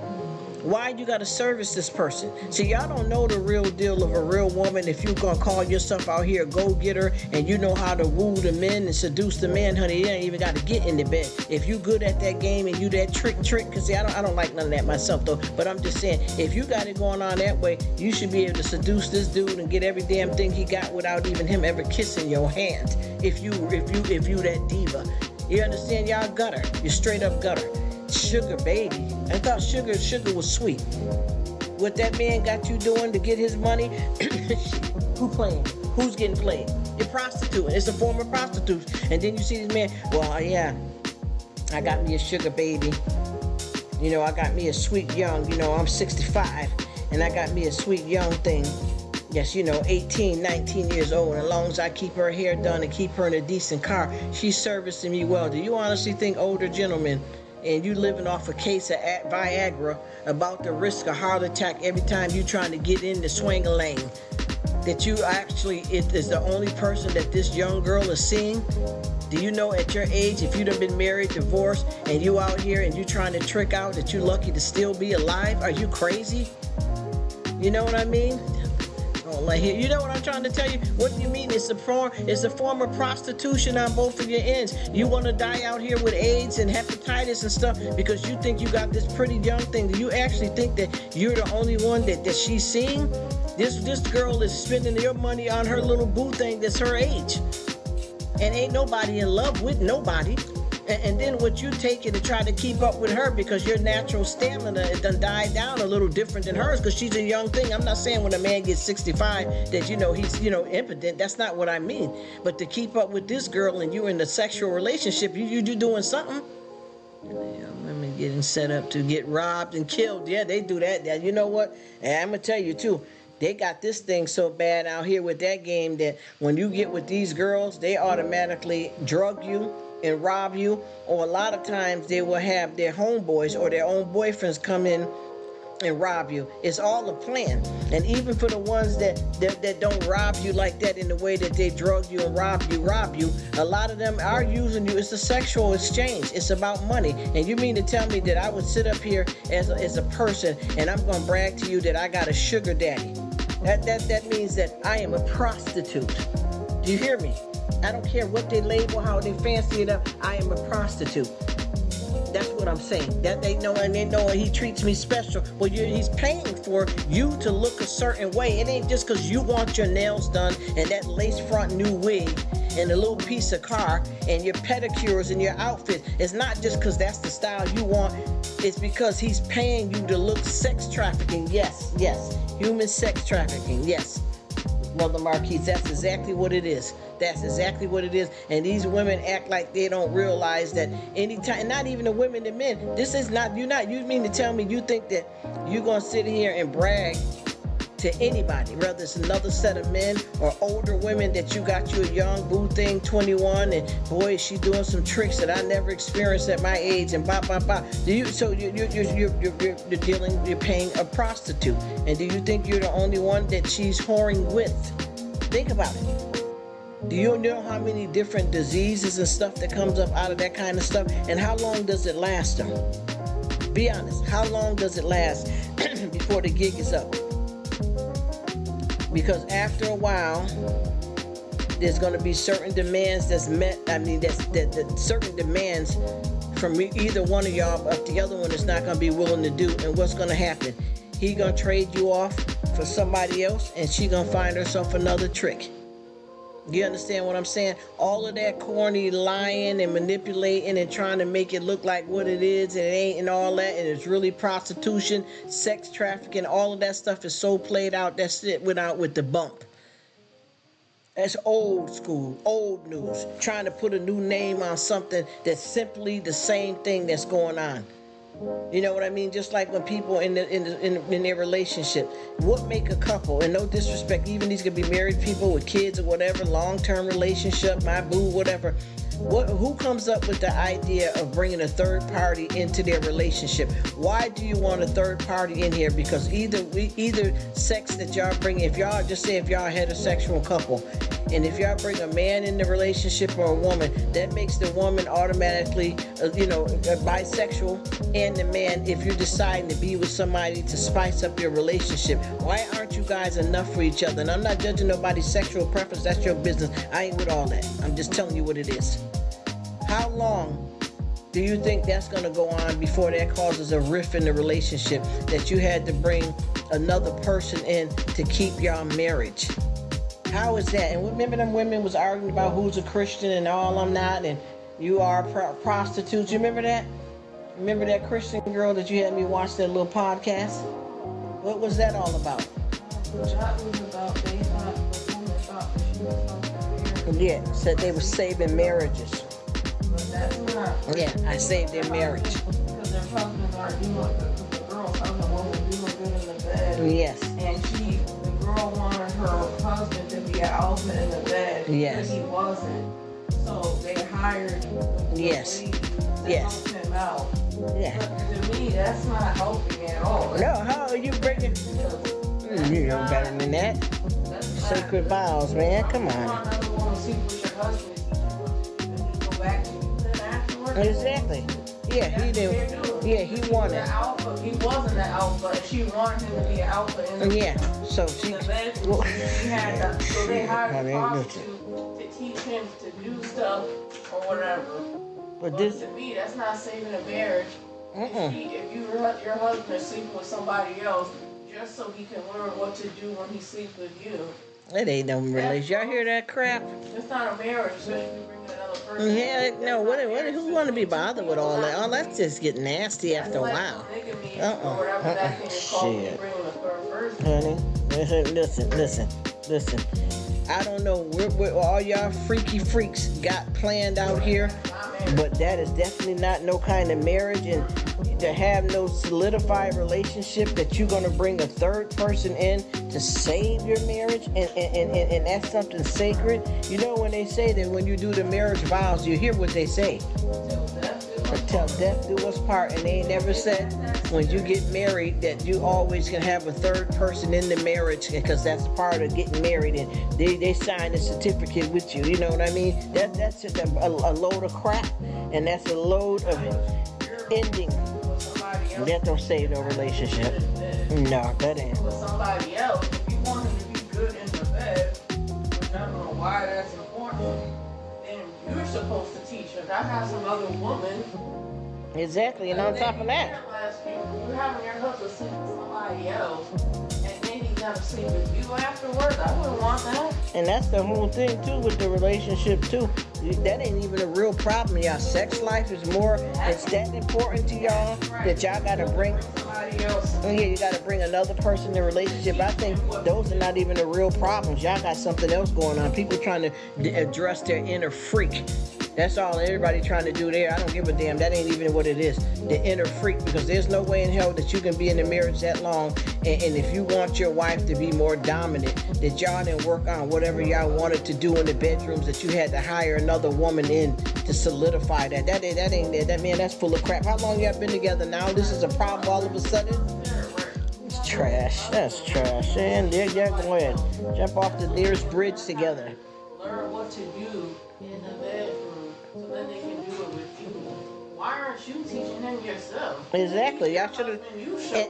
A: why you gotta service this person? See, y'all don't know the real deal of a real woman. If you gonna call yourself out here a go-getter and you know how to woo the men and seduce the men, honey, you ain't even gotta get in the bed. If you good at that game and you that trick, cause see, I don't like none of that myself though, but I'm just saying, if you got it going on that way, you should be able to seduce this dude and get every damn thing he got without even him ever kissing your hand. If you that diva. You understand? Y'all gutter. You're straight up gutter. Sugar baby. I thought sugar was sweet. What that man got you doing to get his money? Who playing? Who's getting played? You're prostituting. It's a form of prostitution. And then you see this man, well, yeah, I got me a sugar baby. I got me a sweet young, I'm 65, and I got me a sweet young thing. Yes, 18, 19 years old, and as long as I keep her hair done and keep her in a decent car, she's servicing me well. Do you honestly think older gentlemen, and you living off a case of Viagra, about the risk of heart attack every time you trying to get in the swing lane, that you actually is the only person that this young girl is seeing? Do you know at your age, if you done been married, divorced, and you out here and you trying to trick out that you lucky to still be alive? Are you crazy? You know what I mean? You know what I'm trying to tell you? What do you mean? It's a form of prostitution on both of your ends. You want to die out here with AIDS and hepatitis and stuff because you think you got this pretty young thing. Do you actually think that you're the only one that she's seeing? This girl is spending your money on her little boo thing that's her age. And ain't nobody in love with nobody. And then what you take it to try to keep up with her because your natural stamina done died down a little different than hers because she's a young thing. I'm not saying when a man gets 65 that, he's, impotent. That's not what I mean. But to keep up with this girl and you in a sexual relationship, you doing something. Women getting set up to get robbed and killed. Yeah, they do that. You know what? And I'm going to tell you, too. They got this thing so bad out here with that game that when you get with these girls, they automatically drug you and rob you, or a lot of times they will have their homeboys or their own boyfriends come in and rob you. It's all a plan. And even for the ones that don't rob you like that in the way that they drug you and rob you, a lot of them are using you. It's a sexual exchange. It's about money. And you mean to tell me that I would sit up here as a person and I'm going to brag to you that I got a sugar daddy? That means that I am a prostitute. Do you hear me? I don't care what they label, how they fancy it up. I am a prostitute. That's what I'm saying. That they know, and they know he treats me special. Well, he's paying for you to look a certain way. It ain't just because you want your nails done and that lace front new wig and a little piece of car and your pedicures and your outfit. It's not just because that's the style you want. It's because he's paying you to look sex trafficking. Yes. Human sex trafficking. Yes. Mother Marquise, that's exactly what it is. That's exactly what it is. And these women act like they don't realize that anytime, not even the women, the men, this is not, you mean to tell me you think that you're going to sit here and brag to anybody, whether it's another set of men or older women that you got you a young boo thing, 21, and boy, is she doing some tricks that I never experienced at my age, and blah, blah, blah. You're paying a prostitute. And do you think you're the only one that she's whoring with? Think about it. Do you know how many different diseases and stuff that comes up out of that kind of stuff? And how long does it last them? Be honest, how long does it last before the gig is up? Because after a while, there's going to be certain demands that's met. I mean, that certain demands from either one of y'all, but the other one is not going to be willing to do. And what's going to happen? He going to trade you off for somebody else, and she going to find herself another trick. You understand what I'm saying? All of that corny lying and manipulating and trying to make it look like what it is and it ain't and all that, and it's really prostitution, sex trafficking, all of that stuff is so played out. That's it went out with the bump. That's old school, old news. Trying to put a new name on something that's simply the same thing that's going on. You know what I mean? Just like when people in their relationship, what make a couple? And no disrespect, even these could be married people with kids or whatever, long-term relationship, my boo, whatever. Who comes up with the idea of bringing a third party into their relationship? Why do you want a third party in here? Because either sex that y'all bring, if y'all just say if y'all a heterosexual couple, and if y'all bring a man in the relationship or a woman, that makes the woman automatically, bisexual, and the man, if you're deciding to be with somebody to spice up your relationship. Why aren't you guys enough for each other? And I'm not judging nobody's sexual preference. That's your business. I ain't with all that. I'm just telling you what it is. How long do you think that's going to go on before that causes a rift in the relationship that you had to bring another person in to keep y'all marriage? How is that? And remember them women was arguing about who's a Christian and all I'm not, and you are prostitutes. You remember that? Remember that Christian girl that you had me watch that little podcast? What was that all about?
B: That was about the woman thought that she was something weird.
A: Yeah, said they were saving marriages.
B: But that's not.
A: Yeah, I saved their marriage.
B: Because their husbands are doing, the girl's husband wasn't doing good in the bed.
A: Yes.
B: And the girl wanted her husband to be an alpha in the bed.
A: Yes.
B: But he wasn't. So they hired the
A: Yes.
B: lady to
A: Yes.
B: help him out.
A: Yeah.
B: But to me, that's not helping at all.
A: No, how are you bringing? You know better than that. Sacred vows, man. Come on.
B: Another woman sleep with your husband and then go back to you then afterwards.
A: Exactly. Yeah, he did. Yeah, he wanted.
B: The alpha, he wasn't the alpha, and she wanted him to be an alpha in the,
A: Yeah. So she.
B: in the bed.
A: Well,
B: She had to, so they hired a
A: Honey,
B: prostitute to teach him to do stuff or whatever.
A: but
B: But
A: this.
B: to me, that's not saving a marriage. If your husband is sleeping with somebody else, just so he can learn what to do when he sleeps with you.
A: It ain't no relationship. Y'all hear that crap?
B: It's not a marriage, so you can bring another person.
A: Yeah, no. Who want to be bothered with all that? All that's just get nasty after a while.
B: Or whatever that thing is called, when you
A: Shit.
B: bring in a third person.
A: Honey, listen. I don't know what all y'all freaky freaks got planned out here, but that is definitely not no kind of marriage, and to have no solidified relationship that you're gonna bring a third person in to save your marriage, and that's something sacred. You know when they say that when you do the marriage vows, you hear what they say. Till death do us part, and they ain't never said when you get married that you always can have a third person in the marriage, because that's part of getting married, and they sign a certificate with you. You know what I mean? That's just a load of crap, and that's a load of ending. That don't save no relationship. No, that ain't.
B: With somebody else, if you want him to be good in the bed, which I don't know why that's important, then you're supposed to teach him. I have some other woman.
A: Exactly, and on top of that.
B: You're having your husband sleep with somebody else, and then he's gonna sleep with you afterwards. I wouldn't want that.
A: And that's the whole thing too with the relationship too. That ain't even a real problem. Y'all sex life is more, it's that important to y'all that y'all gotta bring
B: Somebody else.
A: yeah, you gotta bring another person in the relationship. I think those are not even the real problems. Y'all got something else going on. People trying to address their inner freak. That's all everybody trying to do there. I don't give a damn. That ain't even what it is. The inner freak, because there's no way in hell that you can be in a marriage that long, and if you want your wife to be more dominant, that y'all didn't work on whatever y'all wanted to do in the bedrooms, that you had to hire another woman in to solidify that. That ain't there. That man, that's full of crap. How long y'all been together now? This is a problem all of a sudden? It's trash. That's trash. And yeah, go ahead. Jump off the nearest bridge together.
B: Learn what what to do in the bedroom, so then they can do it with you. Why aren't you teaching him yourself?
A: Exactly. Y'all should have.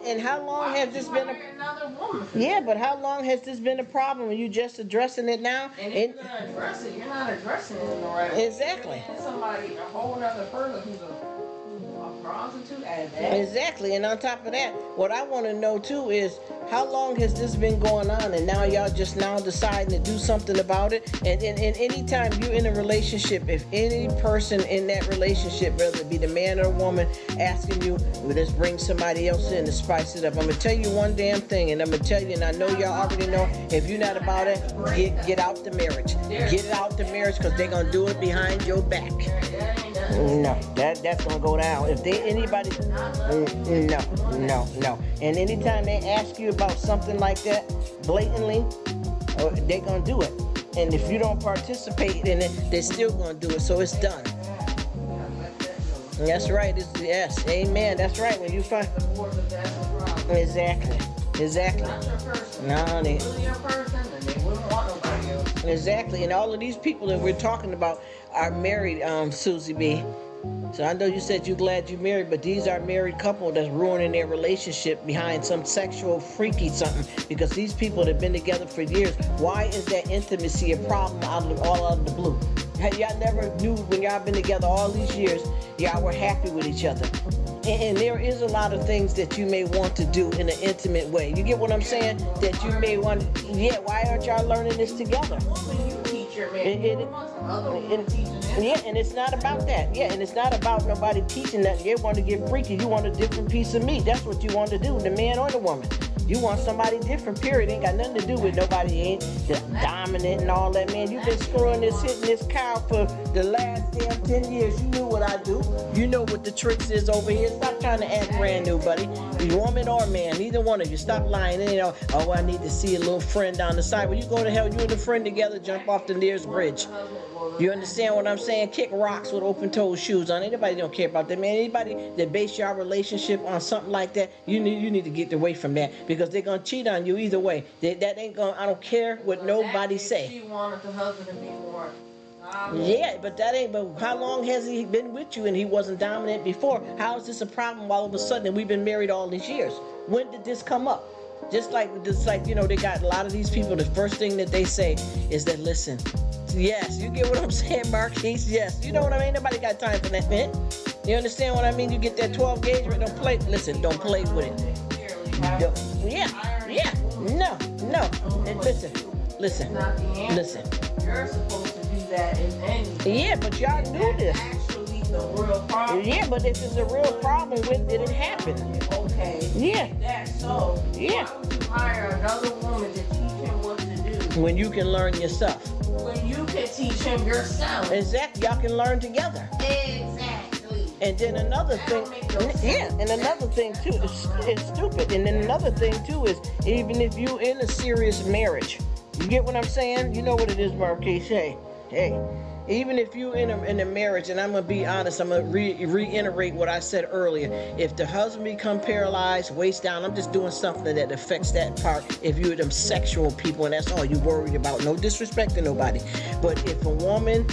A: And how long has this been
B: another woman?
A: Yeah, but how long has this been a problem? Are you just addressing it now?
B: And if you're gonna address it, you're not addressing it in the right way.
A: Exactly.
B: And somebody, a whole other person who's a prostitute at that.
A: Exactly. And on top of that, what I want to know too is how long has this been going on, and now y'all just now deciding to do something about it? And anytime you're in a relationship, if any person in that relationship, whether it be the man or the woman, asking you, well, let's bring somebody else in to spice it up. I'm gonna tell you one damn thing, and I'm gonna tell you, and I know y'all already know, if you're not about it, get out the marriage. Get it out the marriage, because they're gonna do it behind your back. No, that's gonna go down. If anybody, no. And anytime they ask you about something like that, blatantly, they're gonna do it. And if you don't participate in it, they're still gonna do it. So it's done. That's right. Yes, amen. That's right. When you find exactly. No, exactly. And all of these people that we're talking about are married, Susie B. So I know you said you're glad you married, but these are married couple that's ruining their relationship behind some sexual freaky something, because these people have been together for years. Why is that intimacy a problem all out of the blue? Y'all never knew when y'all been together all these years, y'all were happy with each other. And there is a lot of things that you may want to do in an intimate way. You get what I'm saying? That you may want, why aren't y'all learning this together? Yeah, and it's not about that. Yeah, and it's not about nobody teaching that. You want to get freaky. You want a different piece of meat. That's what you want to do, the man or the woman. You want somebody different, period. Ain't got nothing to do with nobody ain't dominant and all that, man. You've been screwing this, hitting this cow for the last damn 10 years. You knew what I do. You know what the tricks is over here. Stop trying to act brand new, buddy. You woman or man, neither one of you. Stop lying. You know, oh, I need to see a little friend down the side. Well, you go to hell, you and a friend together, jump off the nearest bridge. You understand what I'm saying? Kick rocks with open-toed shoes on. Anybody don't care about that, man. Anybody that base your relationship on something like that, you need to get away from that, because they're gonna cheat on you either way. That ain't gonna. I don't care what nobody say.
B: She wanted the husband to be more.
A: Yeah, but that ain't. But how long has he been with you and he wasn't dominant before? How is this a problem all of a sudden? We've been married all these years. When did this come up? Just like you know, they got a lot of these people. The first thing that they say is that, listen. Yes, you get what I'm saying, Marquise? Yes. You know what I mean? Nobody got time for that, man. You understand what I mean? You get that 12 gauge, right? Don't play. Listen, don't play with it. Yeah. No. And listen.
B: You're supposed to do that in anything.
A: Yeah, but y'all knew this.
B: Actually, the real problem.
A: Yeah, but if it's a real problem, when did it happen?
B: Okay.
A: Yeah.
B: That's so.
A: Yeah.
B: Why would you hire another woman to teach him what to do?
A: When you can learn yourself.
B: When you can teach him yourself.
A: Exactly. Y'all can learn together.
B: Exactly.
A: And then another thing, and another thing too, it's stupid. And then another thing too is, even if you in a serious marriage, you get what I'm saying? You know what it is, Marquise. Hey. Even if you in a marriage, and I'm gonna be honest, I'm gonna reiterate what I said earlier. If the husband become paralyzed, waist down, I'm just doing something that affects that part. If you're them sexual people and that's all you worried about, no disrespect to nobody. But if a woman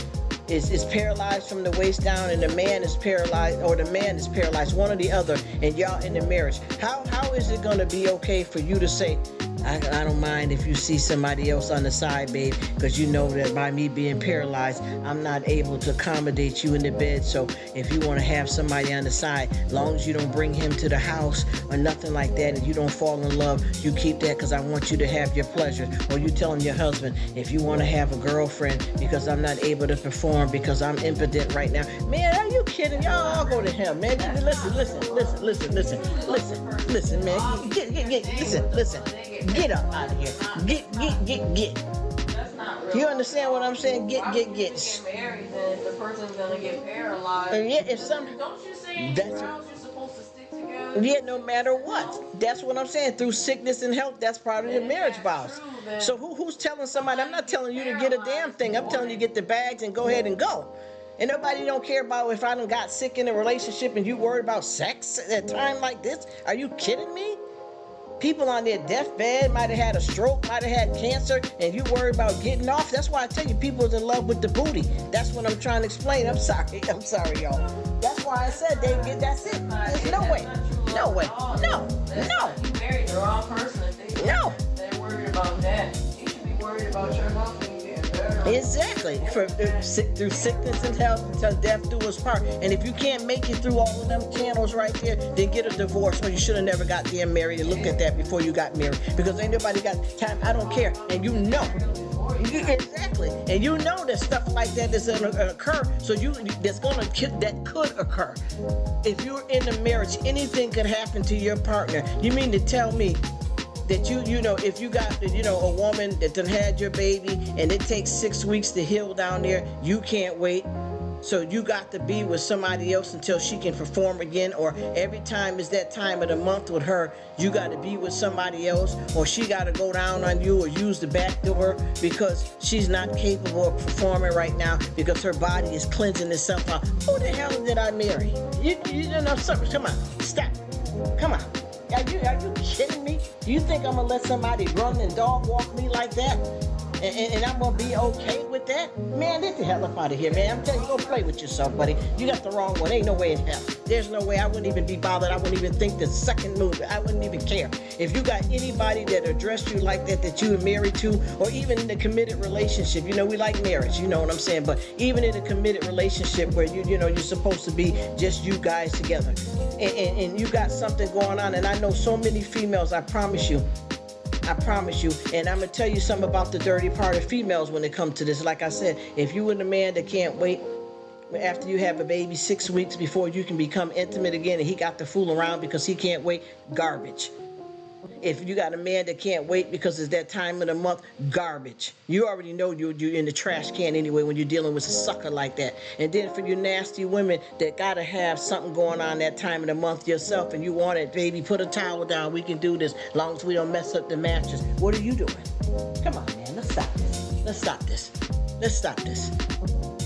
A: is paralyzed from the waist down and the man is paralyzed, or the man is paralyzed, one or the other, and y'all in the marriage, how is it gonna be okay for you to say, I don't mind if you see somebody else on the side, babe, because you know that by me being paralyzed, I'm not able to accommodate you in the bed. So if you want to have somebody on the side, as long as you don't bring him to the house or nothing like that, and you don't fall in love, you keep that because I want you to have your pleasure. Or you telling your husband, if you want to have a girlfriend because I'm not able to perform because I'm impotent right now. Man, are you kidding? Y'all all go to hell, man. Listen, man. Listen. Get up out of here. Get.
B: That's not real.
A: You understand what I'm saying? Get.
B: Why would you get married, then the person's gonna get paralyzed.
A: Yeah, if some.
B: Don't you say anywhere else you're supposed to stick together?
A: Yeah, no matter what. That's what I'm saying. Through sickness and health, that's part of the marriage vows. So who's telling somebody? I'm not telling you to get a damn thing. I'm telling you to get the bags and go ahead and go. And nobody don't care about if I done got sick in a relationship and you worried about sex at a time like this. Are you kidding me? People on their deathbed might have had a stroke, might have had cancer, and you worry about getting off. That's why I tell you, people is in love with the booty. That's what I'm trying to explain. I'm sorry, y'all. That's why I said that's it. There's no way. No way. No.
B: You married the wrong person if they're worried about that. You should be worried about your health and getting better.
A: Exactly. Through sickness and health until death do us part. And if you can't make it through all of them channels right there, then get a divorce, or you should have never got damn married. And look at that before you got married, because ain't nobody got time. I don't care. And you know. Exactly. And you know that stuff like that is going to occur. So that could occur. If you're in a marriage, anything could happen to your partner. You mean to tell me that you know, if you got, a woman that done had your baby and it takes 6 weeks to heal down there, you can't wait. So you got to be with somebody else until she can perform again, or every time is that time of the month with her, you got to be with somebody else, or she got to go down on you or use the back door because she's not capable of performing right now because her body is cleansing itself out. Who the hell did I marry? You know something? Come on, stop. Come on. Are you kidding me? You think I'm gonna let somebody run and dog walk me like that? And I'm gonna be okay with that? Man, get the hell up out of here, man. I'm telling you, go play with yourself, buddy. You got the wrong one. Ain't no way in hell. There's no way. I wouldn't even be bothered. I wouldn't even think the second move. I wouldn't even care. If you got anybody that addressed you like that you were married to, or even in a committed relationship, we like marriage, you know what I'm saying? But even in a committed relationship where you're supposed to be just you guys together, and you got something going on, and I know so many females, I promise you, and I'm going to tell you something about the dirty part of females when it comes to this. Like I said, if you and a man that can't wait after you have a baby 6 weeks before you can become intimate again, and he got to fool around because he can't wait, garbage. If you got a man that can't wait because it's that time of the month, garbage. You already know you're in the trash can anyway when you're dealing with a sucker like that. And then for you nasty women that got to have something going on that time of the month yourself, and you want it, baby, put a towel down, we can do this, as long as we don't mess up the mattress. What are you doing? Come on, man, let's stop this.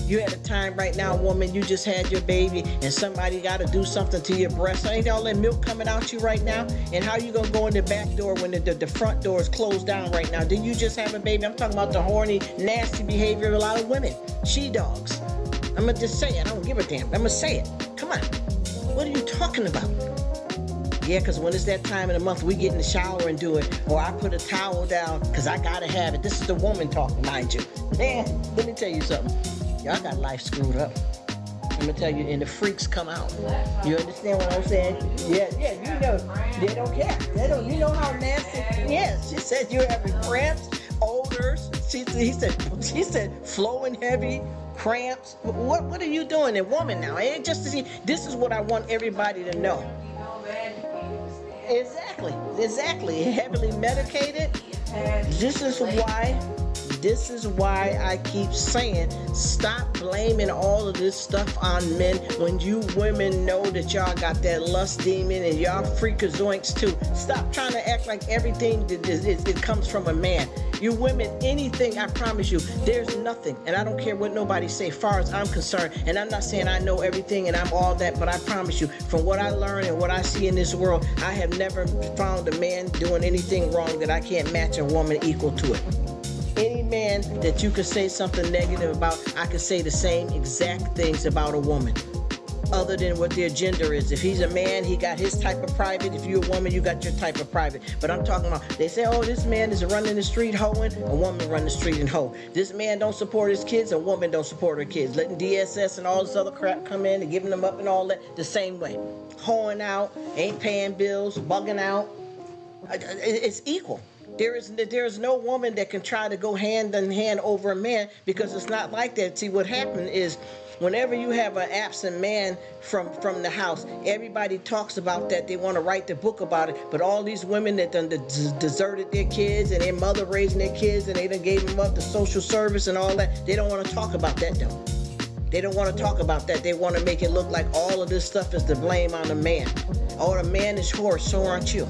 A: You at a time right now, woman, you just had your baby and somebody got to do something to your breast. Ain't all that milk coming out you right now? And how you going to go in the back door when the front door is closed down right now? Did you just have a baby? I'm talking about the horny, nasty behavior of a lot of women. She-dogs. I'm going to just say it. I don't give a damn. I'm going to say it. Come on. What are you talking about? Yeah, because when it's that time of the month, we get in the shower and do it. Or I put a towel down because I got to have it. This is the woman talking, mind you. Man, let me tell you something. Y'all got life screwed up. I'm gonna tell you, and the freaks come out. You understand what I'm saying? Yeah, you know. They don't care. You know how nasty. Yes, she said you're having cramps, odors. He said flowing heavy, cramps. What are you doing, a woman now? It ain't just to see. This is what I want everybody to know. Exactly. Heavily medicated. This is why I keep saying, stop blaming all of this stuff on men when you women know that y'all got that lust demon and y'all freakazoinks too. Stop trying to act like everything it comes from a man. You women, anything, I promise you, there's nothing. And I don't care what nobody say, far as I'm concerned. And I'm not saying I know everything and I'm all that, but I promise you, from what I learn and what I see in this world, I have never found a man doing anything wrong that I can't match a woman equal to it. Any man that you could say something negative about, I could say the same exact things about a woman, other than what their gender is. If he's a man, he got his type of private. If you're a woman, you got your type of private. But I'm talking about, they say, oh, this man is running the street hoeing, a woman run the street and hoe. This man don't support his kids, a woman don't support her kids. Letting DSS and all this other crap come in and giving them up and all that the same way. Hoeing out, ain't paying bills, bugging out. It's equal. There is no woman that can try to go hand in hand over a man, because it's not like that. See, what happened is, whenever you have an absent man from the house, everybody talks about that. They want to write the book about it. But all these women that done deserted their kids and their mother raising their kids and they done gave them up to social service and all that, they don't want to talk about that though. They don't want to talk about that. They want to make it look like all of this stuff is the blame on the man. Oh, the man is whore, so aren't you?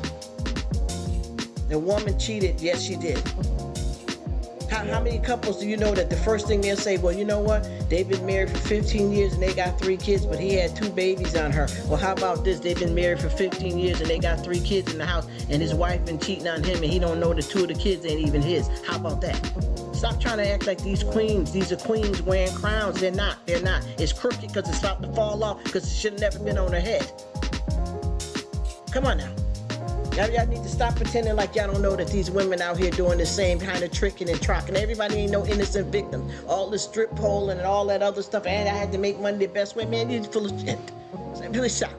A: The woman cheated, yes she did. How many couples do you know that the first thing they'll say, well, you know what? They've been married for 15 years and they got 3 kids, but he had 2 babies on her. Well, how about this? They've been married for 15 years and they got 3 kids in the house, and his wife been cheating on him, and he don't know that 2 of the kids ain't even his. How about that? Stop trying to act like these queens. These are queens wearing crowns. They're not. They're not. It's crooked because it's about to fall off because it should have never been on her head. Come on now. Y'all need to stop pretending like y'all don't know that these women out here doing the same kind of tricking and trocking. Everybody ain't no innocent victim. All this strip polling and all that other stuff. And I had to make money the best way. Man, you're full of shit. Please stop.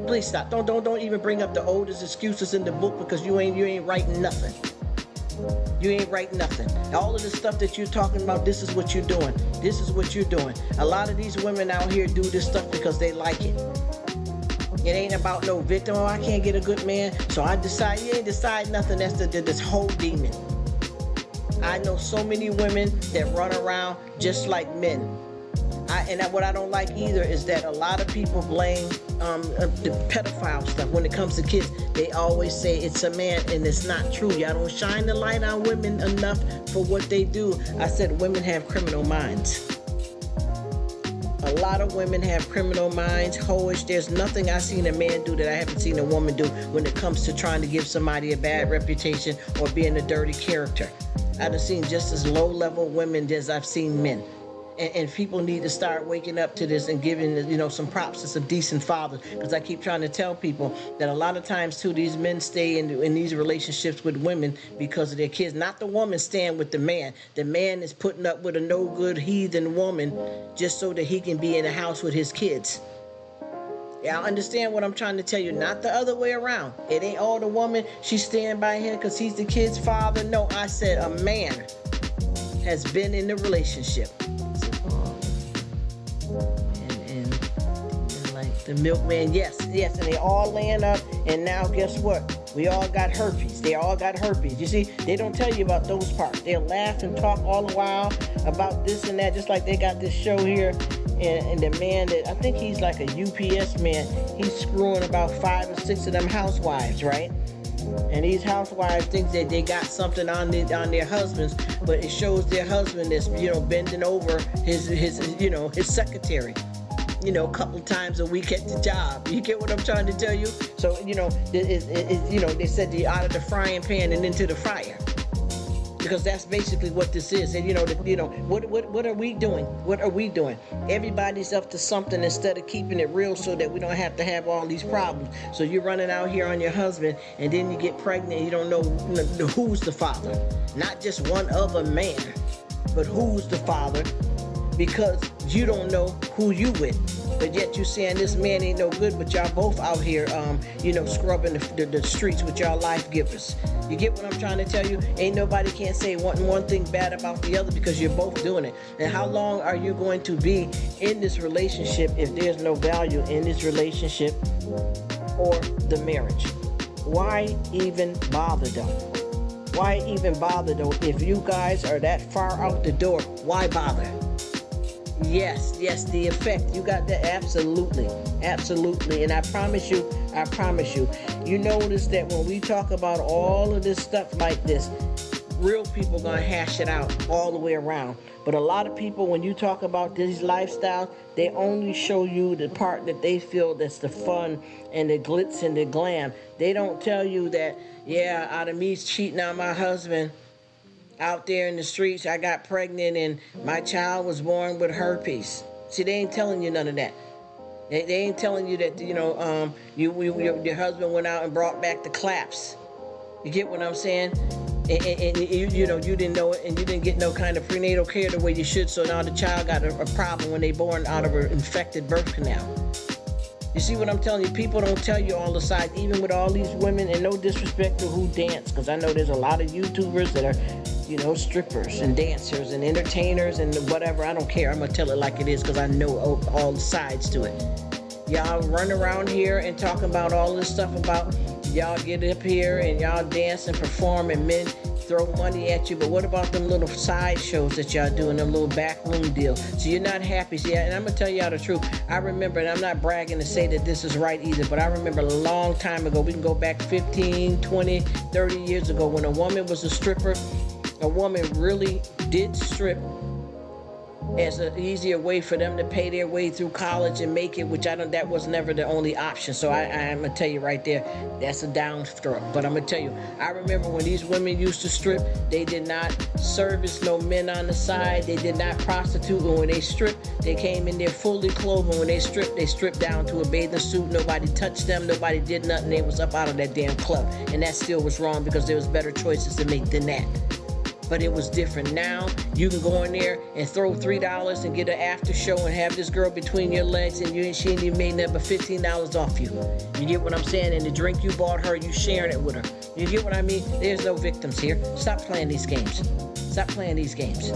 A: Please stop. Don't even bring up the oldest excuses in the book because you ain't writing nothing. You ain't writing nothing. All of the stuff that you're talking about, this is what you're doing. This is what you're doing. A lot of these women out here do this stuff because they like it. It ain't about no victim. Oh, I can't get a good man, so I decide. You ain't decide nothing. That's this whole demon. I know so many women that run around just like men. What I don't like either is that a lot of people blame the pedophile stuff. When it comes to kids, they always say it's a man, and it's not true. Y'all don't shine the light on women enough for what they do. I said women have criminal minds. A lot of women have criminal minds, hoish. There's nothing I've seen a man do that I haven't seen a woman do when it comes to trying to give somebody a bad reputation or being a dirty character. I've seen just as low-level women as I've seen men. And people need to start waking up to this and giving, some props to some decent fathers. Because I keep trying to tell people that a lot of times, too, these men stay in these relationships with women because of their kids. Not the woman staying with the man. The man is putting up with a no-good heathen woman just so that he can be in the house with his kids. Y'all understand what I'm trying to tell you? Not the other way around. It ain't all the woman, she's staying by him because he's the kid's father. No, I said a man has been in the relationship. The milkman, yes, and they all laying up, and now guess what? We all got herpes. They all got herpes. You see, they don't tell you about those parts. They'll laugh and talk all the while about this and that, just like they got this show here, and the man that, I think he's like a UPS man, he's screwing about 5 or 6 of them housewives, right? And these housewives think that they got something on their husbands, but it shows their husband is, bending over his secretary. A couple times a week at the job. You get what I'm trying to tell you? So, they said you're out of the frying pan and into the fire. Because that's basically what this is. And, what are we doing? What are we doing? Everybody's up to something instead of keeping it real so that we don't have to have all these problems. So you're running out here on your husband, and then you get pregnant, and you don't know who's the father. Not just one other man, but who's the father. Because you don't know who you with. But yet you saying this man ain't no good, but y'all both out here, scrubbing the streets with y'all life givers. You get what I'm trying to tell you? Ain't nobody can't say one thing bad about the other because you're both doing it. And how long are you going to be in this relationship if there's no value in this relationship or the marriage? Why even bother though? Why even bother though? If you guys are that far out the door, why bother? Yes, the effect. You got that? Absolutely. And I promise you, you notice that when we talk about all of this stuff like this, real people gonna hash it out all the way around. But a lot of people, when you talk about these lifestyles, they only show you the part that they feel that's the fun and the glitz and the glam. They don't tell you that, out of me cheating on my husband, out there in the streets, I got pregnant and my child was born with herpes. See, they ain't telling you none of that. They ain't telling you that, your husband went out and brought back the claps. You get what I'm saying? And you didn't know it, and you didn't get no kind of prenatal care the way you should, so now the child got a problem when they born out of an infected birth canal. You see what I'm telling you? People don't tell you all the sides, even with all these women, and no disrespect to who dance, because I know there's a lot of YouTubers that are, strippers and dancers and entertainers and whatever. I don't care. I'm going to tell it like it is because I know all the sides to it. Y'all run around here and talk about all this stuff about y'all get up here and y'all dance and perform and men throw money at you, but what about them little side shows that y'all do and them little backroom deals? So you're not happy. See, and I'm going to tell y'all the truth. I remember, and I'm not bragging to say that this is right either, but I remember a long time ago, we can go back 15, 20, 30 years ago when a woman was a stripper, a woman really did strip as an easier way for them to pay their way through college and make it, which that was never the only option. So I'm gonna tell you right there, that's a downstroke. But I'm gonna tell you, I remember when these women used to strip, they did not service no men on the side, they did not prostitute, and when they stripped, they came in there fully clothed, and when they stripped down to a bathing suit, nobody touched them, nobody did nothing, they was up out of that damn club. And that still was wrong because there was better choices to make than that. But it was different. Now you can go in there and throw $3 and get an after show and have this girl between your legs, and she ain't even made nothing but $15 off you. You get what I'm saying? And the drink you bought her, you sharing it with her. You get what I mean? There's no victims here. Stop playing these games. Stop playing these games.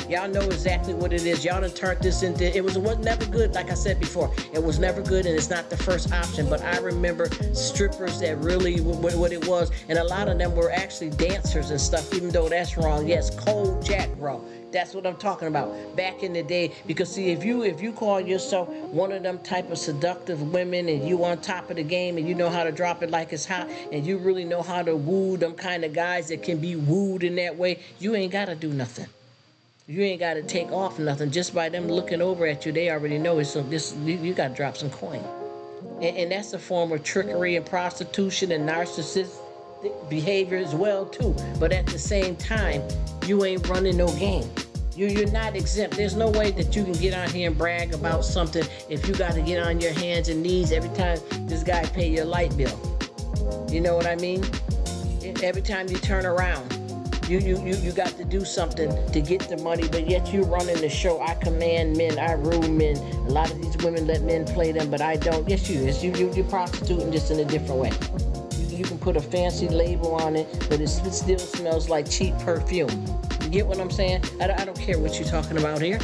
A: Y'all know exactly what it is. Y'all done turned this into, it was never good, like I said before. It was never good, and it's not the first option. But I remember strippers that really, what it was, and a lot of them were actually dancers and stuff, even though that's wrong. Yes, cold jack, bro. That's what I'm talking about. Back in the day, because see, if you call yourself one of them type of seductive women, and you on top of the game, and you know how to drop it like it's hot, and you really know how to woo them kind of guys that can be wooed in that way, you ain't got to do nothing. You ain't got to take off nothing. Just by them looking over at you, they already know it's you got to drop some coin. And that's a form of trickery and prostitution and narcissistic behavior as well too. But at the same time, you ain't running no game. You're not exempt. There's no way that you can get out here and brag about something if you got to get on your hands and knees every time this guy pay your light bill. You know what I mean? Every time you turn around. You got to do something to get the money, but yet you running the show. I command men, I rule men. A lot of these women let men play them, but I don't. Yes, you're prostituting just in a different way. You can put a fancy label on it, but it still smells like cheap perfume. You get what I'm saying? I don't care what you're talking about here.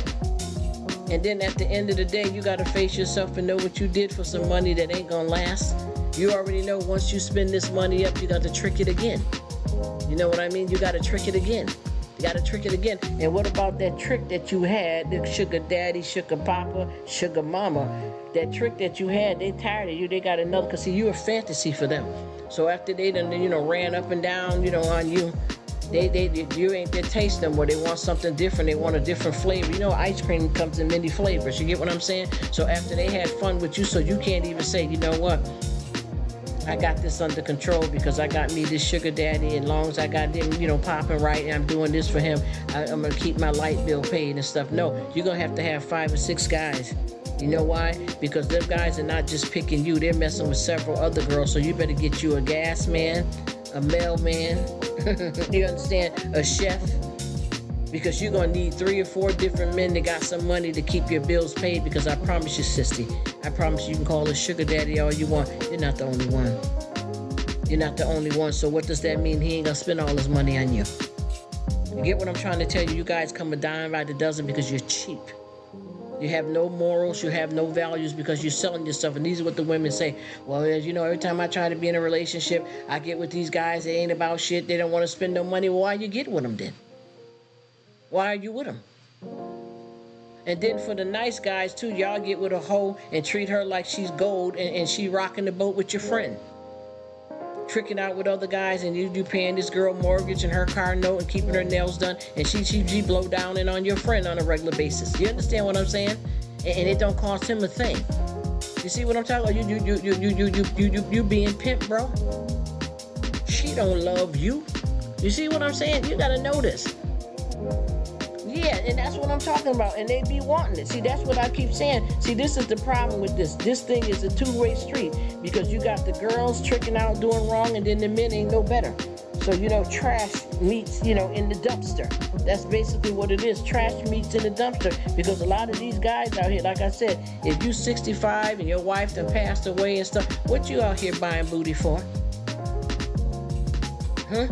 A: And then at the end of the day, you got to face yourself and know what you did for some money that ain't gonna last. You already know once you spend this money up, you got to trick it again. You know what I mean? You got to trick it again. You got to trick it again. And what about that trick that you had, the sugar daddy, sugar papa, sugar mama? That trick that you had, they tired of you. They got another, because see, you're a fantasy for them. So after they done, ran up and down, on you, you ain't their taste no more. They want something different. They want a different flavor. Ice cream comes in many flavors. You get what I'm saying? So after they had fun with you, so you can't even say, you know what? I got this under control because I got me this sugar daddy, and long as I got him, popping right, and I'm doing this for him, I'm going to keep my light bill paid and stuff. No, you're going to have 5 or 6 guys. You know why? Because them guys are not just picking you. They're messing with several other girls. So you better get you a gas man, a mailman, you understand, a chef. Because you're going to need 3 or 4 different men that got some money to keep your bills paid, because I promise you, sissy, I promise you can call a sugar daddy all you want. You're not the only one. You're not the only one. So what does that mean? He ain't going to spend all his money on you. You get what I'm trying to tell you? You guys come a dime by the dozen because you're cheap. You have no morals, you have no values, because you're selling yourself. And these are what the women say. Well, as you know, every time I try to be in a relationship, I get with these guys, they ain't about shit, they don't want to spend no money. Well, why you get with them then? Why are you with them? And then for the nice guys too, y'all get with a hoe and treat her like she's gold, and she rocking the boat with your friend. Tricking out with other guys, and you paying this girl mortgage and her car note and keeping her nails done, and she blow down in on your friend on a regular basis. You understand what I'm saying? And it don't cost him a thing. You see what I'm talking about? You being pimp, bro. She don't love you. You see what I'm saying? You gotta know this. Yeah, and that's what I'm talking about. And they be wanting it. See, that's what I keep saying. See, this is the problem with this. This thing is a two-way street, because you got the girls tricking out, doing wrong, and then the men ain't no better. So, trash meets, in the dumpster. That's basically what it is. Trash meets in the dumpster. Because a lot of these guys out here, like I said, if you 65 and your wife done passed away and stuff, what you out here buying booty for? Huh?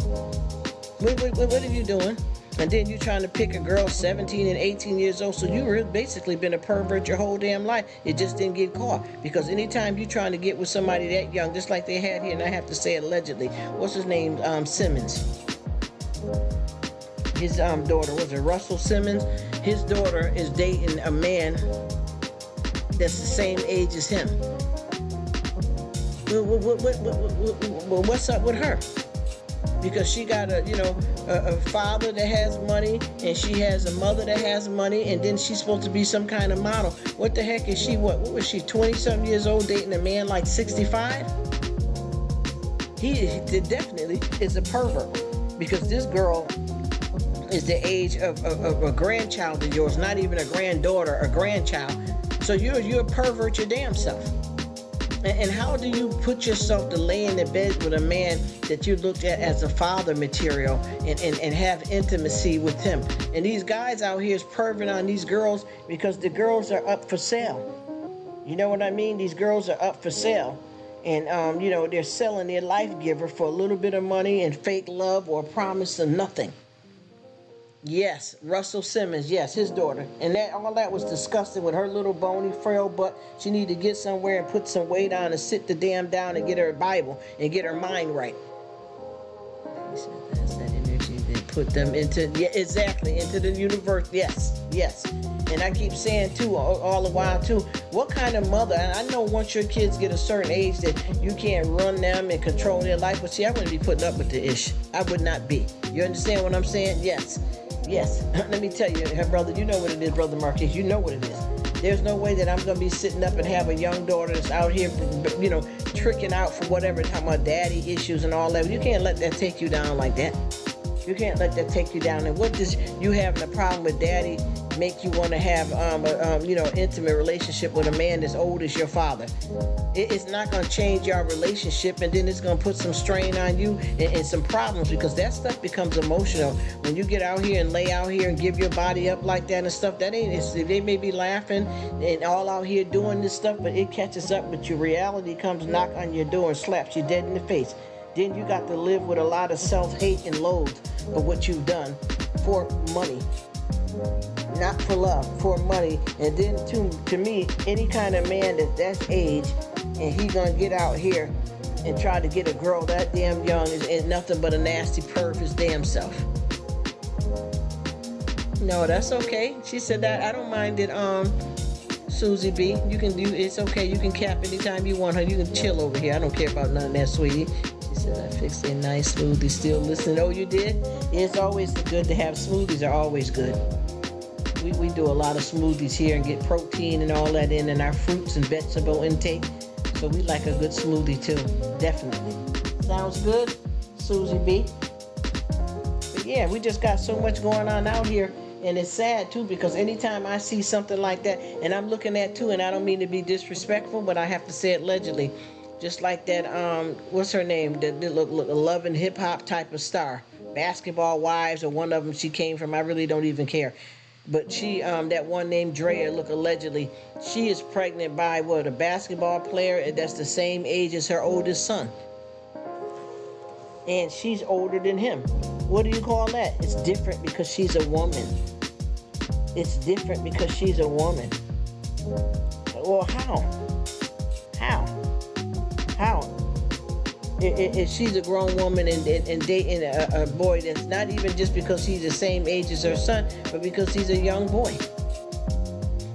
A: What are you doing? And then you trying to pick a girl 17 and 18 years old, so you really basically been a pervert your whole damn life. It just didn't get caught. Because anytime you trying to get with somebody that young, just like they had here, and I have to say allegedly, what's his name, Simmons. His daughter, was it Russell Simmons? His daughter is dating a man that's the same age as him. What's up with her? because she got a father that has money, and she has a mother that has money, and then she's supposed to be some kind of model. What the heck is she? What was she, 20-something years old, dating a man like 65? He definitely is a pervert, because this girl is the age of a grandchild of yours, not even a granddaughter, a grandchild. So you're a pervert your damn self. And how do you put yourself to lay in the bed with a man that you looked at as a father material and have intimacy with him? And these guys out here is perverting on these girls because the girls are up for sale. You know what I mean? These girls are up for sale. And, they're selling their life giver for a little bit of money and fake love or a promise of nothing. Yes, Russell Simmons, yes, his daughter. And all that was disgusting with her little bony, frail butt. She need to get somewhere and put some weight on and sit the damn down and get her Bible and get her mind right. He said that's that energy that put them into, into the universe. Yes. And I keep saying, too, all the while, too, what kind of mother, and I know once your kids get a certain age that you can't run them and control their life, but see, I wouldn't be putting up with the ish. I would not be. You understand what I'm saying? Yes. Let me tell you, brother, you know what it is, Brother Marquis. You know what it is. There's no way that I'm going to be sitting up and have a young daughter that's out here, tricking out for whatever, talking about daddy issues and all that. You can't let that take you down like that. You can't let that take you down. And what does you having a problem with daddy make you want to have intimate relationship with a man that's old as your father? It's not going to change your relationship, and then it's going to put some strain on you and some problems, because that stuff becomes emotional when you get out here and lay out here and give your body up like that and stuff. That ain't, they may be laughing and all out here doing this stuff, but it catches up with your reality, comes knock on your door and slaps you dead in the face. Then you got to live with a lot of self-hate and loathe of what you've done for money. Not for love, for money. And then to me, any kind of man that's age and he gonna get out here and try to get a girl that damn young is nothing but a nasty perv his damn self. No, that's okay. She said that. I don't mind it, Susie B. You can do, it's okay. You can cap anytime you want her. You can chill over here. I don't care about none of that, sweetie. She said I fixed a nice smoothie. Still listening. Oh, you did? It's always good to have smoothies. Are always good. We do a lot of smoothies here and get protein and all that in our fruits and vegetable intake. So we like a good smoothie too. Definitely. Sounds good, Susie B. But yeah, we just got so much going on out here. And it's sad too, because anytime I see something like that, and I'm looking at too, and I don't mean to be disrespectful, but I have to say it allegedly, just like that, what's her name? The Love and Hip Hop type of star. Basketball Wives, or one of them she came from, I really don't even care. But she, that one named Drea, allegedly, she is pregnant by a basketball player that's the same age as her oldest son. And she's older than him. What do you call that? It's different because she's a woman. It's different because she's a woman. Well, how? If she's a grown woman and dating a boy that's not even just because he's the same age as her son, but because he's a young boy.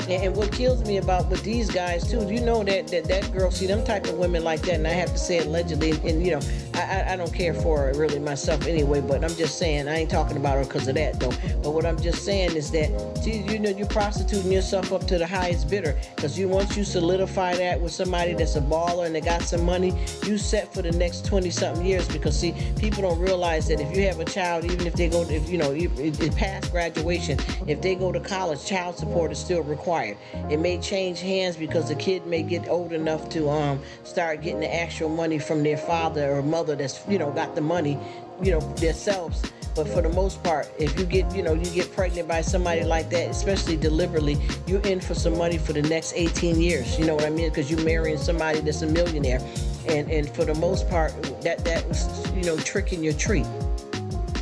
A: And what kills me about with these guys too, you know that girl, see them type of women like that, and I have to say it allegedly, and I don't care for her really myself anyway, but I'm just saying, I ain't talking about her because of that though. But what I'm just saying is that, see, you're prostituting yourself up to the highest bidder, because once you solidify that with somebody that's a baller and they got some money, you set for the next 20-something years. Because see, people don't realize that if you have a child, even if they go, if past graduation, if they go to college, child support is still required. It may change hands because the kid may get old enough to start getting the actual money from their father or mother that's got the money themselves. But for the most part, if you get pregnant by somebody like that, especially deliberately, you're in for some money for the next 18 years. You know what I mean? Because you're marrying somebody that's a millionaire, and for the most part, that was tricking your treat.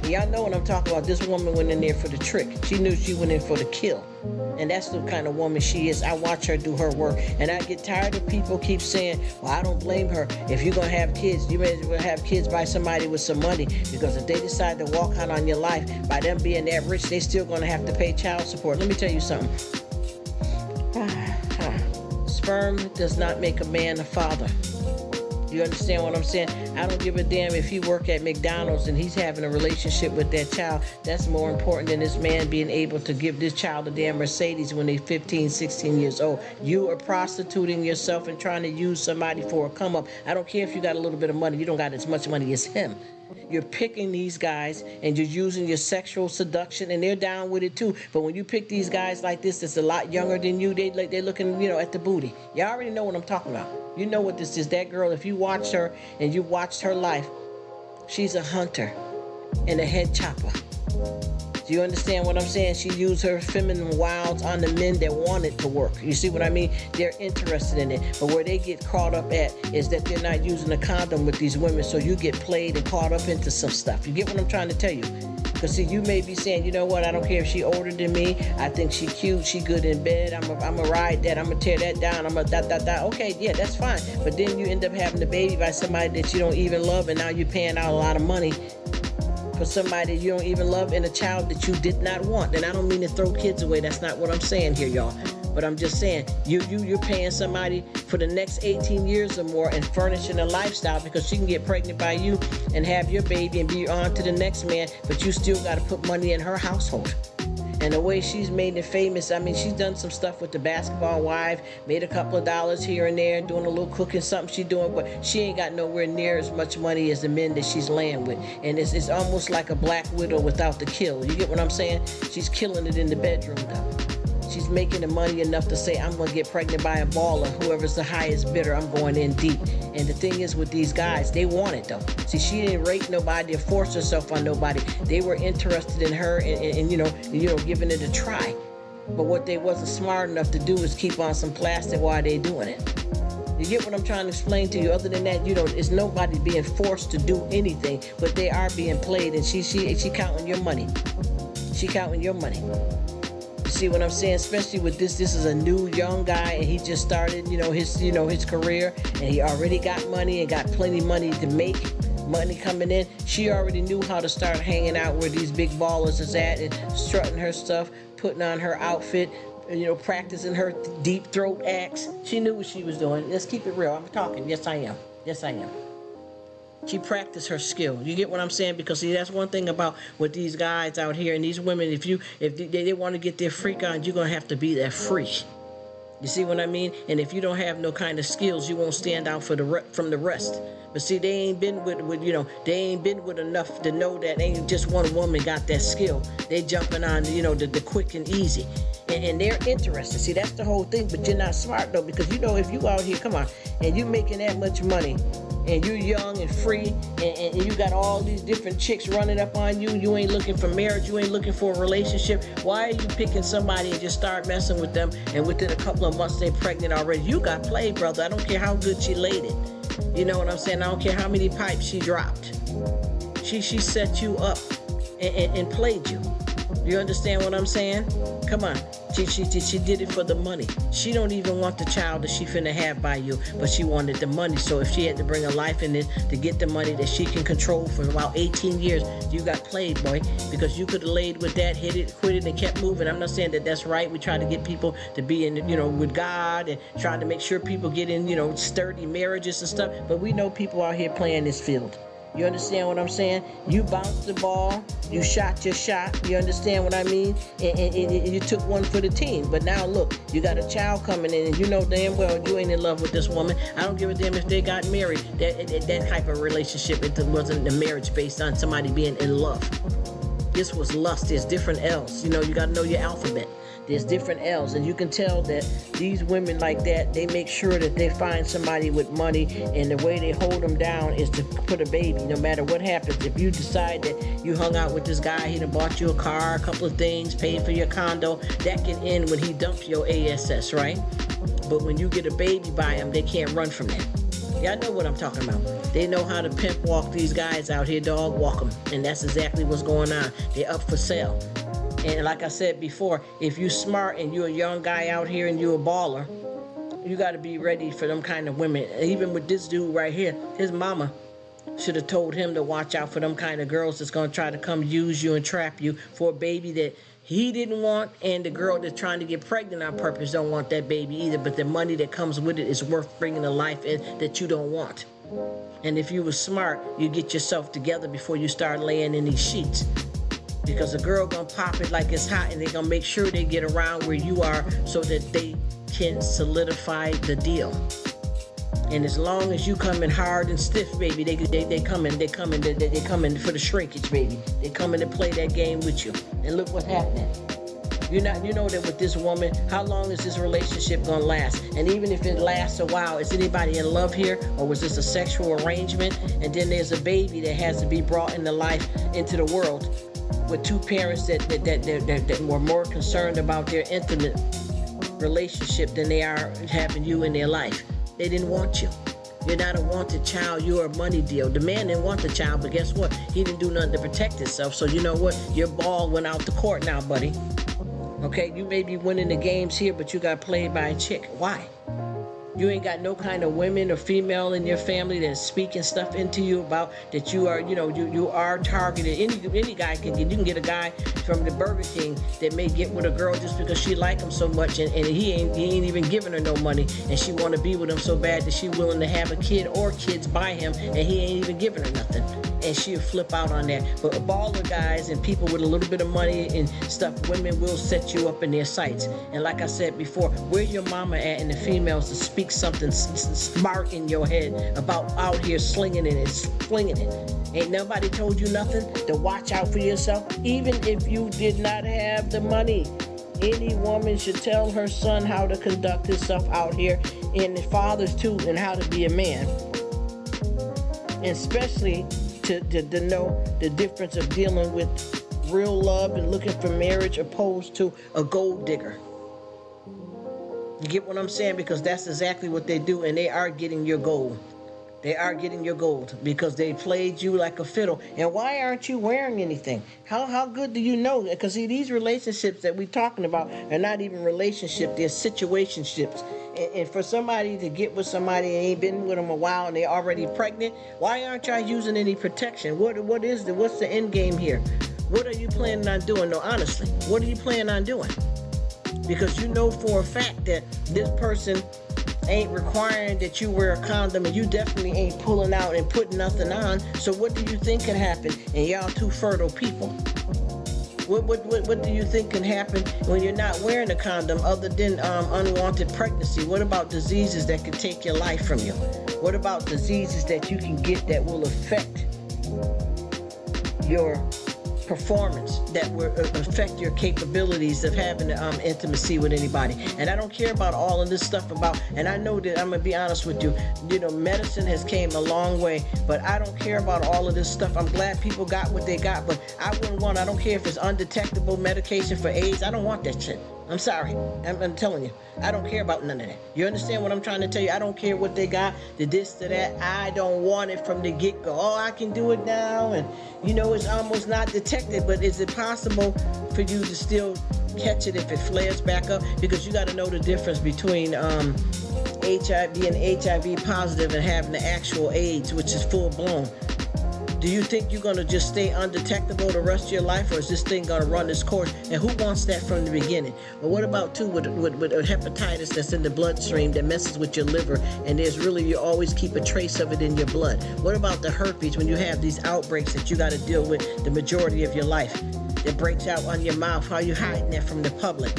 A: Y'all know what I'm talking about. This woman went in there for the trick. She knew she went in for the kill. And that's the kind of woman she is. I watch her do her work. And I get tired of people keep saying, well, I don't blame her. If you're going to have kids, you may as well have kids by somebody with some money. Because if they decide to walk out on your life, by them being that rich, they still going to have to pay child support. Let me tell you something. Sperm does not make a man a father. You understand what I'm saying? I don't give a damn if he work at McDonald's and he's having a relationship with that child. That's more important than this man being able to give this child a damn Mercedes when they're 15, 16 years old. You are prostituting yourself and trying to use somebody for a come up. I don't care if you got a little bit of money. You don't got as much money as him. You're picking these guys and you're using your sexual seduction, and they're down with it too. But when you pick these guys like this that's a lot younger than you, they're looking, at the booty. You already know what I'm talking about. You know what this is. That girl, if you watched her and you watched her life, she's a hunter and a head chopper. Do you understand what I'm saying? She used her feminine wiles on the men that wanted to work. You see what I mean? They're interested in it. But where they get caught up at is that they're not using a condom with these women, so you get played and caught up into some stuff. You get what I'm trying to tell you? Because see, you may be saying, you know what, I don't care if she older than me. I think she cute, she good in bed. I'm a ride that, I'm going to tear that down. I'm a da. Okay, yeah, that's fine. But then you end up having a baby by somebody that you don't even love, and now you're paying out a lot of money for somebody you don't even love and a child that you did not want. And I don't mean to throw kids away. That's not what I'm saying here, y'all. But I'm just saying, you're paying somebody for the next 18 years or more and furnishing a lifestyle because she can get pregnant by you and have your baby and be on to the next man, but you still got to put money in her household. And the way she's made it famous, I mean, she's done some stuff with the Basketball Wife, made a couple of dollars here and there, doing a little cooking, something she's doing, but she ain't got nowhere near as much money as the men that she's laying with. And it's almost like a black widow without the kill. You get what I'm saying? She's killing it in the bedroom, though. She's making the money enough to say, I'm going to get pregnant by a baller. Whoever's the highest bidder, I'm going in deep. And the thing is with these guys, they want it, though. See, she didn't rape nobody or force herself on nobody. They were interested in her and giving it a try. But what they wasn't smart enough to do is keep on some plastic while they doing it. You get what I'm trying to explain to you? Other than that, it's nobody being forced to do anything, but they are being played, and she counting your money. She counting your money. See what I'm saying? Especially with this is a new young guy, and he just started, his career, and he already got money and got plenty money to make money coming in. She already knew how to start hanging out where these big ballers is at and strutting her stuff, putting on her outfit, practicing her deep throat acts. She knew what she was doing. Let's keep it real. I'm talking. Yes, I am. Yes, I am. She practiced her skill. You get what I'm saying? Because see, that's one thing about with these guys out here and these women. If they want to get their freak on, you're gonna have to be that freak. You see what I mean? And if you don't have no kind of skills, you won't stand out from the rest. But see, they ain't been they ain't been with enough to know that ain't just one woman got that skill. They jumping on the quick and easy. And they're interested. See, that's the whole thing. But you're not smart though, because if you out here, come on, and you making that much money, and you're young and free, and you got all these different chicks running up on you, you ain't looking for marriage, you ain't looking for a relationship, why are you picking somebody and just start messing with them, and within a couple of months they're pregnant already? You got played, brother. I don't care how good she laid it. You know what I'm saying? I don't care how many pipes she dropped. She set you up and played you. You understand what I'm saying? Come on. She did it for the money. She don't even want the child that she finna have by you, but she wanted the money. So if she had to bring her life in it to get the money that she can control for about 18 years, you got played, boy, because you could have laid with that, hit it, quit it, and kept moving. I'm not saying that that's right. We try to get people to be in, with God and trying to make sure people get in, sturdy marriages and stuff. But we know people out here playing this field. You understand what I'm saying? You bounced the ball, you shot your shot, you understand what I mean? And you took one for the team. But now look, you got a child coming in, and you know damn well you ain't in love with this woman. I don't give a damn if they got married. That type of relationship, it wasn't a marriage based on somebody being in love. This was lust. There's different L's. You got to know your alphabet. There's different L's, and you can tell that these women like that, they make sure that they find somebody with money, and the way they hold them down is to put a baby. No matter what happens, if you decide that you hung out with this guy, he done bought you a car, a couple of things, paid for your condo, that can end when he dumps your ASS, right? But when you get a baby by him, they can't run from that. Y'all know what I'm talking about. They know how to pimp walk these guys out here, dog walk them, and that's exactly what's going on. They're up for sale. And like I said before, if you smart and you're a young guy out here and you're a baller, you got to be ready for them kind of women. Even with this dude right here, his mama should have told him to watch out for them kind of girls that's going to try to come use you and trap you for a baby that he didn't want, and the girl that's trying to get pregnant on purpose don't want that baby either, but the money that comes with it is worth bringing a life in that you don't want. And if you were smart, you get yourself together before you start laying in these sheets. Because a girl gonna pop it like it's hot, and they gonna make sure they get around where you are so that they can solidify the deal. And as long as you come in hard and stiff, baby, they come in for the shrinkage, baby. They come in to play that game with you. And look what's happening. You know that with this woman, how long is this relationship gonna last? And even if it lasts a while, is anybody in love here, or was this a sexual arrangement? And then there's a baby that has to be brought into life, into the world, with two parents that were more concerned about their intimate relationship than they are having you in their life. They didn't want you. You're not a wanted child, you're a money deal. The man didn't want the child, but guess what? He didn't do nothing to protect himself. So you know what? Your ball went out to court now, buddy. Okay, you may be winning the games here, but you got played by a chick. Why? You ain't got no kind of women or female in your family that's speaking stuff into you about that you are, you are targeted. Any guy can get, you can get a guy from the Burger King that may get with a girl just because she like him so much, and he ain't even giving her no money, and she want to be with him so bad that she willing to have a kid or kids by him, and he ain't even giving her nothing. And she'll flip out on that. But baller guys and people with a little bit of money and stuff, women will set you up in their sights. And like I said before, where your mama at and the females to speak something smart in your head about out here slinging it and flinging it? Ain't nobody told you nothing to watch out for yourself, even if you did not have the money. Any woman should tell her son how to conduct himself out here, and the fathers too, and how to be a man. And especially to know the difference of dealing with real love and looking for marriage opposed to a gold digger. You get what I'm saying? Because that's exactly what they do, and they are getting your gold. They are getting your gold because they played you like a fiddle. And why aren't you wearing anything? How good do you know? Because see, these relationships that we're talking about are not even relationships, they're situationships. And for somebody to get with somebody and ain't been with them a while and they're already pregnant, why aren't y'all using any protection? What's the end game here? What are you planning on doing? No, honestly, what are you planning on doing? Because you know for a fact that this person ain't requiring that you wear a condom, and you definitely ain't pulling out and putting nothing on. So what do you think can happen? And y'all two fertile people. What do you think can happen when you're not wearing a condom other than unwanted pregnancy? What about diseases that can take your life from you? What about diseases that you can get that will affect your performance, that will affect your capabilities of having intimacy with anybody? And I don't care about all of this stuff about, and I know that I'm gonna be honest with you, medicine has came a long way, but I don't care about all of this stuff. I'm glad people got what they got, but I don't care if it's undetectable medication for AIDS. I don't want that shit. I'm sorry. I'm telling you. I don't care about none of that. You understand what I'm trying to tell you? I don't care what they got, the this, the that. I don't want it from the get-go. Oh, I can do it now. And, it's almost not detected. But is it possible for you to still catch it if it flares back up? Because you got to know the difference between HIV, being HIV positive and having the actual AIDS, which is full-blown. Do you think you're going to just stay undetectable the rest of your life, or is this thing going to run its course? And who wants that from the beginning? But what about, too, with hepatitis that's in the bloodstream that messes with your liver, and you always keep a trace of it in your blood? What about the herpes when you have these outbreaks that you got to deal with the majority of your life? That breaks out on your mouth. How are you hiding that from the public?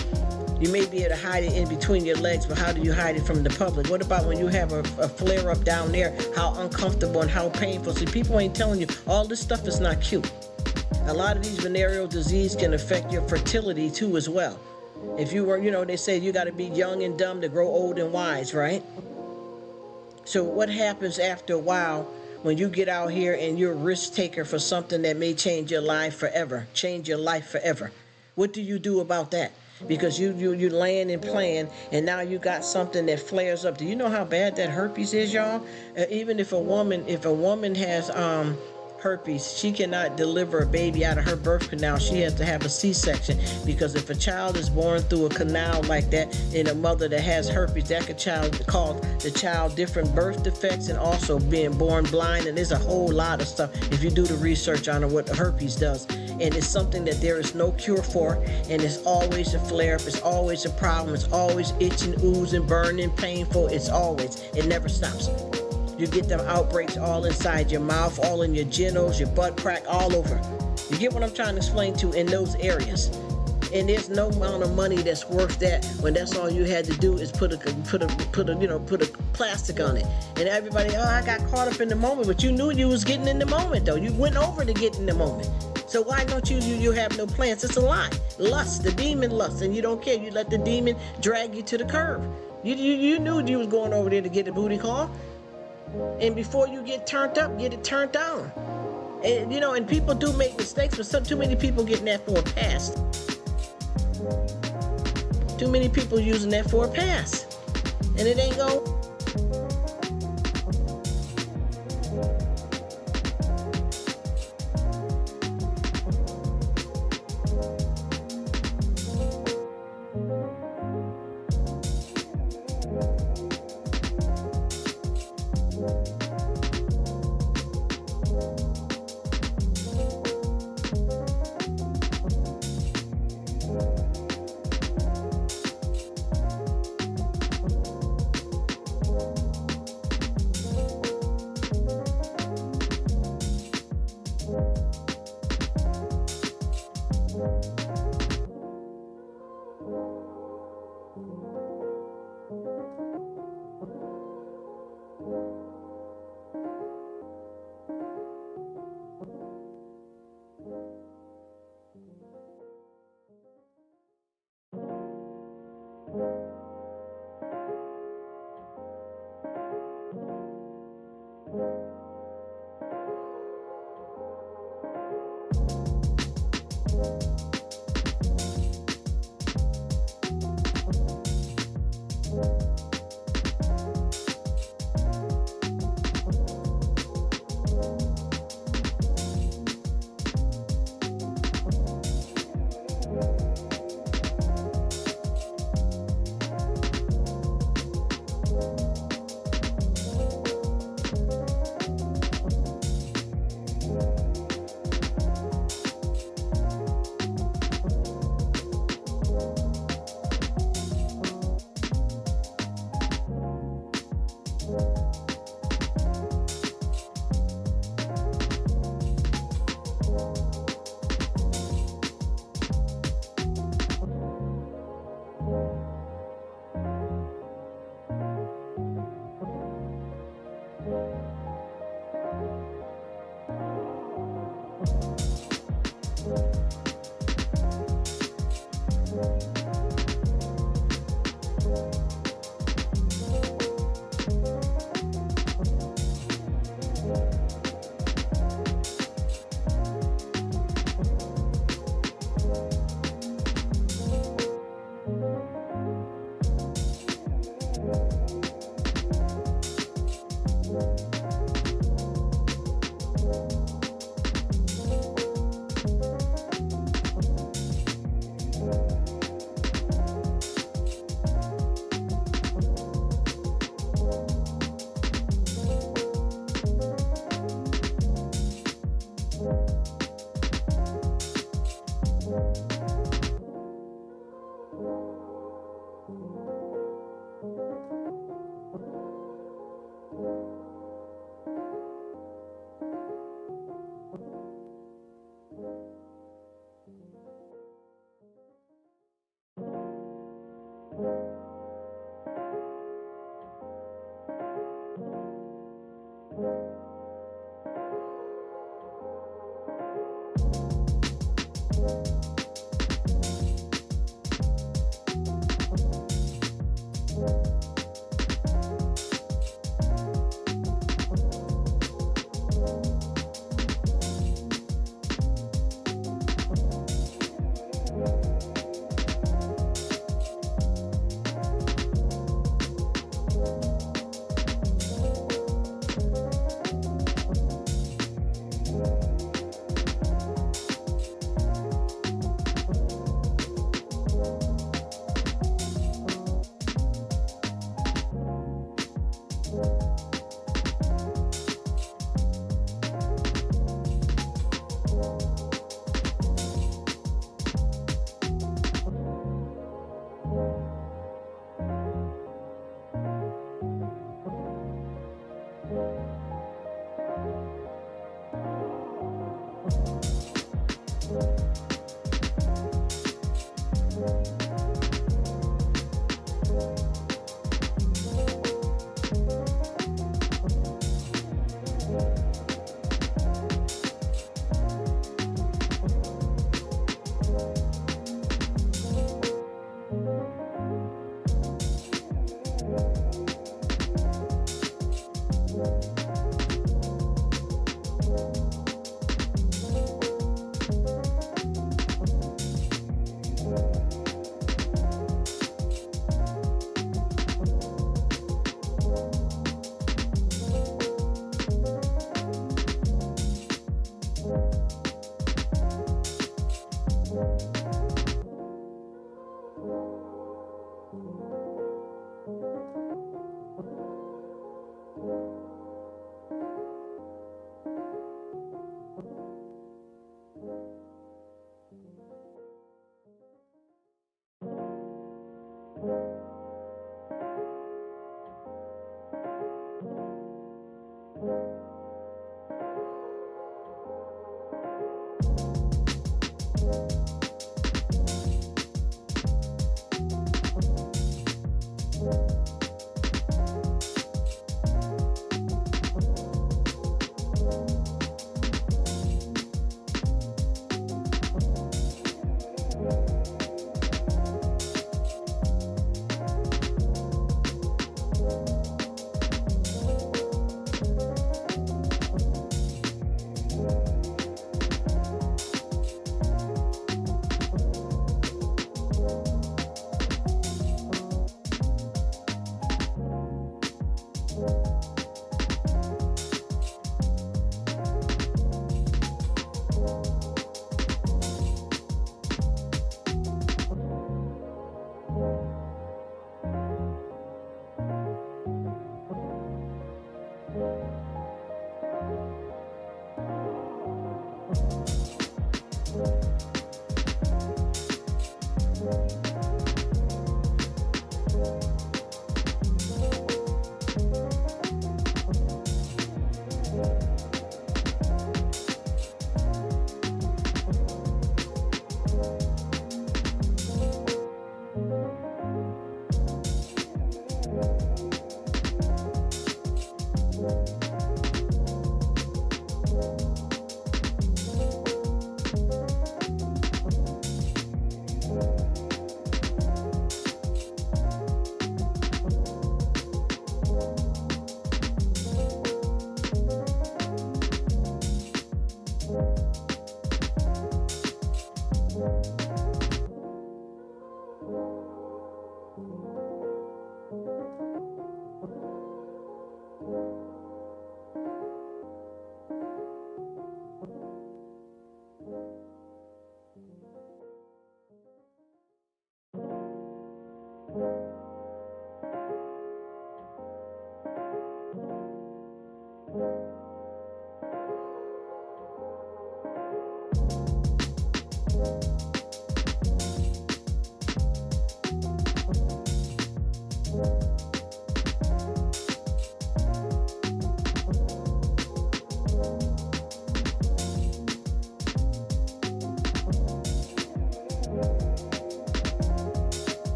A: You may be able to hide it in between your legs, but how do you hide it from the public? What about when you have a flare-up down there? How uncomfortable and how painful. See, people ain't telling you. All this stuff is not cute. A lot of these venereal disease can affect your fertility, too, as well. If you were, they say you got to be young and dumb to grow old and wise, right? So what happens after a while when you get out here and you're a risk taker for something that may change your life forever? Change your life forever. What do you do about that? Because you're laying and playing, and now you got something that flares up. Do you know how bad that herpes is, y'all? Even if a woman has herpes, she cannot deliver a baby out of her birth canal. She has to have a C-section, because if a child is born through a canal like that in a mother that has herpes, that could cause the child different birth defects and also being born blind. And there's a whole lot of stuff if you do the research on what herpes does. And it's something that there is no cure for, and it's always a flare-up, it's always a problem, it's always itching, oozing, burning, painful, it never stops. You get them outbreaks all inside your mouth, all in your genitals, your butt crack, all over. You get what I'm trying to explain to in those areas. And there's no amount of money that's worth that when that's all you had to do is put a plastic on it. And everybody, oh, I got caught up in the moment, but you knew you was getting in the moment though. You went over to get in the moment. So why don't you have no plans? It's a lie. Lust, the demon lust, and you don't care. You let the demon drag you to the curb. You knew you was going over there to get a booty call. And before you get turned up, get it turned down. And and people do make mistakes, but too many people getting that for a pass. Too many people using that for a pass. And it ain't going.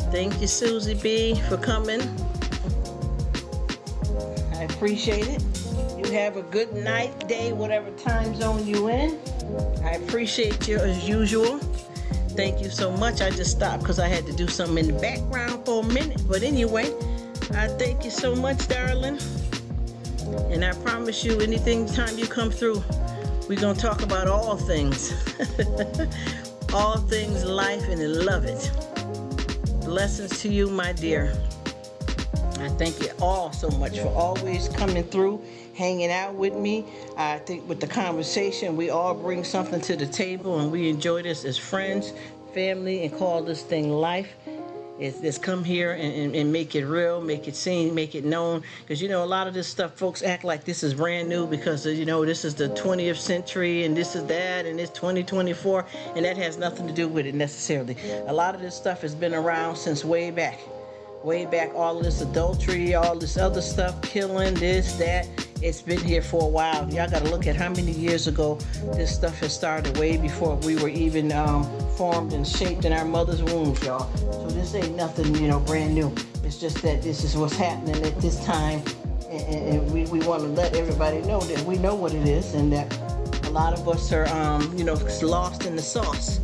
A: Thank you, Susie B, for coming. I appreciate it. You have a good night, day, whatever time zone you in. I appreciate you as usual. Thank you so much. I just stopped because I had to do something in the background for a minute. But anyway, I thank you so much, darling. And I promise you, anytime you come through, we're going to talk about all things. All things life, and I love it. Blessings to you, my dear. I thank you all so much for always coming through, hanging out with me. I think with the conversation, we all bring something to the table, and we enjoy this as friends, family, and call this thing life. It's come here and make it real, make it seen, make it known. Because, you know, a lot of this stuff, folks act like this is brand new because, you know, this is the 20th century and this is that and it's 2024. And that has nothing to do with it necessarily. A lot of this stuff has been around since way back. Way back, all of this adultery, all this other stuff, killing, this, that. It's been here for a while. Y'all got to look at how many years ago this stuff has started, way before we were even formed and shaped in our mother's wombs, y'all. So this ain't nothing, you know, brand new. It's just that this is what's happening at this time, and we want to let everybody know that we know what it is, and that a lot of us are, you know, lost in the sauce.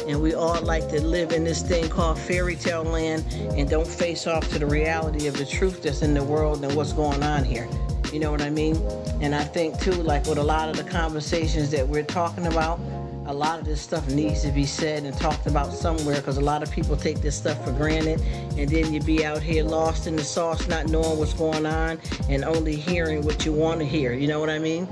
A: And we all like to live in this thing called fairy tale land and don't face off to the reality of the truth that's in the world and what's going on here. You know what I mean? And I think too, like with a lot of the conversations that we're talking about, a lot of this stuff needs to be said and talked about somewhere, because a lot of people take this stuff for granted, and then you be out here lost in the sauce, not knowing what's going on and only hearing what you want to hear. You know what I mean?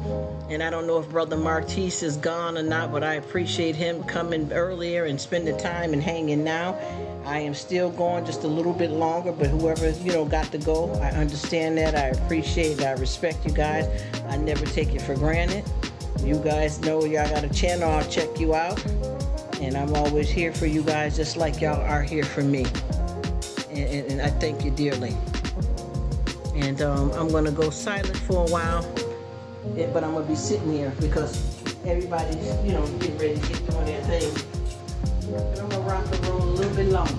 A: And I don't know if Brother Martise is gone or not, but I appreciate him coming earlier and spending time and hanging now. I am still going just a little bit longer, but whoever, you know, got to go, I understand that. I appreciate it. I respect you guys. I never take it for granted. You guys know y'all got a channel. I'll check you out. And I'm always here for you guys, just like y'all are here for me. And I thank you dearly. And I'm going to go silent for a while. But I'm going to be sitting here because everybody's, you know, getting ready to get doing their thing. But I'm going to rock the roll a little bit longer.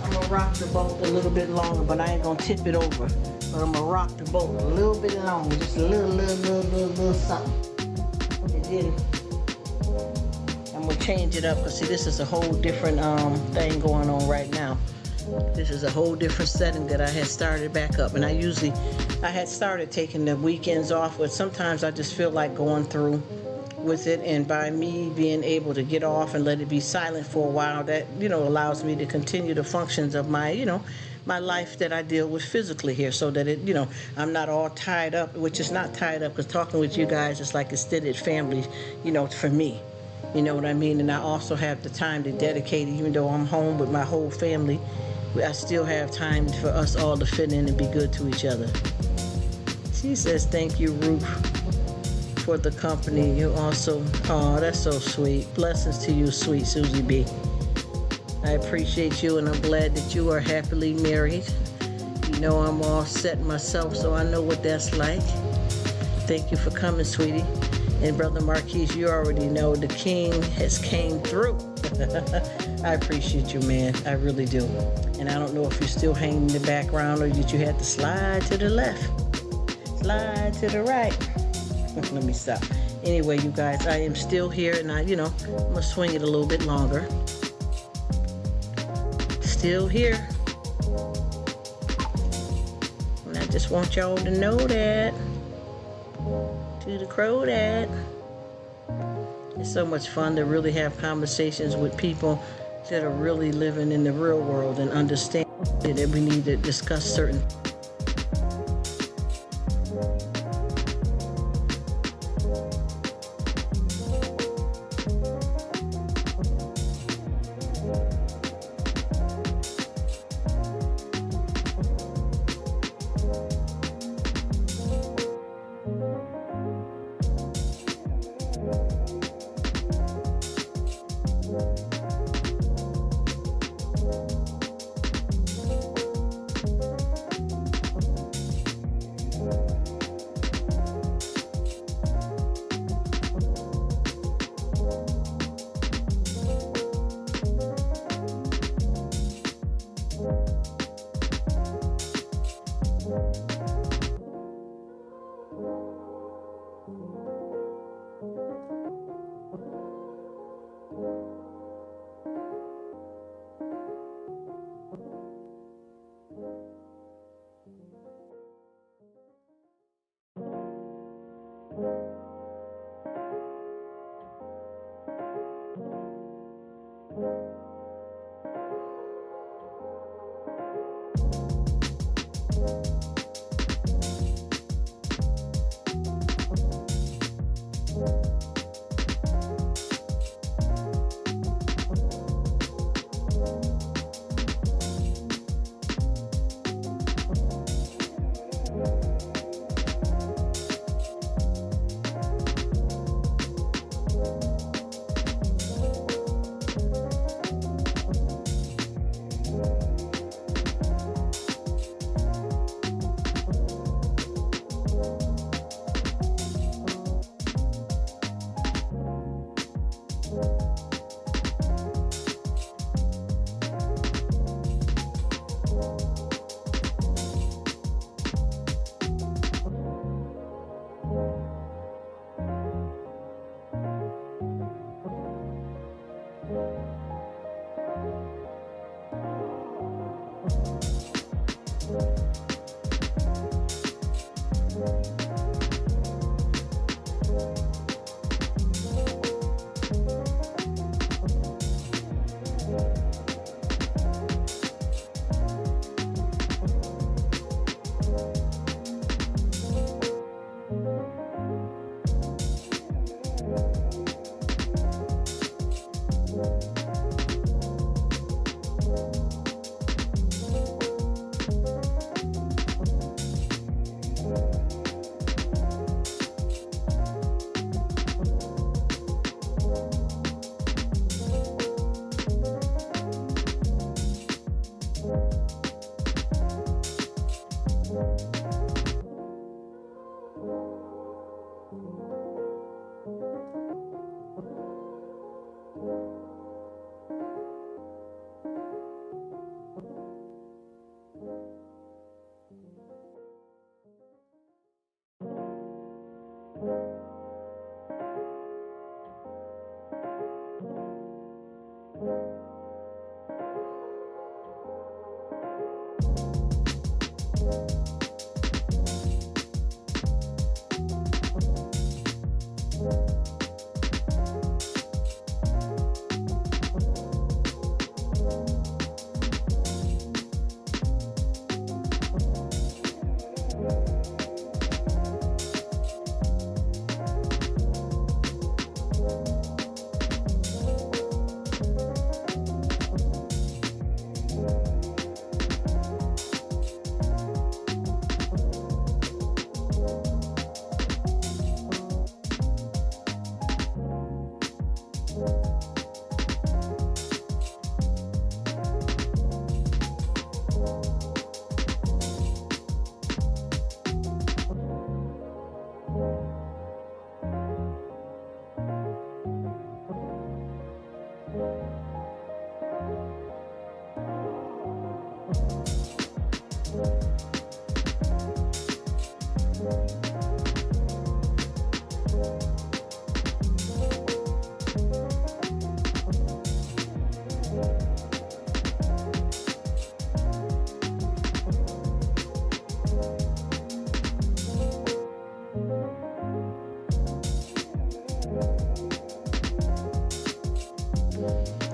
A: I'm going to rock the boat a little bit longer, but I ain't going to tip it over. But I'm going to rock the boat a little bit longer, just a little something. And then I'm going to change it up, because see, this is a whole different thing going on right now. This is a whole different setting that I had started back up. And I had started taking the weekends off, but sometimes I just feel like going through with it, and by me being able to get off and let it be silent for a while, that, you know, allows me to continue the functions of my, you know, my life that I deal with physically here, so that it, you know, I'm not all tied up, which is not tied up, because talking with you guys is like extended family, you know, for me. You know what I mean? And I also have the time to dedicate, even though I'm home with my whole family, I still have time for us all to fit in and be good to each other. She says, thank you, Rruk, for the company. You also, oh, that's so sweet. Blessings to you, sweet Susie B. I appreciate you, and I'm glad that you are happily married. You know, I'm all set myself, so I know what that's like. Thank you for coming, sweetie. And Brother Marquise, you already know the king has came through. I appreciate you, man. I really do. And I don't know if you're still hanging in the background or that you had to slide to the left, slide to the right. Let me stop. Anyway, you guys, I am still here, and I'm gonna swing it a little bit longer. Still here. And I just want y'all to know that. To the crow that. It's so much fun to really have conversations with people that are really living in the real world and understand that we need to discuss certain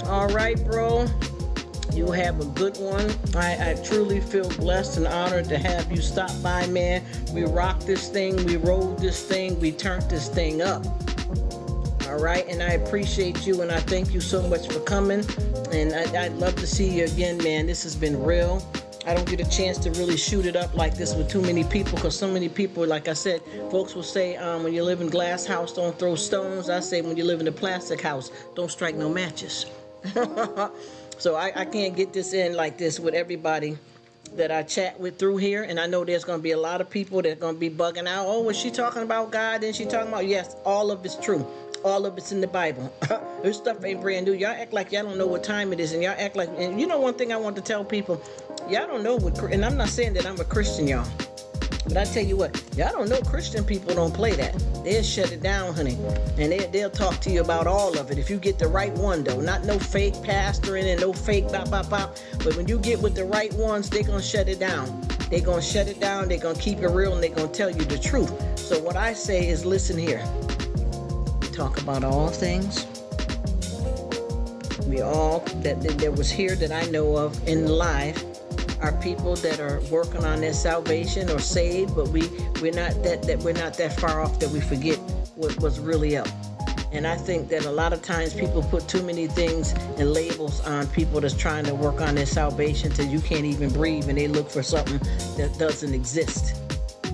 A: All right, bro. You have a good one. I truly feel blessed and honored to have you stop by, man. We rocked this thing. We rolled this thing. We turned this thing up. All right. And I appreciate you and I thank you so much for coming. And I'd love to see you again, man. This has been real. I don't get a chance to really shoot it up like this with too many people because so many people, like I said, folks will say, when you live in glass house, don't throw stones. I say, when you live in a plastic house, don't strike no matches. So I can't get this in like this with everybody that I chat with through here. And I know there's going to be a lot of people that are going to be bugging out. Oh, was she talking about God? Then she talking about, yes, all of it's true. All of it's in the Bible. This stuff ain't brand new. Y'all act like y'all don't know what time it is. And y'all act like, and you know one thing I want to tell people, y'all don't know what, and I'm not saying that I'm a Christian, y'all. But I tell you what, y'all don't know Christian people don't play that. They'll shut it down, honey. And they'll talk to you about all of it. If you get the right one, though. Not no fake pastor in it, no fake bop, bop, bop. But when you get with the right ones, they're going to shut it down. They're going to shut it down. They're going to keep it real, and they're going to tell you the truth. So what I say is, listen here. We talk about all things. We all, that was here that I know of in life, are people that are working on their salvation or saved, but we're not that far off that we forget what was really up. And I think that a lot of times people put too many things and labels on people that's trying to work on their salvation till you can't even breathe and they look for something that doesn't exist.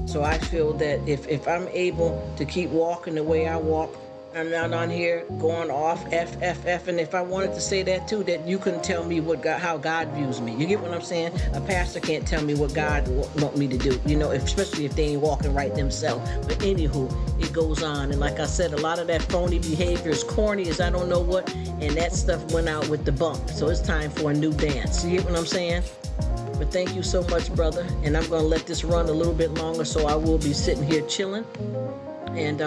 A: So I feel that if I'm able to keep walking the way I walk, I'm not on here going off F, and if I wanted to say that too, that you couldn't tell me how God views me. You get what I'm saying? A pastor can't tell me what God want me to do, you know, especially if they ain't walking right themselves. But anywho, it goes on. And like I said, a lot of that phony behavior is corny as I don't know what, and that stuff went out with the bump. So it's time for a new dance. You get what I'm saying? But thank you so much, brother. And I'm going to let this run a little bit longer, so I will be sitting here chilling. And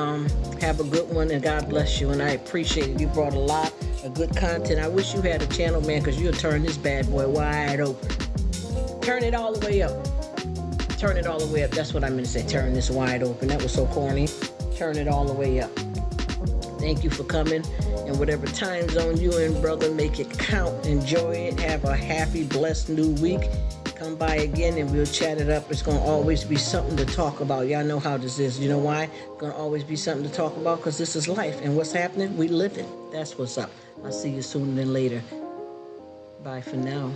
A: have a good one, and God bless you. And I appreciate it. You brought a lot of good content. I wish you had a channel, man, because you'll turn this bad boy wide open. Turn it all the way up. Turn it all the way up. That's what I meant to say. Turn this wide open. That was so corny. Turn it all the way up. Thank you for coming. And whatever time zone you in, brother, make it count. Enjoy it. Have a happy, blessed new week. Come by again and we'll chat it up. It's going to always be something to talk about. Y'all know how this is. You know why? It's going to always be something to talk about because this is life. And what's happening? We live it. That's what's up. I'll see you sooner than later. Bye for now.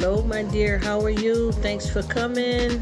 A: Hello, my dear. How are you? Thanks for coming.